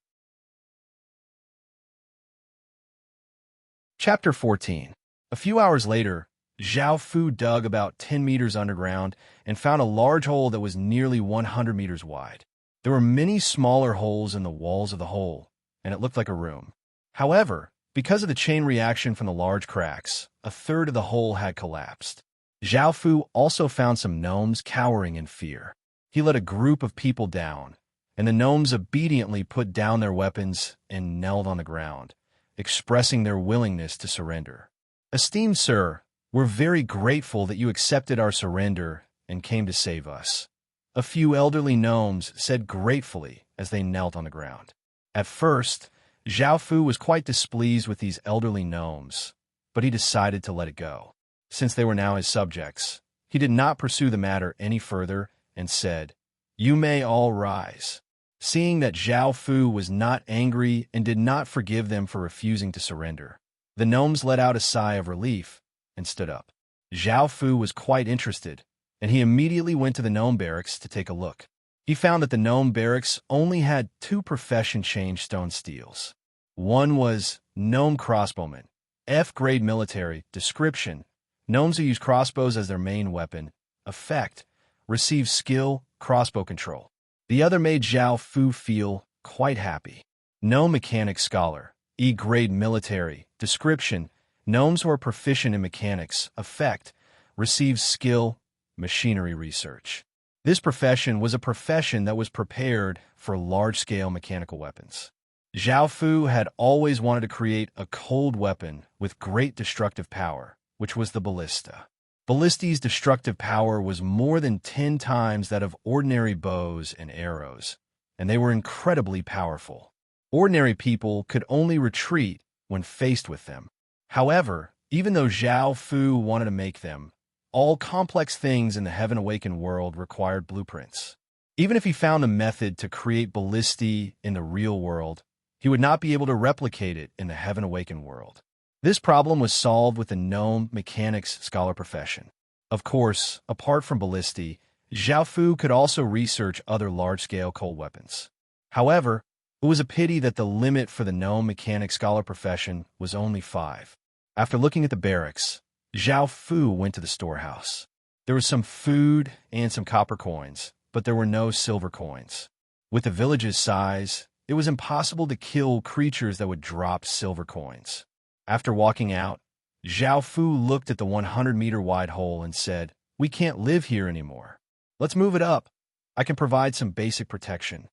Chapter 14. A few hours later, Zhao Fu dug about 10 meters underground and found a large hole that was nearly 100 meters wide. There were many smaller holes in the walls of the hole, and it looked like a room. However, because of the chain reaction from the large cracks, a third of the hole had collapsed. Zhao Fu also found some gnomes cowering in fear. He led a group of people down, and the gnomes obediently put down their weapons and knelt on the ground, expressing their willingness to surrender. Esteemed sir, we're very grateful that you accepted our surrender and came to save us. A few elderly gnomes said gratefully as they knelt on the ground. At first, Zhao Fu was quite displeased with these elderly gnomes, but he decided to let it go. Since they were now his subjects, he did not pursue the matter any further and said, You may all rise. Seeing that Zhao Fu was not angry and did not forgive them for refusing to surrender, the gnomes let out a sigh of relief and stood up. Zhao Fu was quite interested, and he immediately went to the gnome barracks to take a look. He found that the gnome barracks only had 2 profession-changed stone steels. One was gnome crossbowman, F-grade military, description, gnomes who use crossbows as their main weapon, effect, receive skill, crossbow control. The other made Zhao Fu feel quite happy. Gnome mechanic scholar, E-grade military, description, gnomes who are proficient in mechanics, effect, receive skill, machinery research. This profession was a profession that was prepared for large-scale mechanical weapons. Zhao Fu had always wanted to create a cold weapon with great destructive power, which was the ballista. Ballista's destructive power was more than 10 times that of ordinary bows and arrows, and they were incredibly powerful. Ordinary people could only retreat when faced with them. However, even though Zhao Fu wanted to make them, all complex things in the Heaven Awakened world required blueprints. Even if he found a method to create ballistae in the real world, he would not be able to replicate it in the Heaven Awakened world. This problem was solved with the gnome mechanics scholar profession. Of course, apart from ballistae, Zhao Fu could also research other large-scale cold weapons. However, it was a pity that the limit for the gnome mechanic scholar profession was only 5. After looking at the barracks, Zhao Fu went to the storehouse. There was some food and some copper coins, but there were no silver coins. With the village's size, it was impossible to kill creatures that would drop silver coins. After walking out, Zhao Fu looked at the 100-meter-wide hole and said, "We can't live here anymore. Let's move it up. I can provide some basic protection."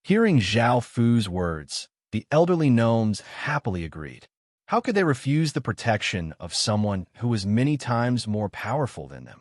Hearing Zhao Fu's words, the elderly gnomes happily agreed. How could they refuse the protection of someone who was many times more powerful than them?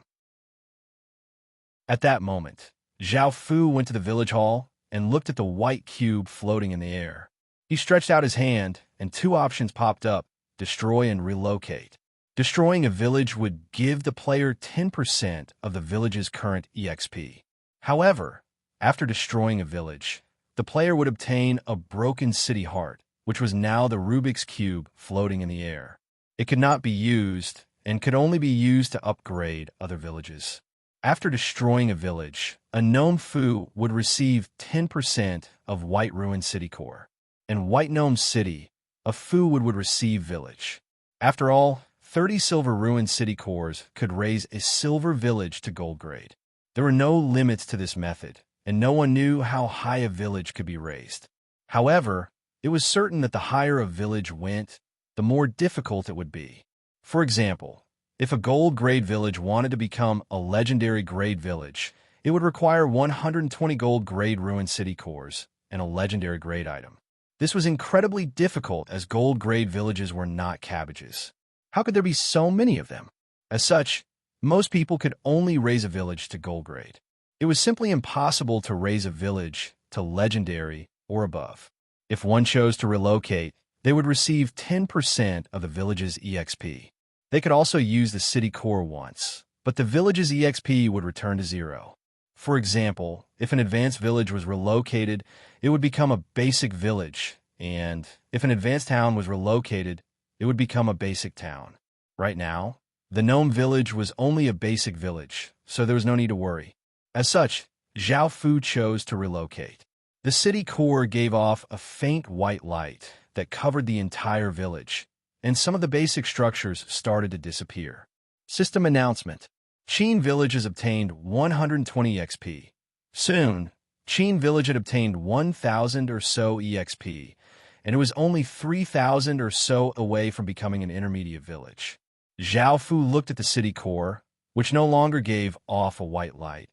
At that moment, Zhao Fu went to the village hall and looked at the white cube floating in the air. He stretched out his hand, and 2 options popped up: destroy and relocate. Destroying a village would give the player 10% of the village's current EXP. However, after destroying a village, the player would obtain a broken city heart, which was now the Rubik's Cube floating in the air. It could not be used, and could only be used to upgrade other villages. After destroying a village, a Gnome Fu would receive 10% of White Ruin City Core. In White Gnome City, a Fu would receive village. After all, 30 Silver Ruin City Cores could raise a silver village to gold grade. There were no limits to this method, and no one knew how high a village could be raised. However, it was certain that the higher a village went, the more difficult it would be. For example, if a gold grade village wanted to become a legendary grade village, it would require 120 gold grade Ruin City Cores and a legendary grade item. This was incredibly difficult as gold grade villages were not cabbages. How could there be so many of them? As such, most people could only raise a village to gold grade. It was simply impossible to raise a village to legendary or above. If one chose to relocate, they would receive 10% of the village's EXP. They could also use the city core once, but the village's EXP would return to 0. For example, if an advanced village was relocated, it would become a basic village, and if an advanced town was relocated, it would become a basic town. Right now, the gnome village was only a basic village, so there was no need to worry. As such, Zhao Fu chose to relocate. The city core gave off a faint white light that covered the entire village, and some of the basic structures started to disappear. System announcement. Qin Village has obtained 120 EXP. Soon, Qin Village had obtained 1,000 or so EXP, and it was only 3,000 or so away from becoming an intermediate village. Zhao Fu looked at the city core, which no longer gave off a white light,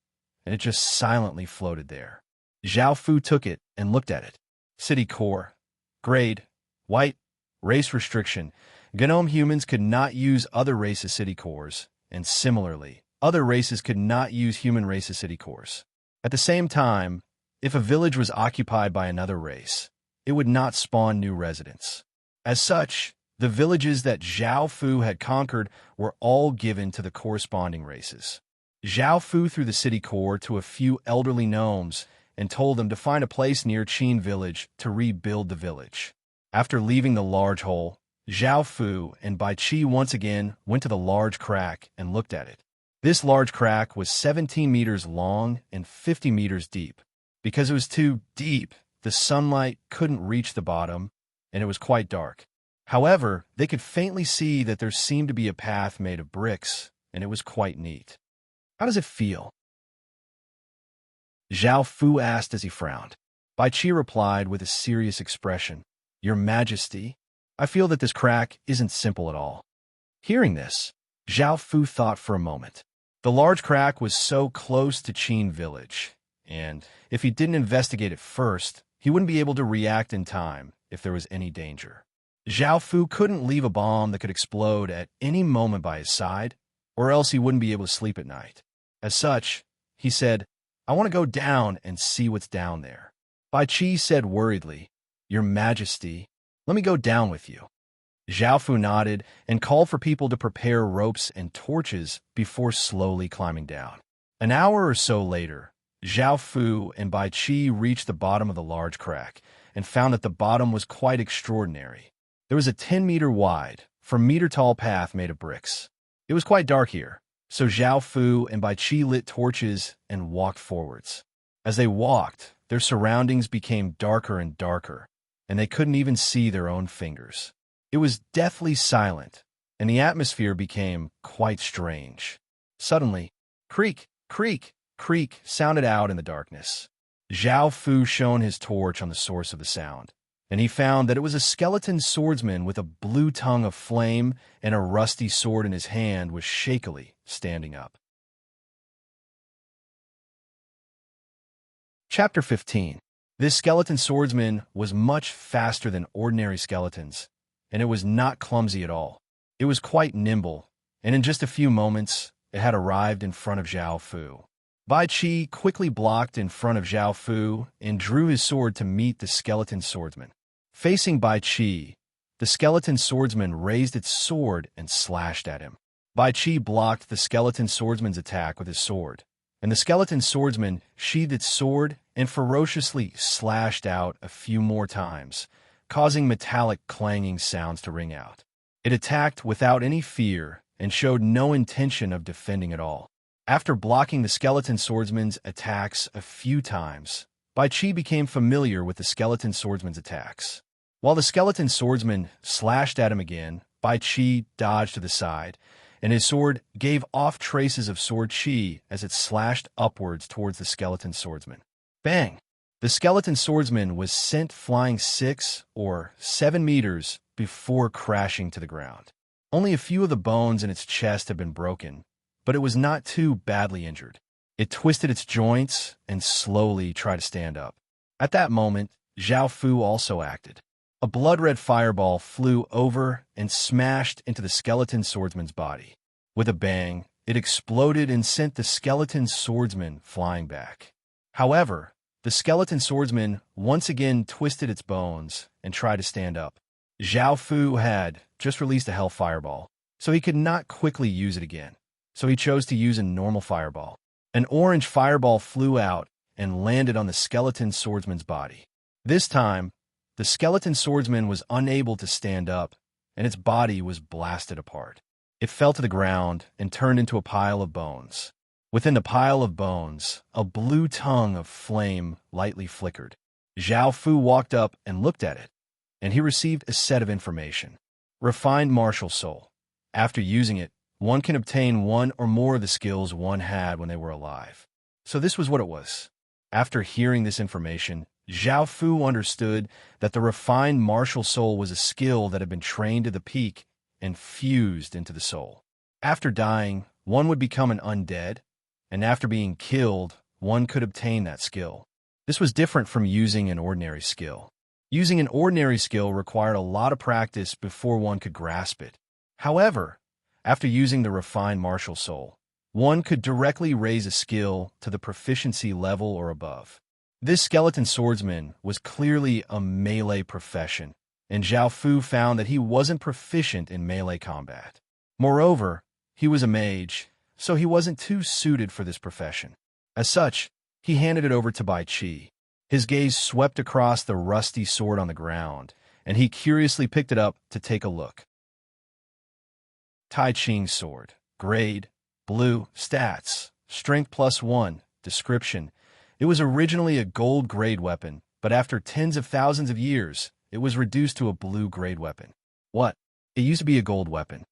and it just silently floated there. Zhao Fu took it and looked at it. City core. Grade. White. Race restriction. Gnome humans could not use other races' city cores, and similarly, other races could not use human races' city cores. At the same time, if a village was occupied by another race, it would not spawn new residents. As such, the villages that Zhao Fu had conquered were all given to the corresponding races. Zhao Fu threw the city core to a few elderly gnomes and told them to find a place near Qin Village to rebuild the village. After leaving the large hole, Zhao Fu and Bai Qi once again went to the large crack and looked at it. This large crack was 17 meters long and 50 meters deep. Because it was too deep, the sunlight couldn't reach the bottom, and it was quite dark. However, they could faintly see that there seemed to be a path made of bricks, and it was quite neat. How does it feel? Zhao Fu asked as he frowned. Bai Qi replied with a serious expression. Your Majesty, I feel that this crack isn't simple at all. Hearing this, Zhao Fu thought for a moment. The large crack was so close to Qin Village, and if he didn't investigate it first, he wouldn't be able to react in time if there was any danger. Zhao Fu couldn't leave a bomb that could explode at any moment by his side, or else he wouldn't be able to sleep at night. As such, he said, I want to go down and see what's down there. Bai Qi said worriedly, Your Majesty, let me go down with you. Zhao Fu nodded and called for people to prepare ropes and torches before slowly climbing down. An hour or so later, Zhao Fu and Bai Qi reached the bottom of the large crack and found that the bottom was quite extraordinary. There was a 10-meter wide, 4-meter-tall path made of bricks. It was quite dark here, so Zhao Fu and Bai Qi lit torches and walked forwards. As they walked, their surroundings became darker and darker, and they couldn't even see their own fingers. It was deathly silent, and the atmosphere became quite strange. Suddenly, creak, creak, creak sounded out in the darkness. Zhao Fu shone his torch on the source of the sound, and he found that it was a skeleton swordsman with a blue tongue of flame and a rusty sword in his hand was shakily standing up. Chapter 15. This skeleton swordsman was much faster than ordinary skeletons, and it was not clumsy at all. It was quite nimble, and in just a few moments, it had arrived in front of Zhao Fu. Bai Qi quickly blocked in front of Zhao Fu and drew his sword to meet the skeleton swordsman. Facing Bai Qi, the skeleton swordsman raised its sword and slashed at him. Bai Qi blocked the skeleton swordsman's attack with his sword, and the skeleton swordsman sheathed its sword and ferociously slashed out a few more times, causing metallic clanging sounds to ring out. It attacked without any fear and showed no intention of defending at all. After blocking the skeleton swordsman's attacks a few times, Bai Qi became familiar with the skeleton swordsman's attacks. While the skeleton swordsman slashed at him again, Bai Qi dodged to the side, and his sword gave off traces of sword chi as it slashed upwards towards the skeleton swordsman. Bang! The skeleton swordsman was sent flying 6 or 7 meters before crashing to the ground. Only a few of the bones in its chest had been broken, but it was not too badly injured. It twisted its joints and slowly tried to stand up. At that moment, Zhao Fu also acted. A blood-red fireball flew over and smashed into the skeleton swordsman's body. With a bang, it exploded and sent the skeleton swordsman flying back. However, the skeleton swordsman once again twisted its bones and tried to stand up. Zhao Fu had just released a hell fireball, so he could not quickly use it again. So he chose to use a normal fireball. An orange fireball flew out and landed on the skeleton swordsman's body. This time, the skeleton swordsman was unable to stand up, and its body was blasted apart. It fell to the ground and turned into a pile of bones. Within the pile of bones, a blue tongue of flame lightly flickered. Zhao Fu walked up and looked at it, and he received a set of information. Refined martial soul. After using it, one can obtain one or more of the skills one had when they were alive. So this was what it was. After hearing this information, Zhao Fu understood that the refined martial soul was a skill that had been trained to the peak and fused into the soul. After dying, one would become an undead, and after being killed, one could obtain that skill. This was different from using an ordinary skill. Using an ordinary skill required a lot of practice before one could grasp it. However, after using the refined martial soul, one could directly raise a skill to the proficiency level or above. This skeleton swordsman was clearly a melee profession, and Zhao Fu found that he wasn't proficient in melee combat. Moreover, he was a mage, so he wasn't too suited for this profession. As such, he handed it over to Bai Qi. His gaze swept across the rusty sword on the ground, and he curiously picked it up to take a look. Tai Ching's sword. Grade, blue. Stats, strength +1. Description. It was originally a gold grade weapon, but after tens of thousands of years, it was reduced to a blue grade weapon. What? It used to be a gold weapon.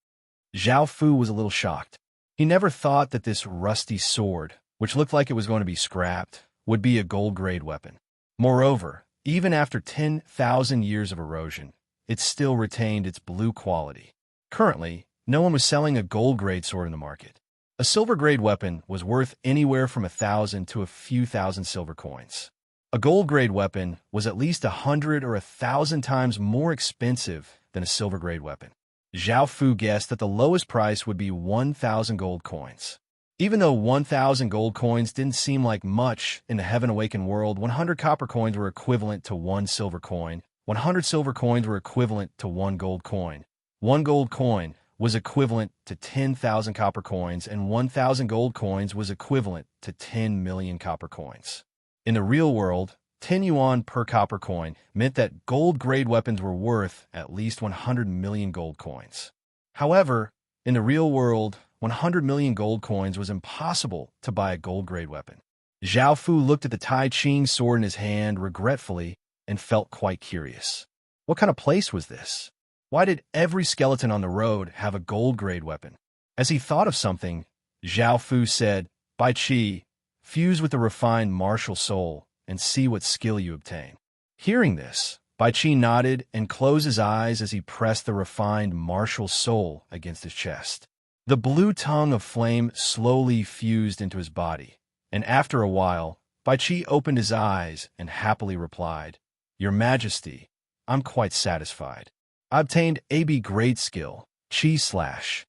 Zhao Fu was a little shocked. He never thought that this rusty sword, which looked like it was going to be scrapped, would be a gold grade weapon. Moreover, even after 10,000 years of erosion, it still retained its blue quality. Currently, no one was selling a gold grade sword in the market. A silver grade weapon was worth anywhere from 1,000 to a few thousand silver coins. A gold grade weapon was at least 100 or 1,000 times more expensive than a silver grade weapon. Zhao Fu guessed that the lowest price would be 1,000 gold coins. Even though 1,000 gold coins didn't seem like much in the Heaven Awakened world, 100 copper coins were equivalent to 1 silver coin, 100 silver coins were equivalent to 1 gold coin, 1 gold coin was equivalent to 10,000 copper coins, and 1,000 gold coins was equivalent to 10 million copper coins. In the real world, 10 yuan per copper coin meant that gold-grade weapons were worth at least 100 million gold coins. However, in the real world, 100 million gold coins was impossible to buy a gold-grade weapon. Zhao Fu looked at the Tai Ching sword in his hand regretfully and felt quite curious. What kind of place was this? Why did every skeleton on the road have a gold-grade weapon? As he thought of something, Zhao Fu said, "Bai Qi, fuse with the refined martial soul and see what skill you obtain." Hearing this, Bai Qi nodded and closed his eyes as he pressed the refined martial soul against his chest. The blue tongue of flame slowly fused into his body, and after a while, Bai Qi opened his eyes and happily replied, "Your Majesty, I'm quite satisfied. I obtained AB grade skill, Qi slash."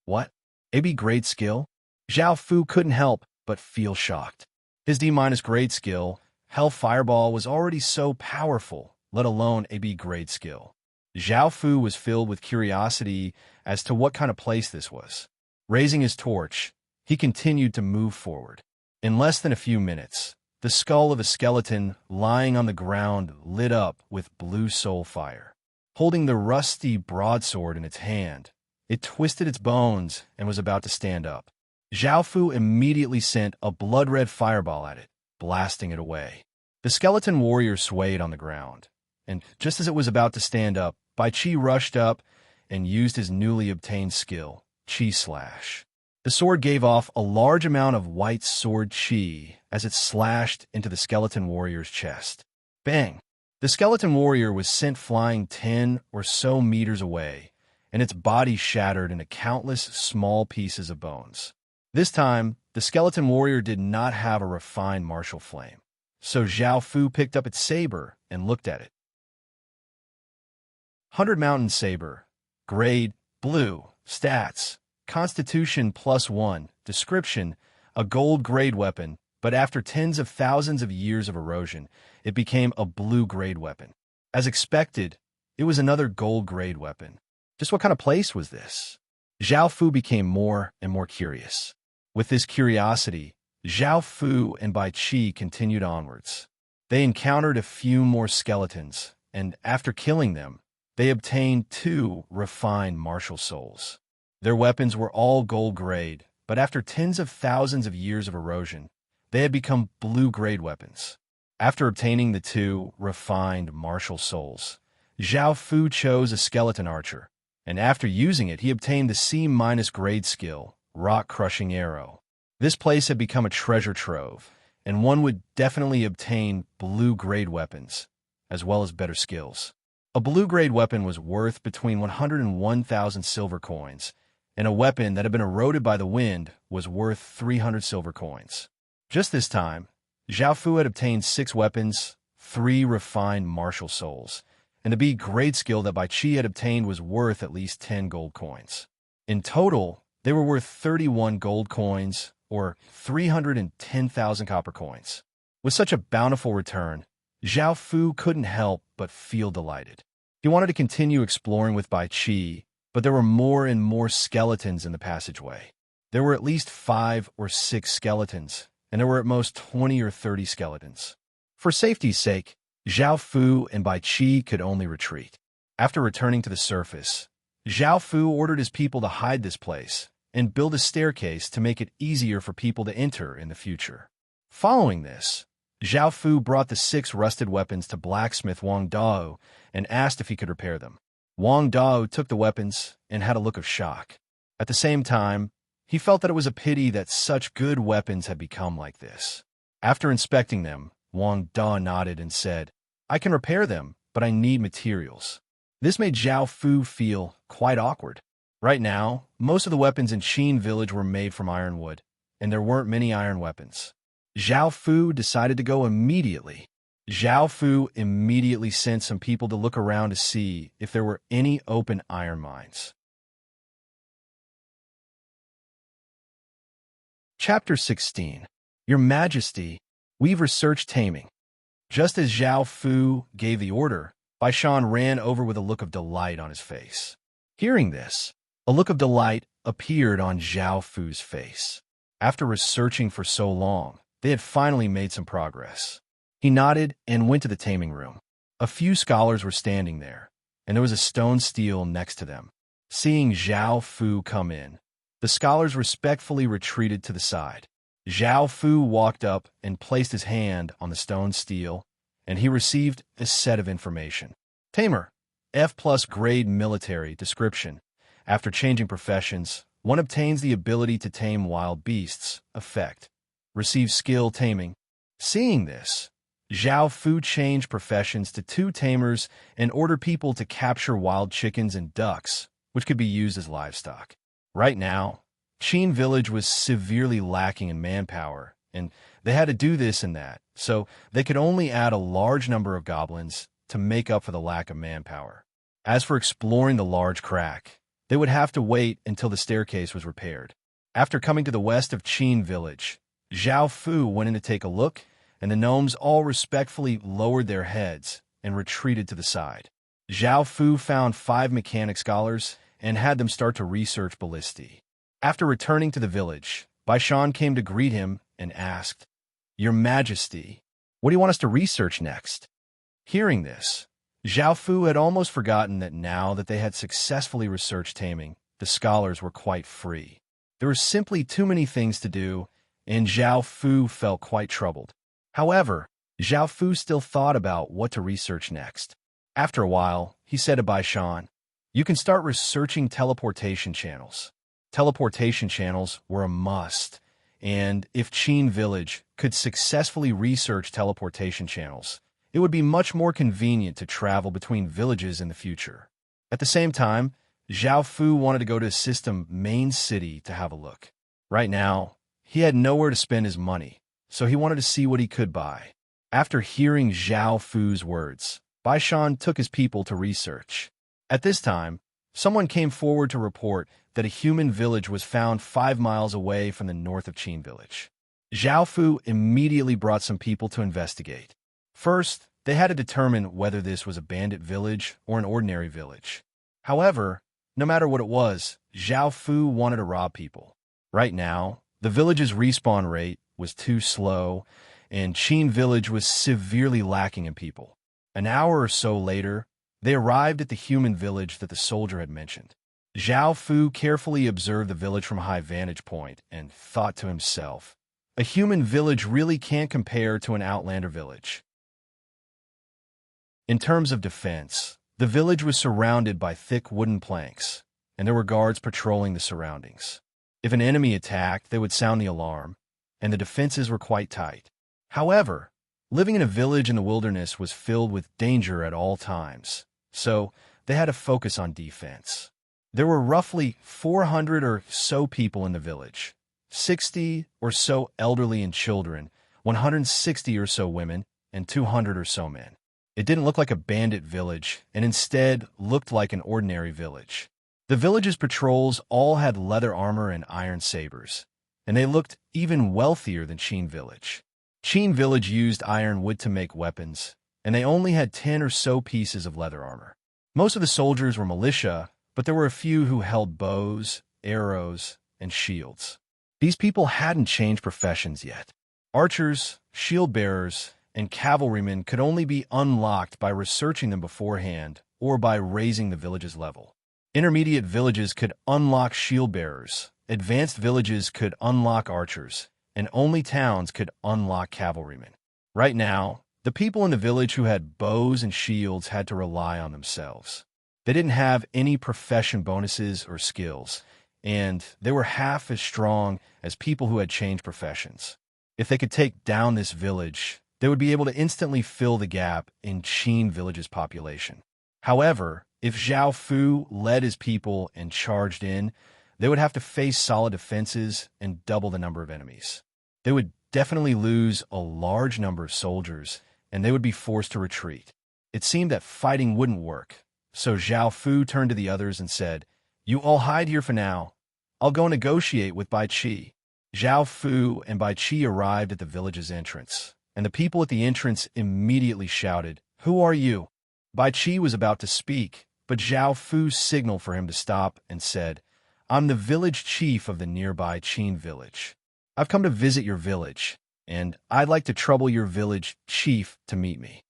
What? AB grade skill? Zhao Fu couldn't help but feel shocked. His D- grade skill, Hell Fireball, was already so powerful, let alone AB grade skill. Zhao Fu was filled with curiosity as to what kind of place this was. Raising his torch, he continued to move forward. In less than a few minutes, the skull of a skeleton lying on the ground lit up with blue soul fire. Holding the rusty broadsword in its hand, it twisted its bones and was about to stand up. Zhao Fu immediately sent a blood-red fireball at it, blasting it away. The skeleton warrior swayed on the ground, and just as it was about to stand up, Bai Qi rushed up and used his newly obtained skill, Qi slash. The sword gave off a large amount of white sword Qi as it slashed into the skeleton warrior's chest. Bang! The skeleton warrior was sent flying 10 or so meters away, and its body shattered into countless small pieces of bones. This time, the skeleton warrior did not have a refined martial flame, so Zhao Fu picked up its saber and looked at it. 100 Mountain Saber. Grade, blue. Stats, Constitution +1. Description, a gold-grade weapon, but after tens of thousands of years of erosion, it became a blue-grade weapon. As expected, it was another gold-grade weapon. Just what kind of place was this? Zhao Fu became more and more curious. With this curiosity, Zhao Fu and Bai Qi continued onwards. They encountered a few more skeletons, and after killing them, they obtained 2 refined martial souls. Their weapons were all gold-grade, but after tens of thousands of years of erosion, they had become blue-grade weapons. After obtaining the 2 refined martial souls, Zhao Fu chose a skeleton archer, and after using it, he obtained the C- grade skill, rock-crushing arrow. This place had become a treasure trove, and one would definitely obtain blue-grade weapons, as well as better skills. A blue-grade weapon was worth between 100 and 1,000 silver coins, and a weapon that had been eroded by the wind was worth 300 silver coins. Just this time, Zhao Fu had obtained 6 weapons, 3 refined martial souls, and the B grade skill that Bai Qi had obtained was worth at least 10 gold coins. In total, they were worth 31 gold coins, or 310,000 copper coins. With such a bountiful return, Zhao Fu couldn't help but feel delighted. He wanted to continue exploring with Bai Qi, but there were more and more skeletons in the passageway. There were at least 5 or 6 skeletons, and there were at most 20 or 30 skeletons. For safety's sake, Zhao Fu and Bai Qi could only retreat. After returning to the surface, Zhao Fu ordered his people to hide this place and build a staircase to make it easier for people to enter in the future. Following this, Zhao Fu brought the 6 rusted weapons to blacksmith Wang Dao and asked if he could repair them. Wang Dao took the weapons and had a look of shock. At the same time, he felt that it was a pity that such good weapons had become like this. After inspecting them, Wang Dao nodded and said, "I can repair them, but I need materials." This made Zhao Fu feel quite awkward. Right now, most of the weapons in Qin village were made from ironwood, and there weren't many iron weapons. Zhao Fu decided to go immediately. Zhao Fu immediately sent some people to look around to see if there were any open iron mines. Chapter 16. Your Majesty, we've researched taming. Just as Zhao Fu gave the order, Bai Shan ran over with a look of delight on his face. Hearing this, A look of delight appeared on Zhao Fu's face. After researching for so long, they had finally made some progress. He nodded and went to the taming room. A few scholars were standing there, and there was a stone stele next to them. Seeing Zhao Fu come in, the scholars respectfully retreated to the side. Zhao Fu walked up and placed his hand on the stone stele, and he received a set of information. Tamer, F+ grade military description. After changing professions, one obtains the ability to tame wild beasts. Effect. Receives skill taming. Seeing this, Zhao Fu changed professions to 2 tamers and ordered people to capture wild chickens and ducks, which could be used as livestock. Right now, Qin village was severely lacking in manpower, and they had to do this and that, so they could only add a large number of goblins to make up for the lack of manpower. As for exploring the large crack, they would have to wait until the staircase was repaired. After coming to the west of Qin village, Zhao Fu went in to take a look, and the gnomes all respectfully lowered their heads and retreated to the side. Zhao Fu found 5 mechanic scholars and had them start to research ballistae. After returning to the village, Baishan came to greet him and asked, "Your Majesty, what do you want us to research next?" Hearing this, Zhao Fu had almost forgotten that now that they had successfully researched taming, the scholars were quite free. There were simply too many things to do, and Zhao Fu felt quite troubled. However, Zhao Fu still thought about what to research next. After a while, he said to Baishan, "You can start researching teleportation channels." Teleportation channels were a must, and if Qin village could successfully research teleportation channels, it would be much more convenient to travel between villages in the future. At the same time, Zhao Fu wanted to go to his system main city to have a look. Right now, he had nowhere to spend his money, so he wanted to see what he could buy. After hearing Zhao Fu's words, Baishan took his people to research. At this time, someone came forward to report that a human village was found 5 miles away from the north of Qin village. Zhao Fu immediately brought some people to investigate. First, they had to determine whether this was a bandit village or an ordinary village. However, no matter what it was, Zhao Fu wanted to rob people. Right now, the village's respawn rate was too slow, and Qin village was severely lacking in people. An hour or so later, they arrived at the human village that the soldier had mentioned. Zhao Fu carefully observed the village from a high vantage point and thought to himself, "A human village really can't compare to an outlander village." In terms of defense, the village was surrounded by thick wooden planks, and there were guards patrolling the surroundings. If an enemy attacked, they would sound the alarm, and the defenses were quite tight. However, living in a village in the wilderness was filled with danger at all times, so they had to focus on defense. There were roughly 400 or so people in the village, 60 or so elderly and children, 160 or so women, and 200 or so men. It didn't look like a bandit village, and instead looked like an ordinary village. The village's patrols all had leather armor and iron sabers, and they looked even wealthier than Qin village. Qin village used iron wood to make weapons, and they only had 10 or so pieces of leather armor. Most of the soldiers were militia, but there were a few who held bows, arrows, and shields. These people hadn't changed professions yet. Archers, shield bearers, and cavalrymen could only be unlocked by researching them beforehand or by raising the village's level. Intermediate villages could unlock shield bearers, advanced villages could unlock archers, and only towns could unlock cavalrymen. Right now, the people in the village who had bows and shields had to rely on themselves. They didn't have any profession bonuses or skills, and they were half as strong as people who had changed professions. If they could take down this village, they would be able to instantly fill the gap in Qin village's population. However, if Zhao Fu led his people and charged in, they would have to face solid defenses and double the number of enemies. They would definitely lose a large number of soldiers, and they would be forced to retreat. It seemed that fighting wouldn't work, so Zhao Fu turned to the others and said, "You all hide here for now. I'll go negotiate with Bai Qi." Zhao Fu and Bai Qi arrived at the village's entrance, and the people at the entrance immediately shouted, "Who are you?" Bai Qi was about to speak, but Zhao Fu signaled for him to stop and said, I'm the village chief of the nearby Chin village. I've come to visit your village, and I'd like to trouble your village chief to meet me."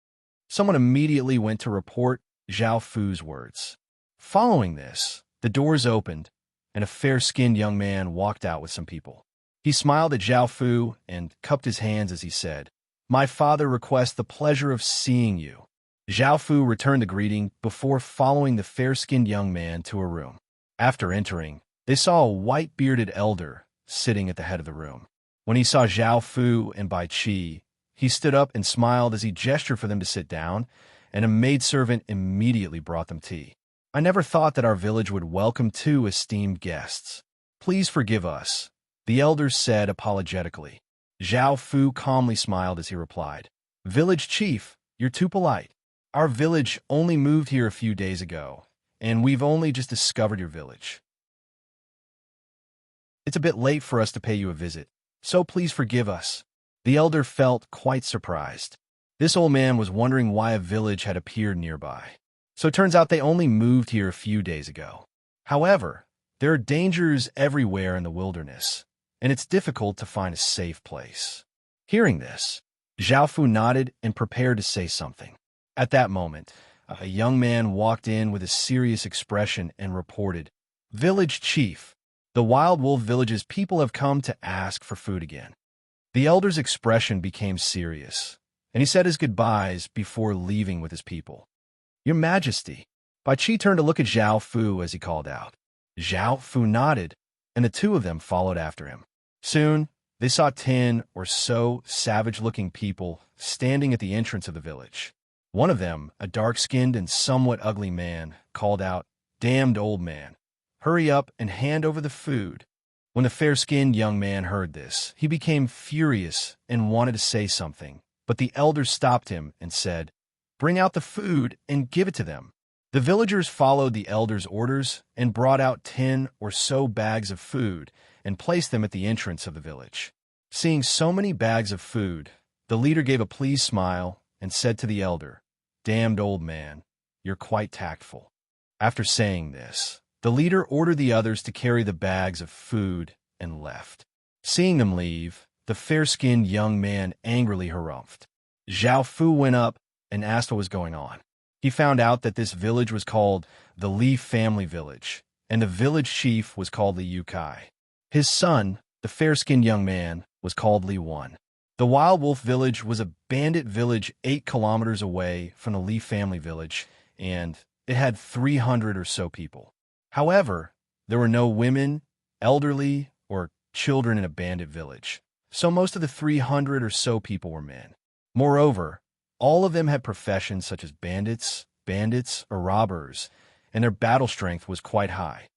Someone immediately went to report Zhao Fu's words. Following this, the doors opened, and a fair-skinned young man walked out with some people. He smiled at Zhao Fu and cupped his hands as he said, "My father requests the pleasure of seeing you." Zhao Fu returned the greeting before following the fair-skinned young man to a room. After entering, they saw a white-bearded elder sitting at the head of the room. When he saw Zhao Fu and Bai Qi, he stood up and smiled as he gestured for them to sit down, and a maidservant immediately brought them tea. "I never thought that our village would welcome two esteemed guests. Please forgive us," the elders said apologetically. Zhao Fu calmly smiled as he replied, "Village chief, you're too polite. Our village only moved here a few days ago, and we've only just discovered your village. It's a bit late for us to pay you a visit, so please forgive us." The elder felt quite surprised. This old man was wondering why a village had appeared nearby. So it turns out they only moved here a few days ago. However, there are dangers everywhere in the wilderness, and it's difficult to find a safe place. Hearing this, Zhao Fu nodded and prepared to say something. At that moment, a young man walked in with a serious expression and reported, "Village chief, the Wild Wolf Village's people have come to ask for food again." The elder's expression became serious, and he said his goodbyes before leaving with his people. "Your Majesty." Bai Qi turned to look at Zhao Fu as he called out. Zhao Fu nodded, and the two of them followed after him. Soon, they saw 10 or so savage-looking people standing at the entrance of the village. One of them, a dark-skinned and somewhat ugly man, called out, "Damned old man, hurry up and hand over the food." When the fair-skinned young man heard this, he became furious and wanted to say something, but the elder stopped him and said, "Bring out the food and give it to them." The villagers followed the elder's orders and brought out 10 or so bags of food and placed them at the entrance of the village. Seeing so many bags of food, the leader gave a pleased smile and said to the elder, "Damned old man, you're quite tactful." After saying this, the leader ordered the others to carry the bags of food and left. Seeing them leave, the fair-skinned young man angrily harumphed. Zhao Fu went up and asked what was going on. He found out that this village was called the Li family village, and the village chief was called Li Yukai. His son, the fair-skinned young man, was called Li Wan. The Wild Wolf village was a bandit village 8 kilometers away from the Li family village, and it had 300 or so people. However, there were no women, elderly, or children in a bandit village, so most of the 300 or so people were men. Moreover, all of them had professions such as bandits, or robbers, and their battle strength was quite high.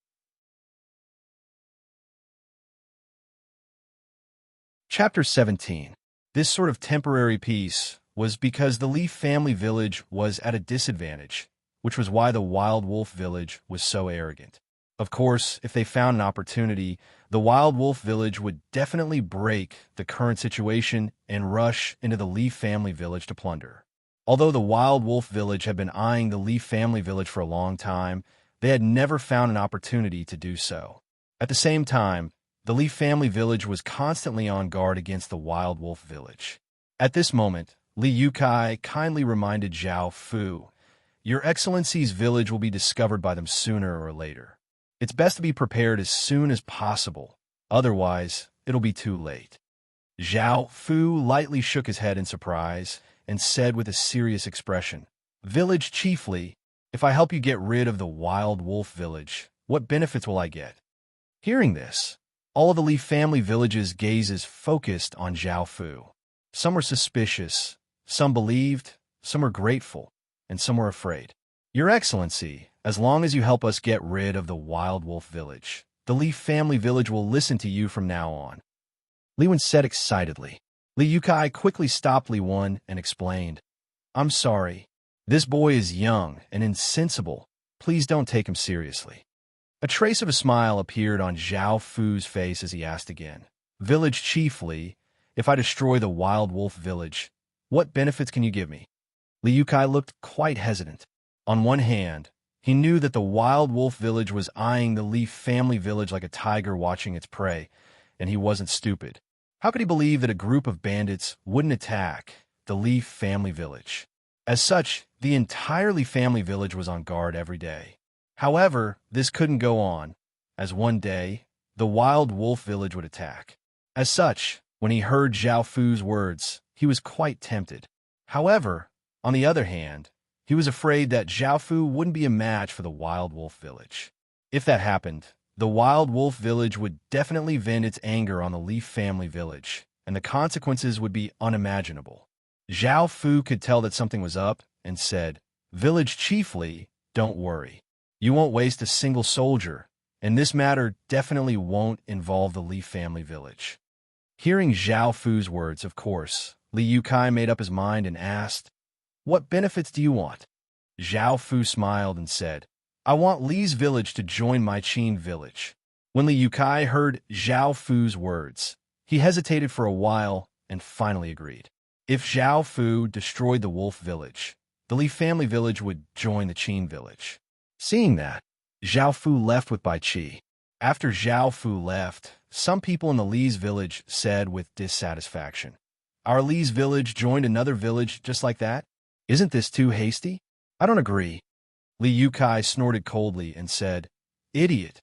Chapter 17. This sort of temporary peace was because the Li family village was at a disadvantage, which was why the Wild Wolf village was so arrogant. Of course, if they found an opportunity, the Wild Wolf village would definitely break the current situation and rush into the Li family village to plunder. Although the Wild Wolf village had been eyeing the Li family village for a long time, they had never found an opportunity to do so. At the same time, the Li family village was constantly on guard against the Wild Wolf village. At this moment, Li Yukai kindly reminded Zhao Fu, "Your Excellency's village will be discovered by them sooner or later. It's best to be prepared as soon as possible, otherwise it'll be too late." Zhao Fu lightly shook his head in surprise and said with a serious expression, "Village Chief Li, if I help you get rid of the Wild Wolf village, what benefits will I get?" Hearing this, all of the Li family village's gazes focused on Zhao Fu. Some were suspicious, some believed, some were grateful, and some were afraid. "Your Excellency, as long as you help us get rid of the Wild Wolf village, the Li family village will listen to you from now on," Li Wan said excitedly. Li Yukai quickly stopped Li Wan and explained, "I'm sorry. This boy is young and insensible. Please don't take him seriously." A trace of a smile appeared on Zhao Fu's face as he asked again, "Village Chief Li, if I destroy the Wild Wolf village, what benefits can you give me?" Li Yukai looked quite hesitant. On one hand, He knew that the wild wolf village was eyeing the Leaf family village like a tiger watching its prey, and he wasn't stupid. How could he believe that a group of bandits wouldn't attack the Leaf family village? As such, the entire Leaf family village was on guard every day. However, this couldn't go on, as one day, the wild wolf village would attack. As such, when he heard Zhao Fu's words, he was quite tempted. However, on the other hand, he was afraid that Zhao Fu wouldn't be a match for the wild wolf village. If that happened, the wild wolf village would definitely vent its anger on the Leaf family village, and the consequences would be unimaginable. Zhao Fu could tell that something was up and said, "Village chiefly, don't worry. You won't waste a single soldier, and this matter definitely won't involve the Leaf family village." Hearing Zhao Fu's words, of course, Li Yukai made up his mind and asked, "What benefits do you want?" Zhao Fu smiled and said, "I want Li's village to join my Qin village." When Li Yukai heard Zhao Fu's words, he hesitated for a while and finally agreed. If Zhao Fu destroyed the wolf village, the Li family village would join the Qin village. Seeing that, Zhao Fu left with Bai Qi. After Zhao Fu left, some people in the Li's village said with dissatisfaction, "Our Li's village joined another village just like that? Isn't this too hasty?" "I don't agree." Li Yukai snorted coldly and said, "Idiot.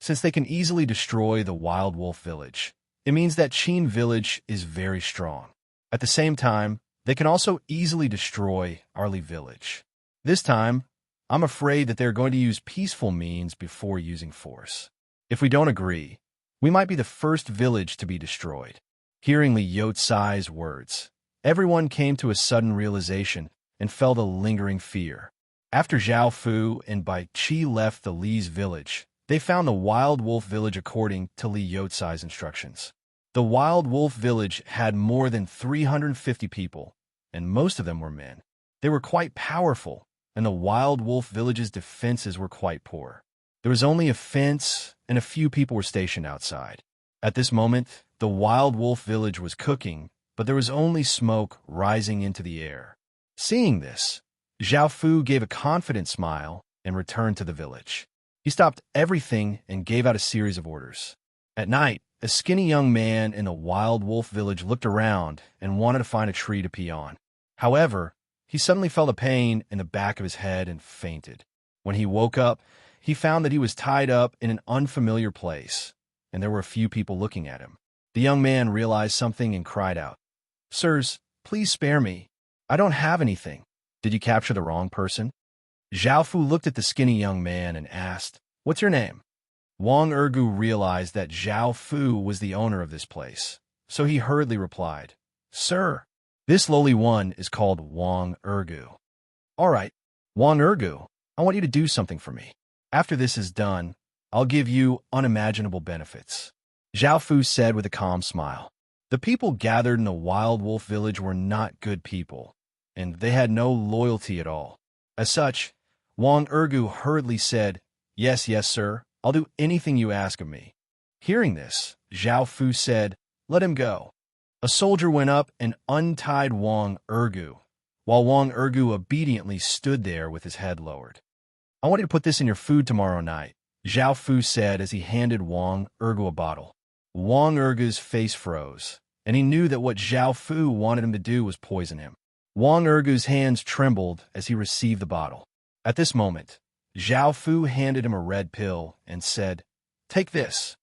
Since they can easily destroy the wild wolf village, it means that Qin village is very strong. At the same time, they can also easily destroy our Li village. This time, I'm afraid that they're going to use peaceful means before using force. If we don't agree, we might be the first village to be destroyed." Hearing Li Yotsai's words, everyone came to a sudden realization and felt a lingering fear. After Zhao Fu and Bai Qi left the Li's village, they found the wild wolf village according to Li Yotsai's instructions. The wild wolf village had more than 350 people, and most of them were men. They were quite powerful, and the wild wolf village's defenses were quite poor. There was only a fence, and a few people were stationed outside. At this moment, the wild wolf village was cooking, but there was only smoke rising into the air. Seeing this, Zhao Fu gave a confident smile and returned to the village. He stopped everything and gave out a series of orders. At night, a skinny young man in the wild wolf village looked around and wanted to find a tree to pee on. However, he suddenly felt a pain in the back of his head and fainted. When he woke up, he found that he was tied up in an unfamiliar place, and there were a few people looking at him. The young man realized something and cried out, "Sirs, please spare me. I don't have anything. Did you capture the wrong person?" Zhao Fu looked at the skinny young man and asked, "What's your name?" Wang Ergu realized that Zhao Fu was the owner of this place, so he hurriedly replied, "Sir, this lowly one is called Wang Ergu." "All right, Wang Ergu, I want you to do something for me. After this is done, I'll give you unimaginable benefits," Zhao Fu said with a calm smile. The people gathered in the wild wolf village were not good people, and they had no loyalty at all. As such, Wang Ergu hurriedly said, "Yes, yes, sir, I'll do anything you ask of me." Hearing this, Zhao Fu said, "Let him go." A soldier went up and untied Wang Ergu, while Wang Ergu obediently stood there with his head lowered. "I want you to put this in your food tomorrow night," Zhao Fu said as he handed Wang Ergu a bottle. Wang Ergu's face froze, and he knew that what Zhao Fu wanted him to do was poison him. Wang Ergu's hands trembled as he received the bottle. At this moment, Zhao Fu handed him a red pill and said, "Take this."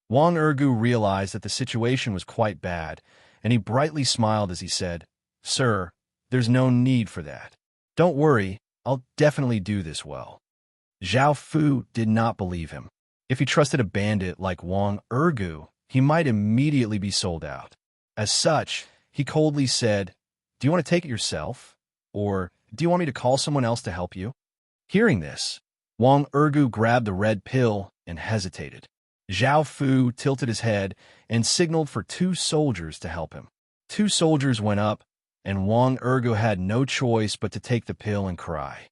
Wang Ergu realized that the situation was quite bad, and he brightly smiled as he said, "Sir, there's no need for that. Don't worry, I'll definitely do this well." Zhao Fu did not believe him. If he trusted a bandit like Wang Ergu, he might immediately be sold out. As such, he coldly said, "Do you want to take it yourself? Or do you want me to call someone else to help you?" Hearing this, Wang Ergu grabbed the red pill and hesitated. Zhao Fu tilted his head and signaled for 2 soldiers to help him. 2 soldiers went up, and Wang Ergu had no choice but to take the pill and cry.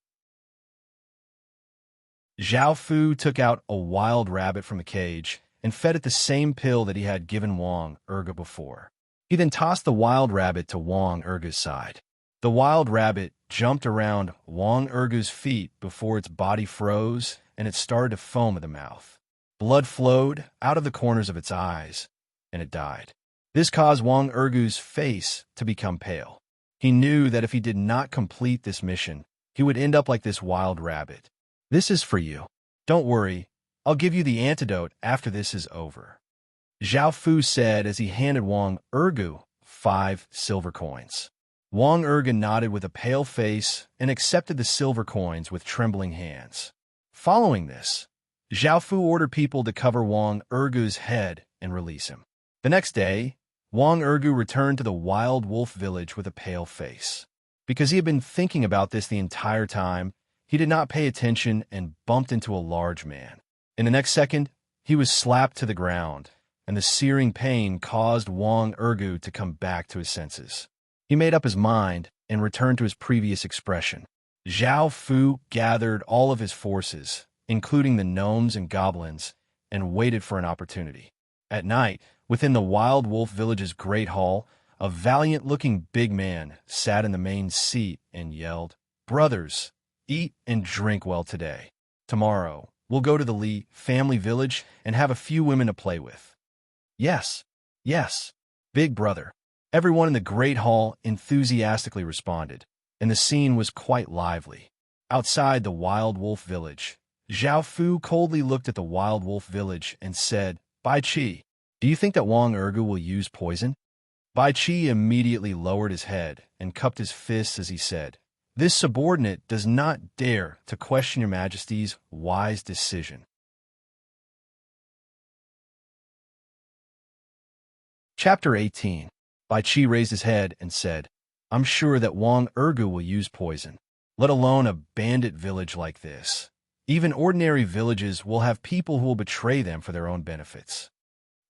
Zhao Fu took out a wild rabbit from the cage and fed it the same pill that he had given Wang Ergu before. He then tossed the wild rabbit to Wang Ergu's side. The wild rabbit jumped around Wang Ergu's feet before its body froze and it started to foam at the mouth. Blood flowed out of the corners of its eyes, and it died. This caused Wang Ergu's face to become pale. He knew that if he did not complete this mission, he would end up like this wild rabbit. "This is for you. Don't worry, I'll give you the antidote after this is over," Zhao Fu said as he handed Wang Ergu 5 silver coins. Wang Ergu nodded with a pale face and accepted the silver coins with trembling hands. Following this, Zhao Fu ordered people to cover Wang Ergu's head and release him. The next day, Wang Ergu returned to the wild wolf village with a pale face. Because he had been thinking about this the entire time, he did not pay attention and bumped into a large man. In the next second, he was slapped to the ground, and the searing pain caused Wang Ergu to come back to his senses. He made up his mind and returned to his previous expression. Zhao Fu gathered all of his forces, including the gnomes and goblins, and waited for an opportunity. At night, within the Wild Wolf Village's great hall, a valiant-looking big man sat in the main seat and yelled, "Brothers, eat and drink well today. Tomorrow, we'll go to the Li family village and have a few women to play with." "Yes, yes, big brother." Everyone in the great hall enthusiastically responded, and the scene was quite lively. Outside the Wild Wolf Village, Zhao Fu coldly looked at the Wild Wolf Village and said, "Bai Qi, do you think that Wang Ergu will use poison?" Bai Qi immediately lowered his head and cupped his fists as he said, "This subordinate does not dare to question your Majesty's wise decision." Chapter 18. Bai Qi raised his head and said, "I'm sure that Wang Ergu will use poison, let alone a bandit village like this. Even ordinary villages will have people who will betray them for their own benefits.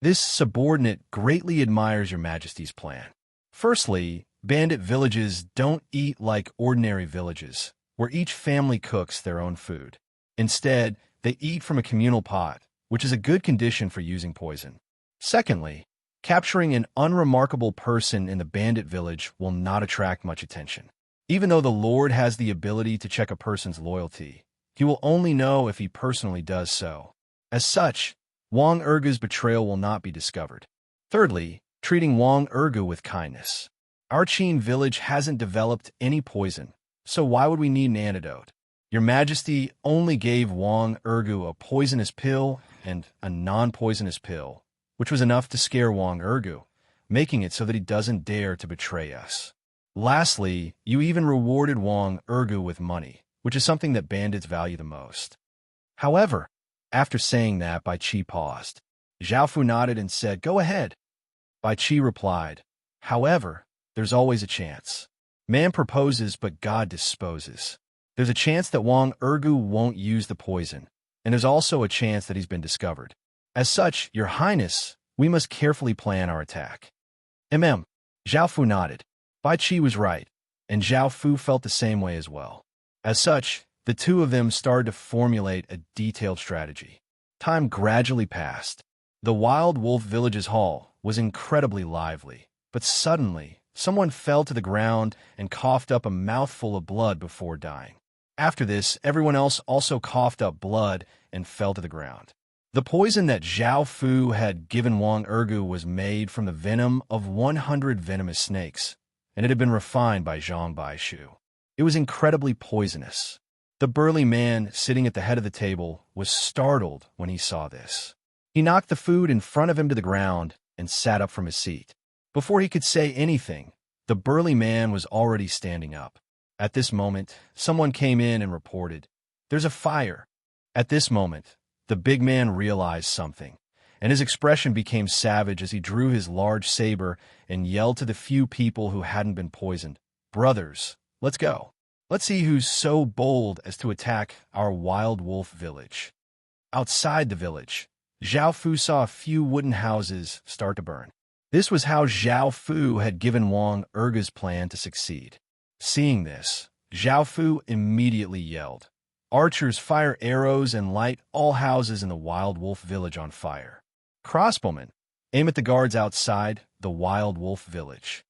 This subordinate greatly admires your Majesty's plan. Firstly, bandit villages don't eat like ordinary villages, where each family cooks their own food. Instead, they eat from a communal pot, which is a good condition for using poison. Secondly, capturing an unremarkable person in the bandit village will not attract much attention. Even though the Lord has the ability to check a person's loyalty, he will only know if he personally does so. As such, Wang Ergu's betrayal will not be discovered. Thirdly, treating Wang Ergu with kindness. Our Qin village hasn't developed any poison, so why would we need an antidote? Your Majesty only gave Wang Ergu a poisonous pill and a non-poisonous pill, which was enough to scare Wang Ergu, making it so that he doesn't dare to betray us. Lastly, you even rewarded Wang Ergu with money, which is something that bandits value the most." However, after saying that, Bai Qi paused. Zhao Fu nodded and said, "Go ahead." Bai Qi replied, "However, there's always a chance. Man proposes, but God disposes. There's a chance that Wang Ergu won't use the poison, and there's also a chance that he's been discovered. As such, Your Highness, we must carefully plan our attack." Zhao Fu nodded. Bai Qi was right, and Zhao Fu felt the same way as well. As such, the two of them started to formulate a detailed strategy. Time gradually passed. The Wild Wolf Village's hall was incredibly lively, but suddenly, someone fell to the ground and coughed up a mouthful of blood before dying. After this, everyone else also coughed up blood and fell to the ground. The poison that Zhao Fu had given Wang Ergu was made from the venom of 100 venomous snakes, and it had been refined by Zhang Baishu. It was incredibly poisonous. The burly man sitting at the head of the table was startled when he saw this. He knocked the food in front of him to the ground and sat up from his seat. Before he could say anything, the burly man was already standing up. At this moment, someone came in and reported, "There's a fire." At this moment, the big man realized something, and his expression became savage as he drew his large saber and yelled to the few people who hadn't been poisoned, "Brothers, let's go. Let's see who's so bold as to attack our Wild Wolf Village." Outside the village, Zhao Fu saw a few wooden houses start to burn. This was how Zhao Fu had given Wang Ergu's plan to succeed. Seeing this, Zhao Fu immediately yelled, "Archers, fire arrows and light all houses in the Wild Wolf Village on fire. Crossbowmen, aim at the guards outside the Wild Wolf Village."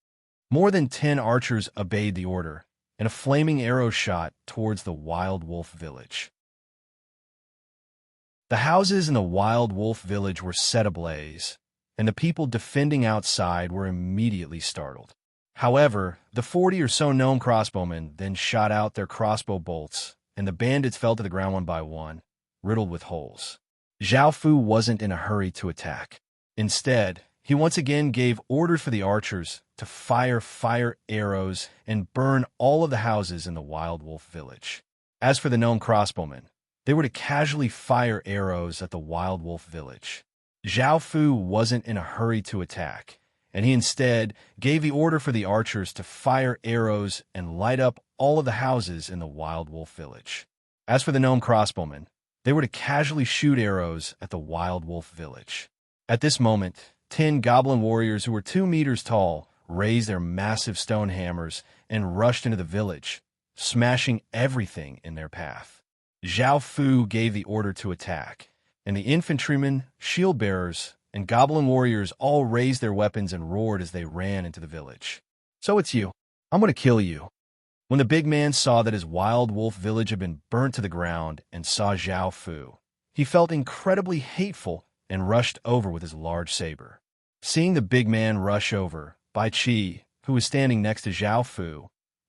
More than 10 archers obeyed the order, and a flaming arrow shot towards the wild wolf village. The houses in the wild wolf village were set ablaze, and the people defending outside were immediately startled. However, the 40 or so gnome crossbowmen then shot out their crossbow bolts, and the bandits fell to the ground one by one, riddled with holes. Zhao Fu wasn't in a hurry to attack. Instead, he once again gave orders for the archers to fire arrows and burn all of the houses in the wild wolf village. As for the gnome crossbowmen, they were to casually fire arrows at the wild wolf village. Zhao Fu wasn't in a hurry to attack, and he instead gave the order for the archers to fire arrows and light up all of the houses in the wild wolf village. As for the gnome crossbowmen, they were to casually shoot arrows at the wild wolf village. At this moment, 10 goblin warriors who were 2 meters tall raised their massive stone hammers and rushed into the village, smashing everything in their path. Zhao Fu gave the order to attack, and the infantrymen, shield-bearers, and goblin warriors all raised their weapons and roared as they ran into the village. "So it's you. I'm going to kill you." When the big man saw that his wild wolf village had been burnt to the ground and saw Zhao Fu, he felt incredibly hateful and rushed over with his large saber. Seeing the big man rush over, Bai Qi, who was standing next to Zhao Fu,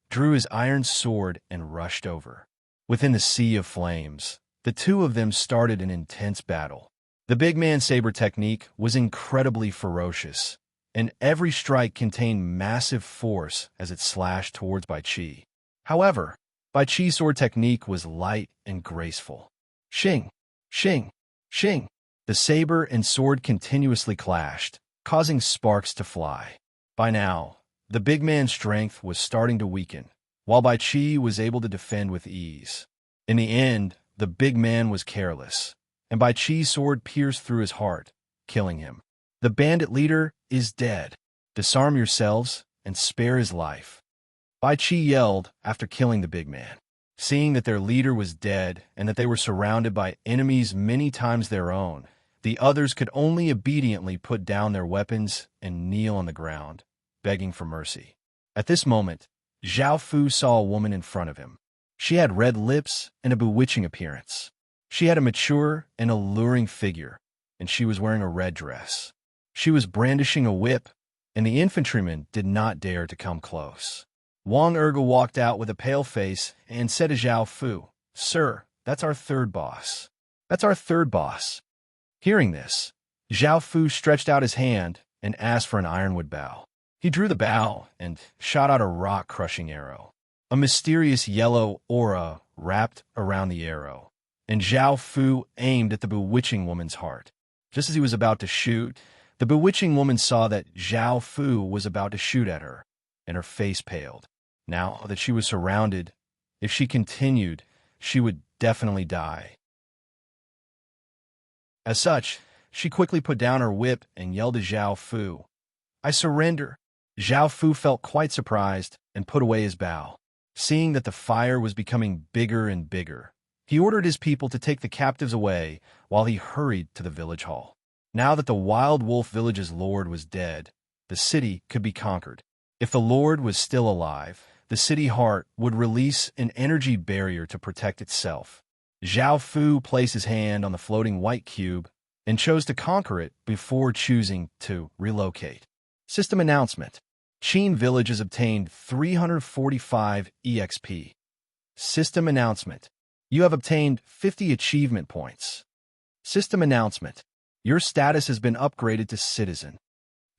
drew his iron sword and rushed over. Within the sea of flames, the two of them started an intense battle. The big man's saber technique was incredibly ferocious, and every strike contained massive force as it slashed towards Bai Qi. However, Bai Qi's sword technique was light and graceful. Shing, shing, shing. The saber and sword continuously clashed, causing sparks to fly. By now, the big man's strength was starting to weaken, while Bai Qi was able to defend with ease. In the end, the big man was careless, and Bai Qi's sword pierced through his heart, killing him. The bandit leader is dead. Disarm yourselves and spare his life. Bai Qi yelled after killing the big man. Seeing that their leader was dead and that they were surrounded by enemies many times their own, the others could only obediently put down their weapons and kneel on the ground, begging for mercy. At this moment, Zhao Fu saw a woman in front of him. She had red lips and a bewitching appearance. She had a mature and alluring figure, and she was wearing a red dress. She was brandishing a whip, and the infantrymen did not dare to come close. Wang Erge walked out with a pale face and said to Zhao Fu, "Sir, that's our third boss. That's our third boss." Hearing this, Zhao Fu stretched out his hand and asked for an ironwood bow. He drew the bow and shot out a rock-crushing arrow. A mysterious yellow aura wrapped around the arrow, and Zhao Fu aimed at the bewitching woman's heart. Just as he was about to shoot, the bewitching woman saw that Zhao Fu was about to shoot at her, and her face paled. Now that she was surrounded, if she continued, she would definitely die. As such, she quickly put down her whip and yelled to Zhao Fu, "I surrender." Zhao Fu felt quite surprised and put away his bow. Seeing that the fire was becoming bigger and bigger, he ordered his people to take the captives away while he hurried to the village hall. Now that the wild wolf village's lord was dead, the city could be conquered. If the lord was still alive, the city heart would release an energy barrier to protect itself. Zhao Fu placed his hand on the floating white cube and chose to conquer it before choosing to relocate. System announcement. Qin Village has obtained 345 EXP. System announcement. You have obtained 50 achievement points. System announcement. Your status has been upgraded to citizen.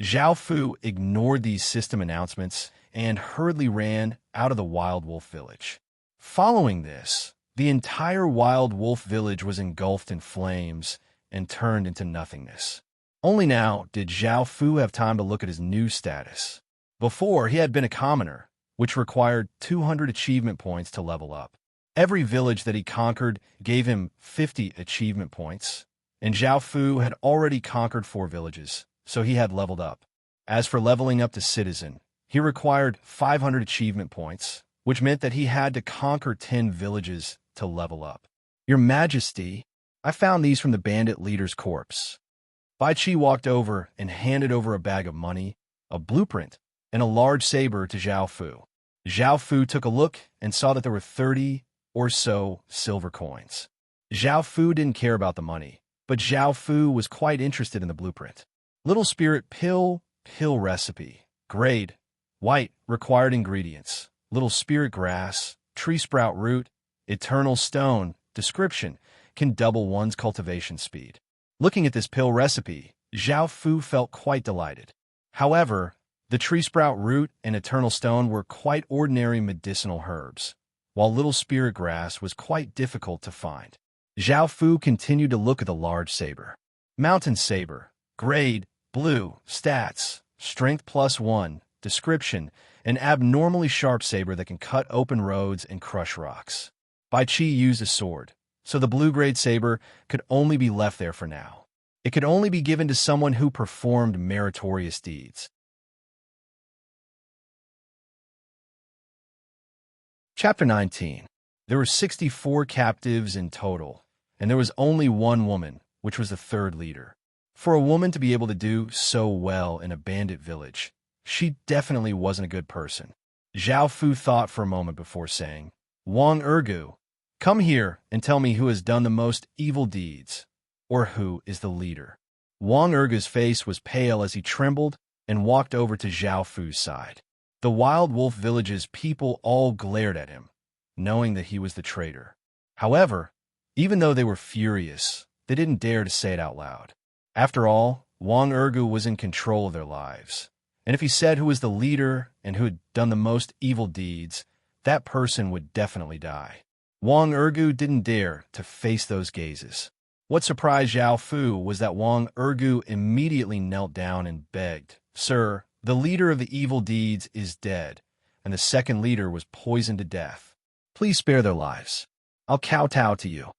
Zhao Fu ignored these system announcements and hurriedly ran out of the wild wolf village. Following this, the entire wild wolf village was engulfed in flames and turned into nothingness. Only now did Zhao Fu have time to look at his new status. Before, he had been a commoner, which required 200 achievement points to level up. Every village that he conquered gave him 50 achievement points, and Zhao Fu had already conquered 4 villages, so he had leveled up. As for leveling up to citizen, he required 500 achievement points, which meant that he had to conquer 10 villages to level up. Your Majesty, I found these from the bandit leader's corpse. Bai Qi walked over and handed over a bag of money, a blueprint, and a large saber to Zhao Fu. Zhao Fu took a look and saw that there were 30 or so silver coins. Zhao Fu didn't care about the money, but Zhao Fu was quite interested in the blueprint. Little spirit pill recipe. Grade, white, required ingredients. Little spirit grass, tree sprout root, eternal stone. Description, can double one's cultivation speed. Looking at this pill recipe, Zhao Fu felt quite delighted. However, the tree sprout root and eternal stone were quite ordinary medicinal herbs, while little spirit grass was quite difficult to find. Zhao Fu continued to look at the large saber. Mountain saber, grade, blue, stats, strength +1, description, an abnormally sharp saber that can cut open roads and crush rocks. Bai Qi used a sword, so the blue-grade saber could only be left there for now. It could only be given to someone who performed meritorious deeds. Chapter 19. There were 64 captives in total, and there was only one woman, which was the third leader. For a woman to be able to do so well in a bandit village, she definitely wasn't a good person. Zhao Fu thought for a moment before saying, Wang Ergu, come here and tell me who has done the most evil deeds, or who is the leader. Wang Ergu's face was pale as he trembled and walked over to Zhao Fu's side. The Wild Wolf Village's people all glared at him, knowing that he was the traitor. However, even though they were furious, they didn't dare to say it out loud. After all, Wang Ergu was in control of their lives, and if he said who was the leader and who had done the most evil deeds, that person would definitely die. Wang Ergu didn't dare to face those gazes. What surprised Zhao Fu was that Wang Ergu immediately knelt down and begged, Sir, the leader of the evil deeds is dead, and the second leader was poisoned to death. Please spare their lives. I'll kowtow to you.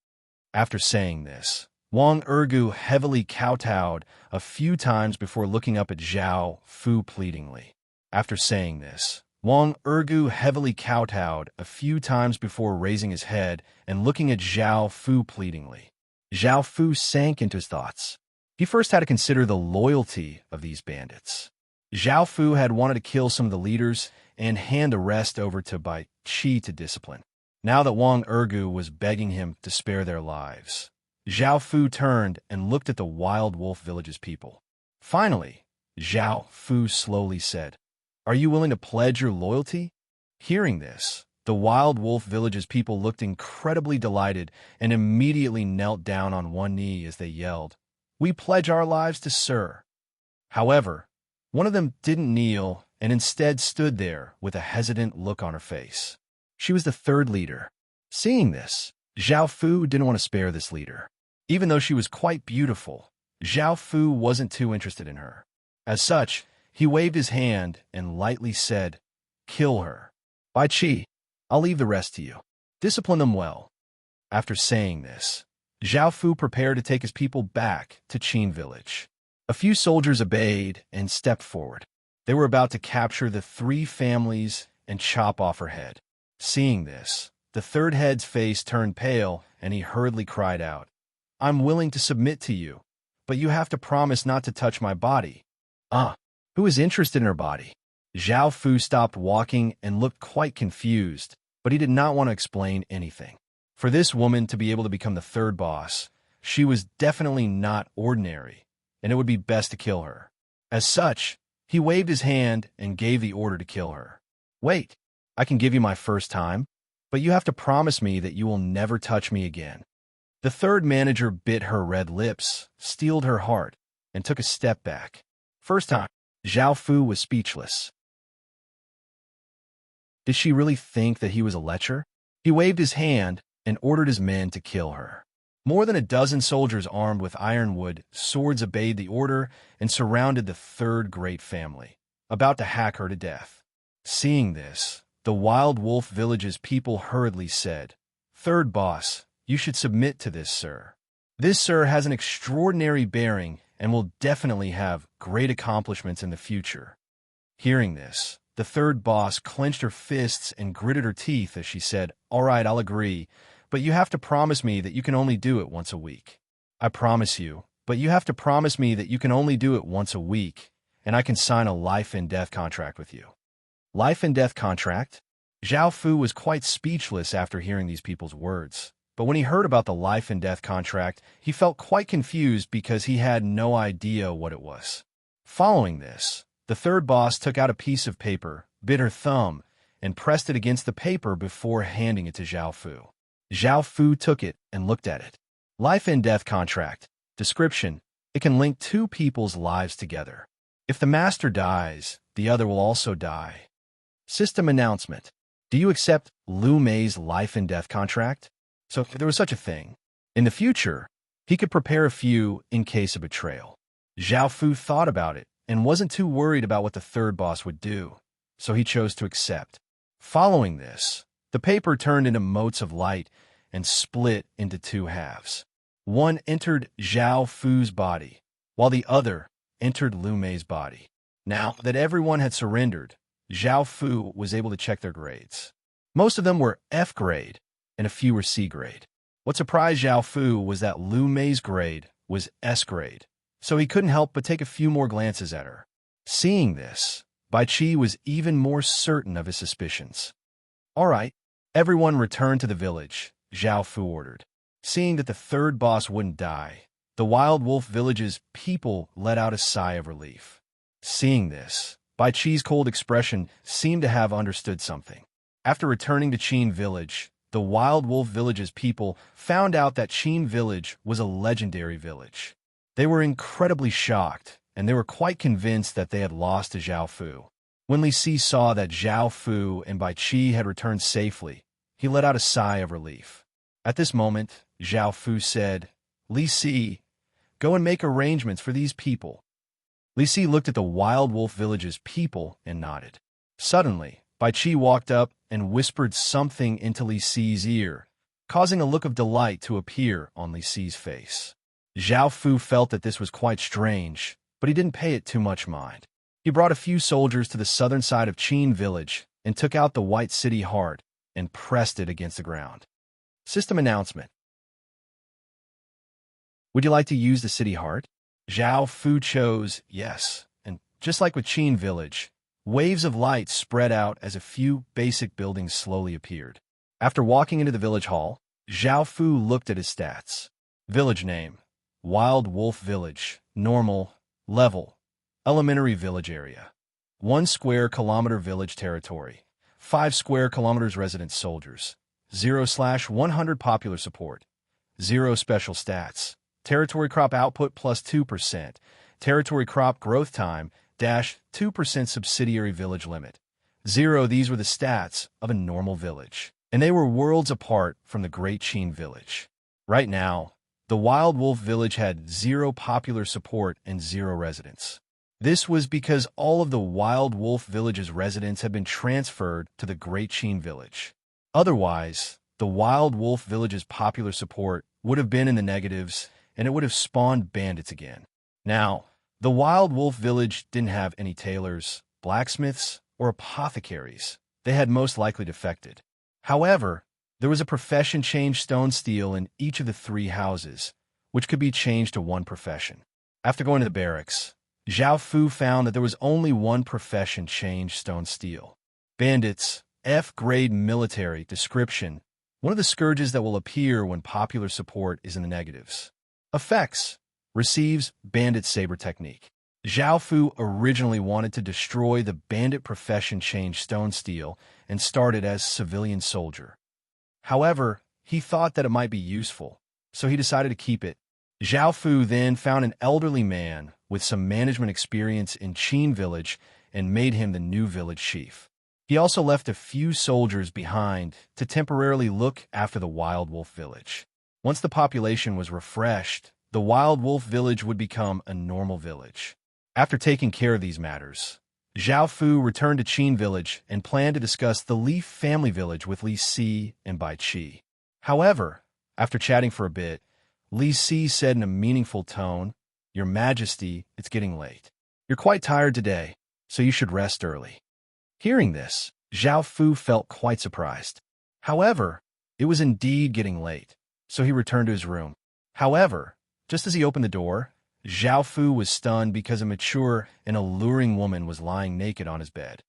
After saying this, Wang Ergu heavily kowtowed a few times before looking up at Zhao Fu pleadingly. After saying this, Wang Ergu heavily kowtowed a few times before raising his head and looking at Zhao Fu pleadingly. Zhao Fu sank into his thoughts. He first had to consider the loyalty of these bandits. Zhao Fu had wanted to kill some of the leaders and hand the rest over to Bai Qi to discipline. Now that Wang Ergu was begging him to spare their lives, Zhao Fu turned and looked at the Wild Wolf Village's people. Finally, Zhao Fu slowly said, Are you willing to pledge your loyalty? Hearing this, the Wild Wolf Village's people looked incredibly delighted and immediately knelt down on one knee as they yelled, We pledge our lives to Sir. However, one of them didn't kneel and instead stood there with a hesitant look on her face. She was the third leader. Seeing this, Zhao Fu didn't want to spare this leader. Even though she was quite beautiful, Zhao Fu wasn't too interested in her. As such, he waved his hand and lightly said, Kill her. Bai Qi, I'll leave the rest to you. Discipline them well. After saying this, Zhao Fu prepared to take his people back to Qin village. A few soldiers obeyed and stepped forward. They were about to capture the 3 families and chop off her head. Seeing this, the third head's face turned pale and he hurriedly cried out, I'm willing to submit to you, but you have to promise not to touch my body. Who is interested in her body? Zhao Fu stopped walking and looked quite confused, but he did not want to explain anything. For this woman to be able to become the third boss, she was definitely not ordinary, and it would be best to kill her. As such, he waved his hand and gave the order to kill her. Wait, I can give you my first time, but you have to promise me that you will never touch me again. The third manager bit her red lips, steeled her heart, and took a step back. First time, Zhao Fu was speechless. Did she really think that he was a lecher? He waved his hand and ordered his men to kill her. More than a dozen soldiers armed with ironwood swords obeyed the order and surrounded the third great family, about to hack her to death. Seeing this, the Wild Wolf Village's people hurriedly said, Third boss, you should submit to this, sir. This sir has an extraordinary bearing and will definitely have great accomplishments in the future. Hearing this, the third boss clenched her fists and gritted her teeth as she said, All right, I'll agree, but you have to promise me that you can only do it once a week. I promise you, but you have to promise me that you can only do it once a week, and I can sign a life and death contract with you. Life and death contract? Zhao Fu was quite speechless after hearing these people's words. But when he heard about the life and death contract, he felt quite confused because he had no idea what it was. Following this, the third boss took out a piece of paper, bit her thumb, and pressed it against the paper before handing it to Zhao Fu. Zhao Fu took it and looked at it. Life and death contract. Description: it can link two people's lives together. If the master dies, the other will also die. System announcement: do you accept Lu Mei's life and death contract? So if there was such a thing, in the future, he could prepare a few in case of betrayal. Zhao Fu thought about it and wasn't too worried about what the third boss would do, so he chose to accept. Following this, the paper turned into motes of light and split into two halves. One entered Zhao Fu's body, while the other entered Lu Mei's body. Now that everyone had surrendered, Zhao Fu was able to check their grades. Most of them were F grade, and a few were C grade. What surprised Zhao Fu was that Lu Mei's grade was S grade, so he couldn't help but take a few more glances at her. Seeing this, Bai Qi was even more certain of his suspicions. "All right, everyone return to the village," Zhao Fu ordered. Seeing that the third boss wouldn't die, the Wild Wolf Village's people let out a sigh of relief. Seeing this, Bai Qi's cold expression seemed to have understood something. After returning to Qin Village, the Wild Wolf Village's people found out that Qin Village was a legendary village. They were incredibly shocked, and they were quite convinced that they had lost to Zhao Fu. When Li Si saw that Zhao Fu and Bai Qi had returned safely, he let out a sigh of relief. At this moment, Zhao Fu said, "Li Si, go and make arrangements for these people." Li Si looked at the Wild Wolf Village's people and nodded. Suddenly, Bai Qi walked up and whispered something into Li Si's ear, causing a look of delight to appear on Li Si's face. Zhao Fu felt that this was quite strange, but he didn't pay it too much mind. He brought a few soldiers to the southern side of Qin Village and took out the White City Heart and pressed it against the ground. System announcement: would you like to use the City Heart? Zhao Fu chose yes, and just like with Qin Village, waves of light spread out as a few basic buildings slowly appeared. After walking into the village hall, Zhao Fu looked at his stats. Village name: Wild Wolf Village, normal, level, elementary village area. 1 square kilometer village territory. 5 square kilometers resident soldiers. 0/100 popular support. 0 special stats. Territory crop output plus 2%. Territory crop growth time -2% subsidiary village limit. 0. These were the stats of a normal village, and they were worlds apart from the Great Qin Village. Right now, the Wild Wolf Village had 0 popular support and 0 residents. This was because all of the Wild Wolf Village's residents had been transferred to the Great Qin Village. Otherwise, the Wild Wolf Village's popular support would have been in the negatives, and it would have spawned bandits again. Now, the Wild Wolf Village didn't have any tailors, blacksmiths, or apothecaries. They had most likely defected. However, there was a profession changed stone steel in each of the 3 houses, which could be changed to one profession. After going to the barracks, Zhao Fu found that there was only one profession changed stone steel. Bandits, F-grade military. Description: one of the scourges that will appear when popular support is in the negatives. Effects: receives bandit saber technique. Zhao Fu originally wanted to destroy the bandit profession changed stone steel and started as civilian soldier. However, he thought that it might be useful, so he decided to keep it. Zhao Fu then found an elderly man with some management experience in Qin Village and made him the new village chief. He also left a few soldiers behind to temporarily look after the Wild Wolf Village. Once the population was refreshed, the Wild Wolf Village would become a normal village. After taking care of these matters, Zhao Fu returned to Qin Village and planned to discuss the Leaf family village with Li Si and Bai Qi. However, after chatting for a bit, Li Si said in a meaningful tone, "Your Majesty, it's getting late. You're quite tired today, so you should rest early." Hearing this, Zhao Fu felt quite surprised. However, it was indeed getting late, so he returned to his room. However, just as he opened the door, Zhao Fu was stunned because a mature and alluring woman was lying naked on his bed.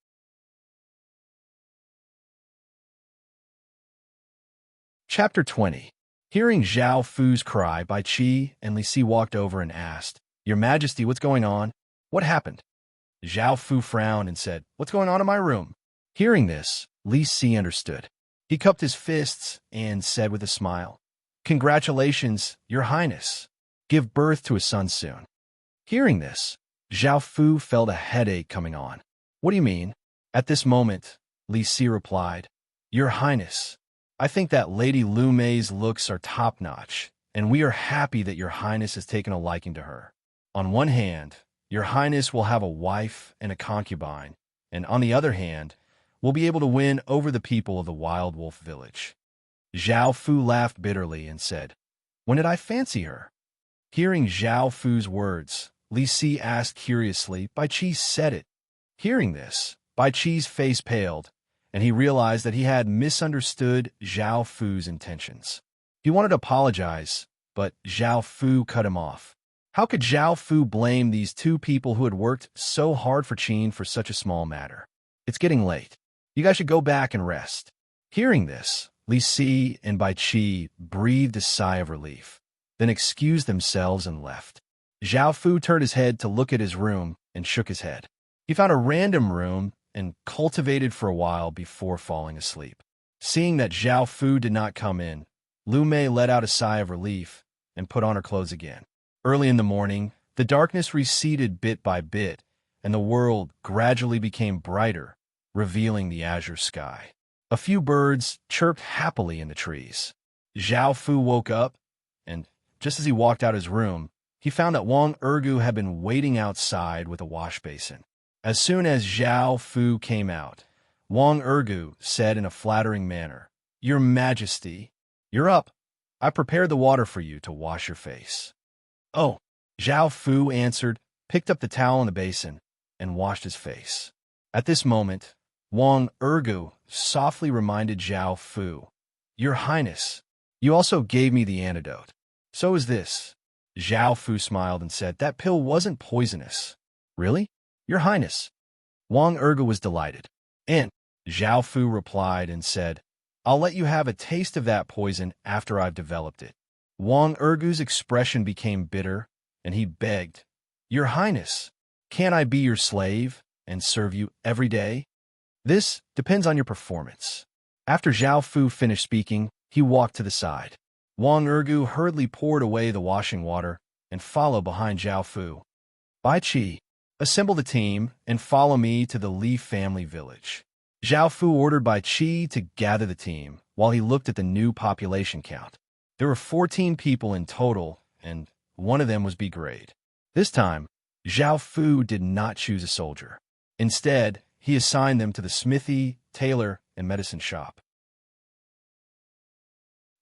Chapter 20. Hearing Zhao Fu's cry, Bai Qi and Li Si walked over and asked, "Your Majesty, what's going on? What happened?" Zhao Fu frowned and said, "What's going on in my room?" Hearing this, Li Si understood. He cupped his fists and said with a smile, "Congratulations, Your Highness. Give birth to a son soon." Hearing this, Zhao Fu felt a headache coming on. "What do you mean?" At this moment, Li Si replied, "Your Highness, I think that Lady Lu Mei's looks are top-notch, and we are happy that Your Highness has taken a liking to her. On one hand, Your Highness will have a wife and a concubine, and on the other hand, will be able to win over the people of the Wild Wolf Village." Zhao Fu laughed bitterly and said, "When did I fancy her?" Hearing Zhao Fu's words, Li Si asked curiously, "Bai Qi said it." Hearing this, Bai Qi's face paled, and he realized that he had misunderstood Zhao Fu's intentions. He wanted to apologize, but Zhao Fu cut him off. How could Zhao Fu blame these two people who had worked so hard for Qin for such a small matter? "It's getting late. You guys should go back and rest." Hearing this, Li Si and Bai Qi breathed a sigh of relief, then excused themselves and left. Zhao Fu turned his head to look at his room and shook his head. He found a random room and cultivated for a while before falling asleep. Seeing that Zhao Fu did not come in, Lu Mei let out a sigh of relief and put on her clothes again. Early in the morning, the darkness receded bit by bit, and the world gradually became brighter, revealing the azure sky. A few birds chirped happily in the trees. Zhao Fu woke up, and just as he walked out his room, he found that Wang Ergu had been waiting outside with a wash basin. As soon as Zhao Fu came out, Wang Ergu said in a flattering manner, "Your Majesty, you're up. I prepared the water for you to wash your face." "Oh," Zhao Fu answered, picked up the towel in the basin, and washed his face. At this moment, Wang Ergu softly reminded Zhao Fu, "Your Highness, you also gave me the antidote." "So is this." Zhao Fu smiled and said, "That pill wasn't poisonous." "Really? Your Highness." Wang Ergu was delighted. "And," Zhao Fu replied and said, "I'll let you have a taste of that poison after I've developed it." Wang Ergu's expression became bitter, and he begged, "Your Highness, can't I be your slave and serve you every day?" "This depends on your performance." After Zhao Fu finished speaking, he walked to the side. Wang Ergu hurriedly poured away the washing water and followed behind Zhao Fu. "Bai Qi, assemble the team and follow me to the Li family village." Zhao Fu ordered Bai Qi to gather the team while he looked at the new population count. There were 14 people in total, and one of them was B grade. This time, Zhao Fu did not choose a soldier. Instead, he assigned them to the smithy, tailor, and medicine shop.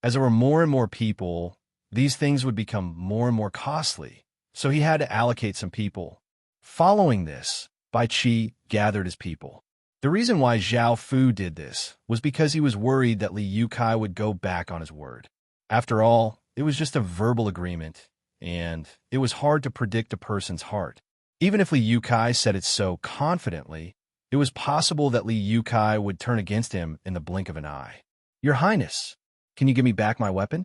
As there were more and more people, these things would become more and more costly, so he had to allocate some people. Following this, Bai Qi gathered his people. The reason why Zhao Fu did this was because he was worried that Li Yukai would go back on his word. After all, it was just a verbal agreement, and it was hard to predict a person's heart. Even if Li Yukai said it so confidently, it was possible that Li Yukai would turn against him in the blink of an eye. "Your Highness, can you give me back my weapon?"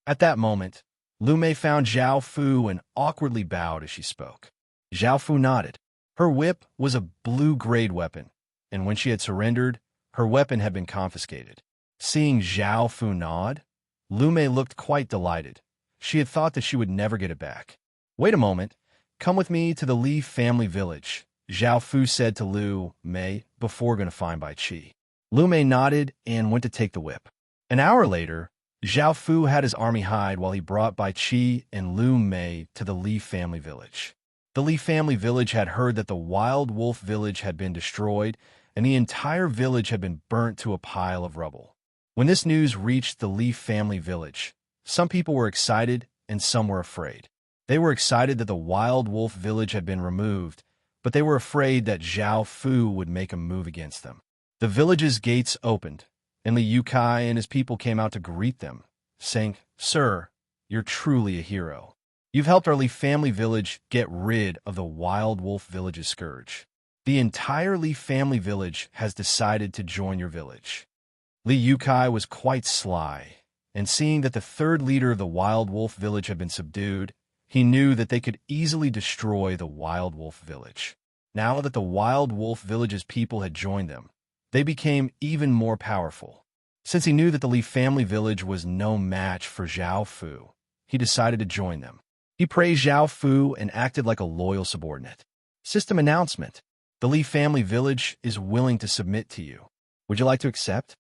At that moment, Lu Mei found Zhao Fu and awkwardly bowed as she spoke. Zhao Fu nodded. Her whip was a blue-grade weapon, and when she had surrendered, her weapon had been confiscated. Seeing Zhao Fu nod, Lu Mei looked quite delighted. She had thought that she would never get it back. "Wait a moment. Come with me to the Li family village," Zhao Fu said to Lu Mei before going to find Bai Qi. Lu Mei nodded and went to take the whip. An hour later, Zhao Fu had his army hide while he brought Bai Qi and Lu Mei to the Li family village. The Li family village had heard that the Wild Wolf village had been destroyed, and the entire village had been burnt to a pile of rubble. When this news reached the Li family village, some people were excited and some were afraid. They were excited that the Wild Wolf village had been removed, but they were afraid that Zhao Fu would make a move against them. The village's gates opened, and Li Yukai and his people came out to greet them, saying, "Sir, you're truly a hero. You've helped our Li family village get rid of the Wild Wolf village's scourge. The entire Li family village has decided to join your village." Li Yukai was quite sly, and seeing that the third leader of the Wild Wolf village had been subdued, he knew that they could easily destroy the Wild Wolf village. Now that the Wild Wolf village's people had joined them, they became even more powerful. Since he knew that the Li family village was no match for Zhao Fu, he decided to join them. He praised Zhao Fu and acted like a loyal subordinate. System announcement. The Li family village is willing to submit to you. Would you like to accept?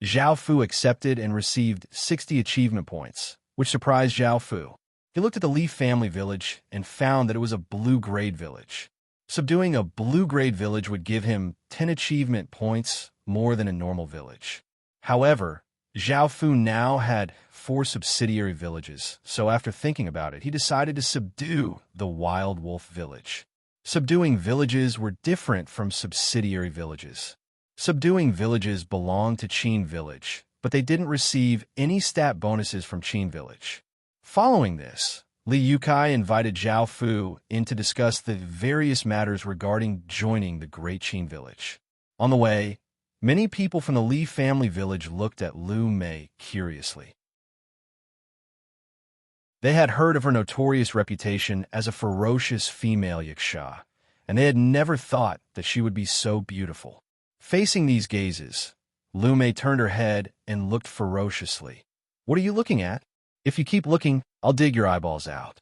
Zhao Fu accepted and received 60 achievement points, which surprised Zhao Fu. He looked at the Li family village and found that it was a blue-grade village. Subduing a blue-grade village would give him 10 achievement points more than a normal village. However, Zhao Fu now had 4 subsidiary villages, so after thinking about it, he decided to subdue the Wild Wolf village. Subduing villages were different from subsidiary villages. Subduing villages belonged to Qin Village, but they didn't receive any stat bonuses from Qin Village. Following this, Li Yukai invited Zhao Fu in to discuss the various matters regarding joining the Great Qin Village. On the way, many people from the Li family village looked at Lu Mei curiously. They had heard of her notorious reputation as a ferocious female yaksha, and they had never thought that she would be so beautiful. Facing these gazes, Lu Mei turned her head and looked ferociously. "What are you looking at? If you keep looking, I'll dig your eyeballs out."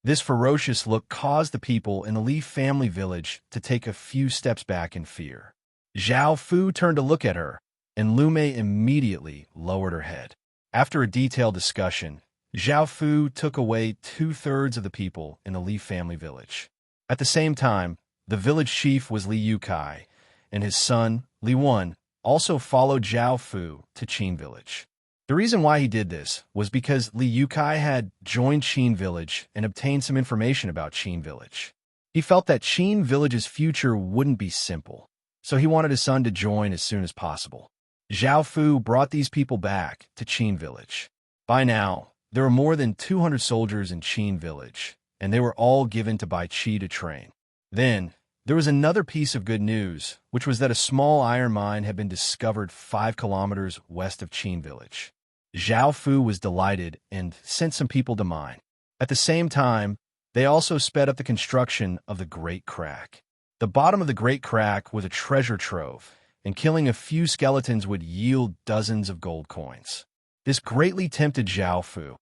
This ferocious look caused the people in the Li family village to take a few steps back in fear. Zhao Fu turned to look at her, and Lu Mei immediately lowered her head. After a detailed discussion, Zhao Fu took away 2/3 of the people in the Li family village. At the same time, the village chief was Li Yukai, and his son, Li Wen, also followed Zhao Fu to Qin Village. The reason why he did this was because Li Yukai had joined Qin Village and obtained some information about Qin Village. He felt that Qin Village's future wouldn't be simple, so he wanted his son to join as soon as possible. Zhao Fu brought these people back to Qin Village. By now, there were more than 200 soldiers in Qin Village, and they were all given to Bai Qi to train. Then, there was another piece of good news, which was that a small iron mine had been discovered 5 kilometers west of Qin Village. Zhao Fu was delighted and sent some people to mine. At the same time, they also sped up the construction of the Great Crack. The bottom of the Great Crack was a treasure trove, and killing a few skeletons would yield dozens of gold coins. This greatly tempted Zhao Fu.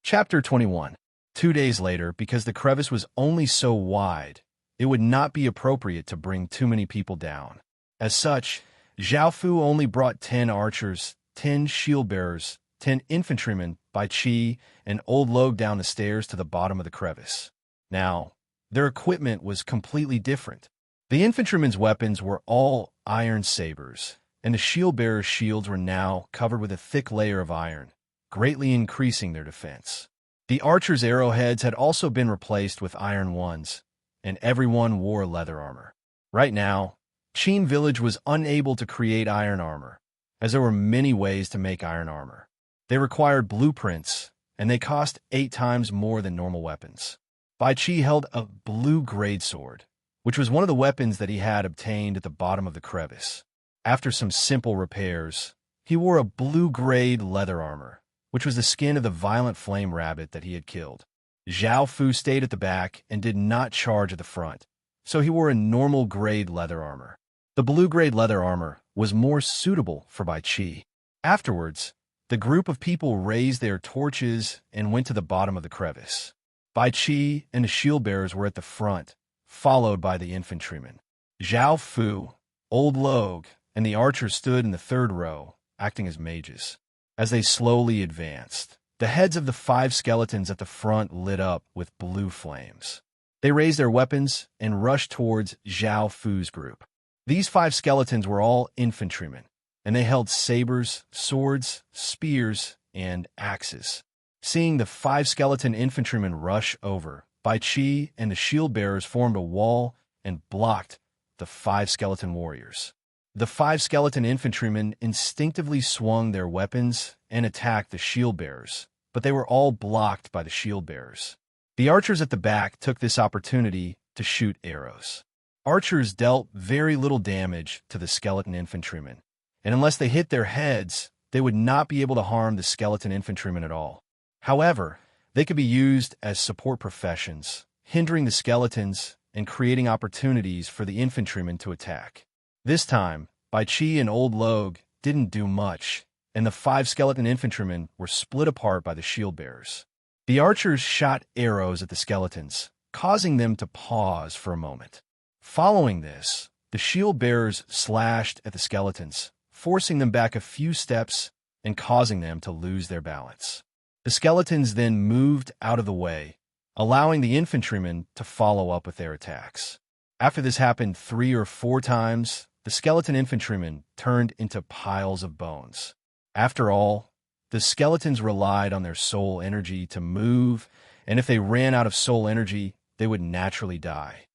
Chapter 21. 2 days later, because the crevice was only so wide, it would not be appropriate to bring too many people down. As such, Zhao Fu only brought 10 archers, 10 shield-bearers, 10 infantrymen, Bai Qi, and Old Log down the stairs to the bottom of the crevice. Now, their equipment was completely different. The infantrymen's weapons were all iron sabers, and the shield-bearers' shields were now covered with a thick layer of iron, greatly increasing their defense. The archers' arrowheads had also been replaced with iron ones, and everyone wore leather armor. Right now, Qin Village was unable to create iron armor, as there were many ways to make iron armor. They required blueprints, and they cost 8 times more than normal weapons. Bai Qi held a blue-grade sword, which was one of the weapons that he had obtained at the bottom of the crevice. After some simple repairs, he wore a blue-grade leather armor, which was the skin of the violent flame rabbit that he had killed. Zhao Fu stayed at the back and did not charge at the front, so he wore a normal grade leather armor. The blue-grade leather armor was more suitable for Bai Qi. Afterwards, the group of people raised their torches and went to the bottom of the crevice. Bai Qi and the shield-bearers were at the front, followed by the infantrymen. Zhao Fu, Old Log, and the archers stood in the 3rd row, acting as mages. As they slowly advanced, the heads of the 5 skeletons at the front lit up with blue flames. They raised their weapons and rushed towards Zhao Fu's group. These 5 skeletons were all infantrymen, and they held sabers, swords, spears, and axes. Seeing the 5 skeleton infantrymen rush over, Bai Qi and the shield-bearers formed a wall and blocked the 5 skeleton warriors. The 5 skeleton infantrymen instinctively swung their weapons and attacked the shield-bearers, but they were all blocked by the shield-bearers. The archers at the back took this opportunity to shoot arrows. Archers dealt very little damage to the skeleton infantrymen, and unless they hit their heads, they would not be able to harm the skeleton infantrymen at all. However, they could be used as support professions, hindering the skeletons and creating opportunities for the infantrymen to attack. This time, Bai Chi and Old Log didn't do much, and the 5 skeleton infantrymen were split apart by the shield bearers. The archers shot arrows at the skeletons, causing them to pause for a moment. Following this, the shield bearers slashed at the skeletons, forcing them back a few steps and causing them to lose their balance. The skeletons then moved out of the way, allowing the infantrymen to follow up with their attacks. After this happened 3 or 4 times, the skeleton infantrymen turned into piles of bones. After all, the skeletons relied on their soul energy to move, and if they ran out of soul energy, they would naturally die.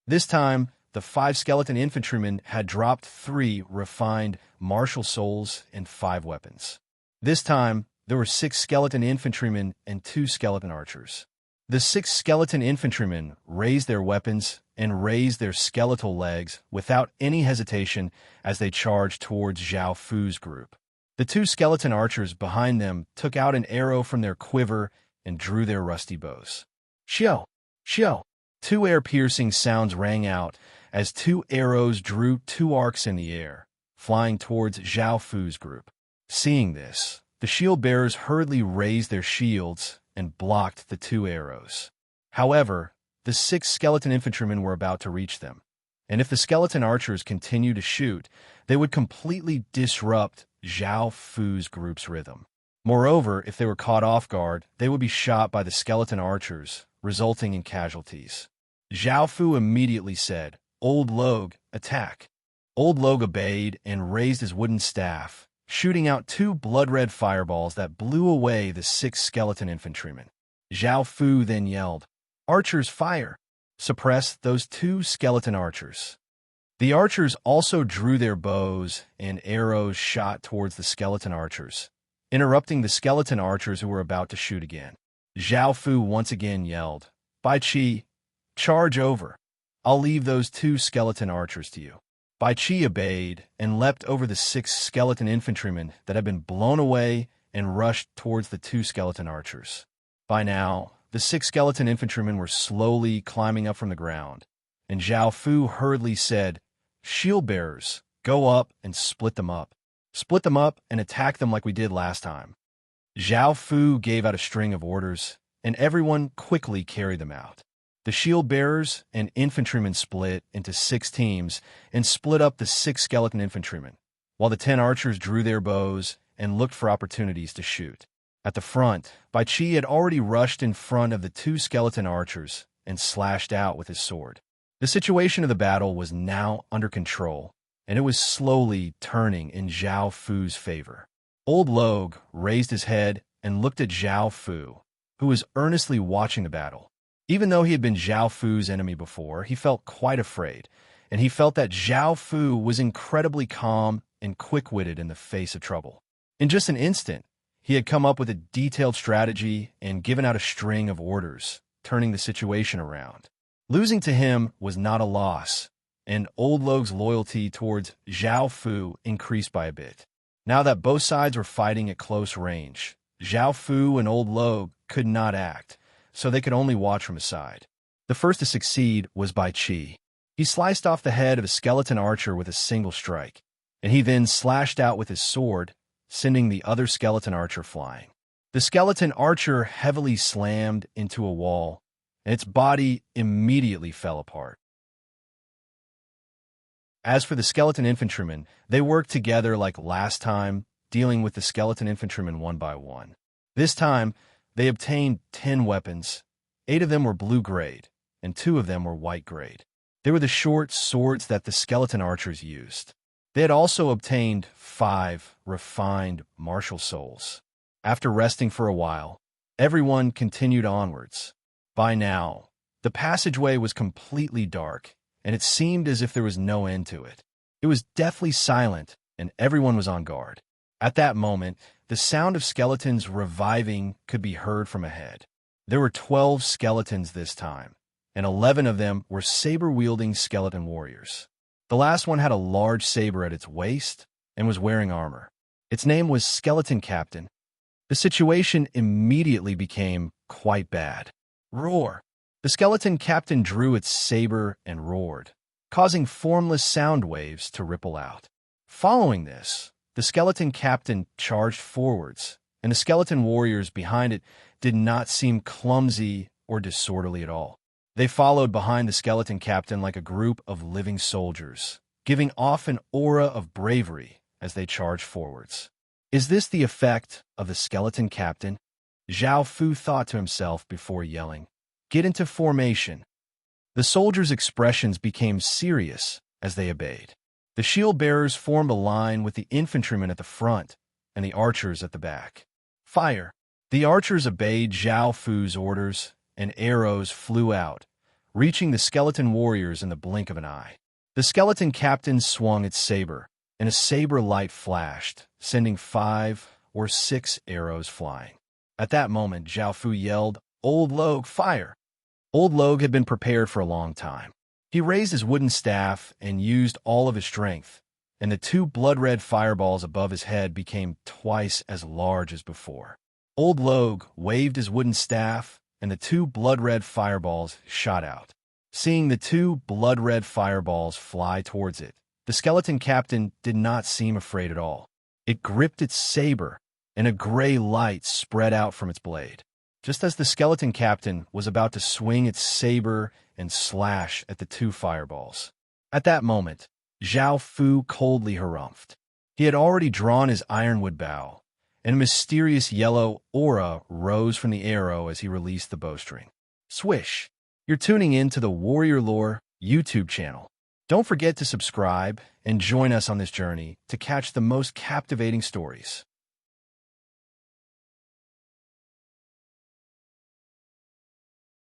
This time, the 5 skeleton infantrymen had dropped 3 refined martial souls and 5 weapons. This time, there were 6 skeleton infantrymen and 2 skeleton archers. The 6 skeleton infantrymen raised their weapons and raised their skeletal legs without any hesitation as they charged towards Zhao Fu's group. The 2 skeleton archers behind them took out an arrow from their quiver and drew their rusty bows. Xiao! Xiao! 2 air-piercing sounds rang out as 2 arrows drew 2 arcs in the air, flying towards Zhao Fu's group. Seeing this, the shield-bearers hurriedly raised their shields and blocked the 2 arrows. However, the 6 skeleton infantrymen were about to reach them, and if the skeleton archers continued to shoot, they would completely disrupt Zhao Fu's group's rhythm. Moreover, if they were caught off guard, they would be shot by the skeleton archers, resulting in casualties. Zhao Fu immediately said, "Old Log, attack." Old Log obeyed and raised his wooden staff, shooting out 2 blood-red fireballs that blew away the 6 skeleton infantrymen. Zhao Fu then yelled, "Archers, fire! Suppress those 2 skeleton archers." The archers also drew their bows, and arrows shot towards the skeleton archers, interrupting the skeleton archers who were about to shoot again. Zhao Fu once again yelled, "Bai Chi, charge over. I'll leave those 2 skeleton archers to you." Bai Chi obeyed and leapt over the 6 skeleton infantrymen that had been blown away and rushed towards the 2 skeleton archers. By now, the 6 skeleton infantrymen were slowly climbing up from the ground, and Zhao Fu hurriedly said, "Shield bearers, go up and split them up. Split them up and attack them like we did last time." Zhao Fu gave out a string of orders, and everyone quickly carried them out. The shield bearers and infantrymen split into 6 teams and split up the 6 skeleton infantrymen, while the 10 archers drew their bows and looked for opportunities to shoot. At the front, Bai Chi had already rushed in front of the 2 skeleton archers and slashed out with his sword. The situation of the battle was now under control, and it was slowly turning in Zhao Fu's favor. Old Log raised his head and looked at Zhao Fu, who was earnestly watching the battle. Even though he had been Zhao Fu's enemy before, he felt quite afraid, and he felt that Zhao Fu was incredibly calm and quick-witted in the face of trouble. In just an instant, he had come up with a detailed strategy and given out a string of orders, turning the situation around. Losing to him was not a loss, and Old Log's loyalty towards Zhao Fu increased by a bit. Now that both sides were fighting at close range, Zhao Fu and Old Log could not act, so they could only watch from aside. The first to succeed was Bai Chi. He sliced off the head of a skeleton archer with a single strike, and he then slashed out with his sword, sending the other skeleton archer flying. The skeleton archer heavily slammed into a wall, and its body immediately fell apart. As for the skeleton infantrymen, they worked together like last time, dealing with the skeleton infantrymen one by one. This time, they obtained 10 weapons. 8 of them were blue-grade, and 2 of them were white-grade. They were the short swords that the skeleton archers used. They had also obtained 5 refined martial souls. After resting for a while, everyone continued onwards. By now, the passageway was completely dark, and it seemed as if there was no end to it. It was deathly silent, and everyone was on guard. At that moment, the sound of skeletons reviving could be heard from ahead. There were 12 skeletons this time, and 11 of them were saber-wielding skeleton warriors. The last one had a large saber at its waist and was wearing armor. Its name was Skeleton Captain. The situation immediately became quite bad. Roar! The skeleton captain drew its saber and roared, causing formless sound waves to ripple out. Following this, the skeleton captain charged forwards, and the skeleton warriors behind it did not seem clumsy or disorderly at all. They followed behind the skeleton captain like a group of living soldiers, giving off an aura of bravery as they charged forwards. Is this the effect of the skeleton captain? Zhao Fu thought to himself before yelling, "Get into formation." The soldiers' expressions became serious as they obeyed. The shield-bearers formed a line with the infantrymen at the front and the archers at the back. Fire! The archers obeyed Zhao Fu's orders, and arrows flew out, reaching the skeleton warriors in the blink of an eye. The skeleton captain swung its saber, and a saber light flashed, sending 5 or 6 arrows flying. At that moment, Zhao Fu yelled, "Old Logue, fire!" Old Logue had been prepared for a long time. He raised his wooden staff and used all of his strength, and the 2 blood-red fireballs above his head became twice as large as before. Old Logue waved his wooden staff, and the 2 blood-red fireballs shot out. Seeing the 2 blood-red fireballs fly towards it, the skeleton captain did not seem afraid at all. It gripped its saber, and a gray light spread out from its blade. Just as the skeleton captain was about to swing its saber and slash at the 2 fireballs. At that moment, Zhao Fu coldly harumphed. He had already drawn his ironwood bow, and a mysterious yellow aura rose from the arrow as he released the bowstring. Swish! You're tuning in to the Warrior Lore YouTube channel. Don't forget to subscribe and join us on this journey to catch the most captivating stories.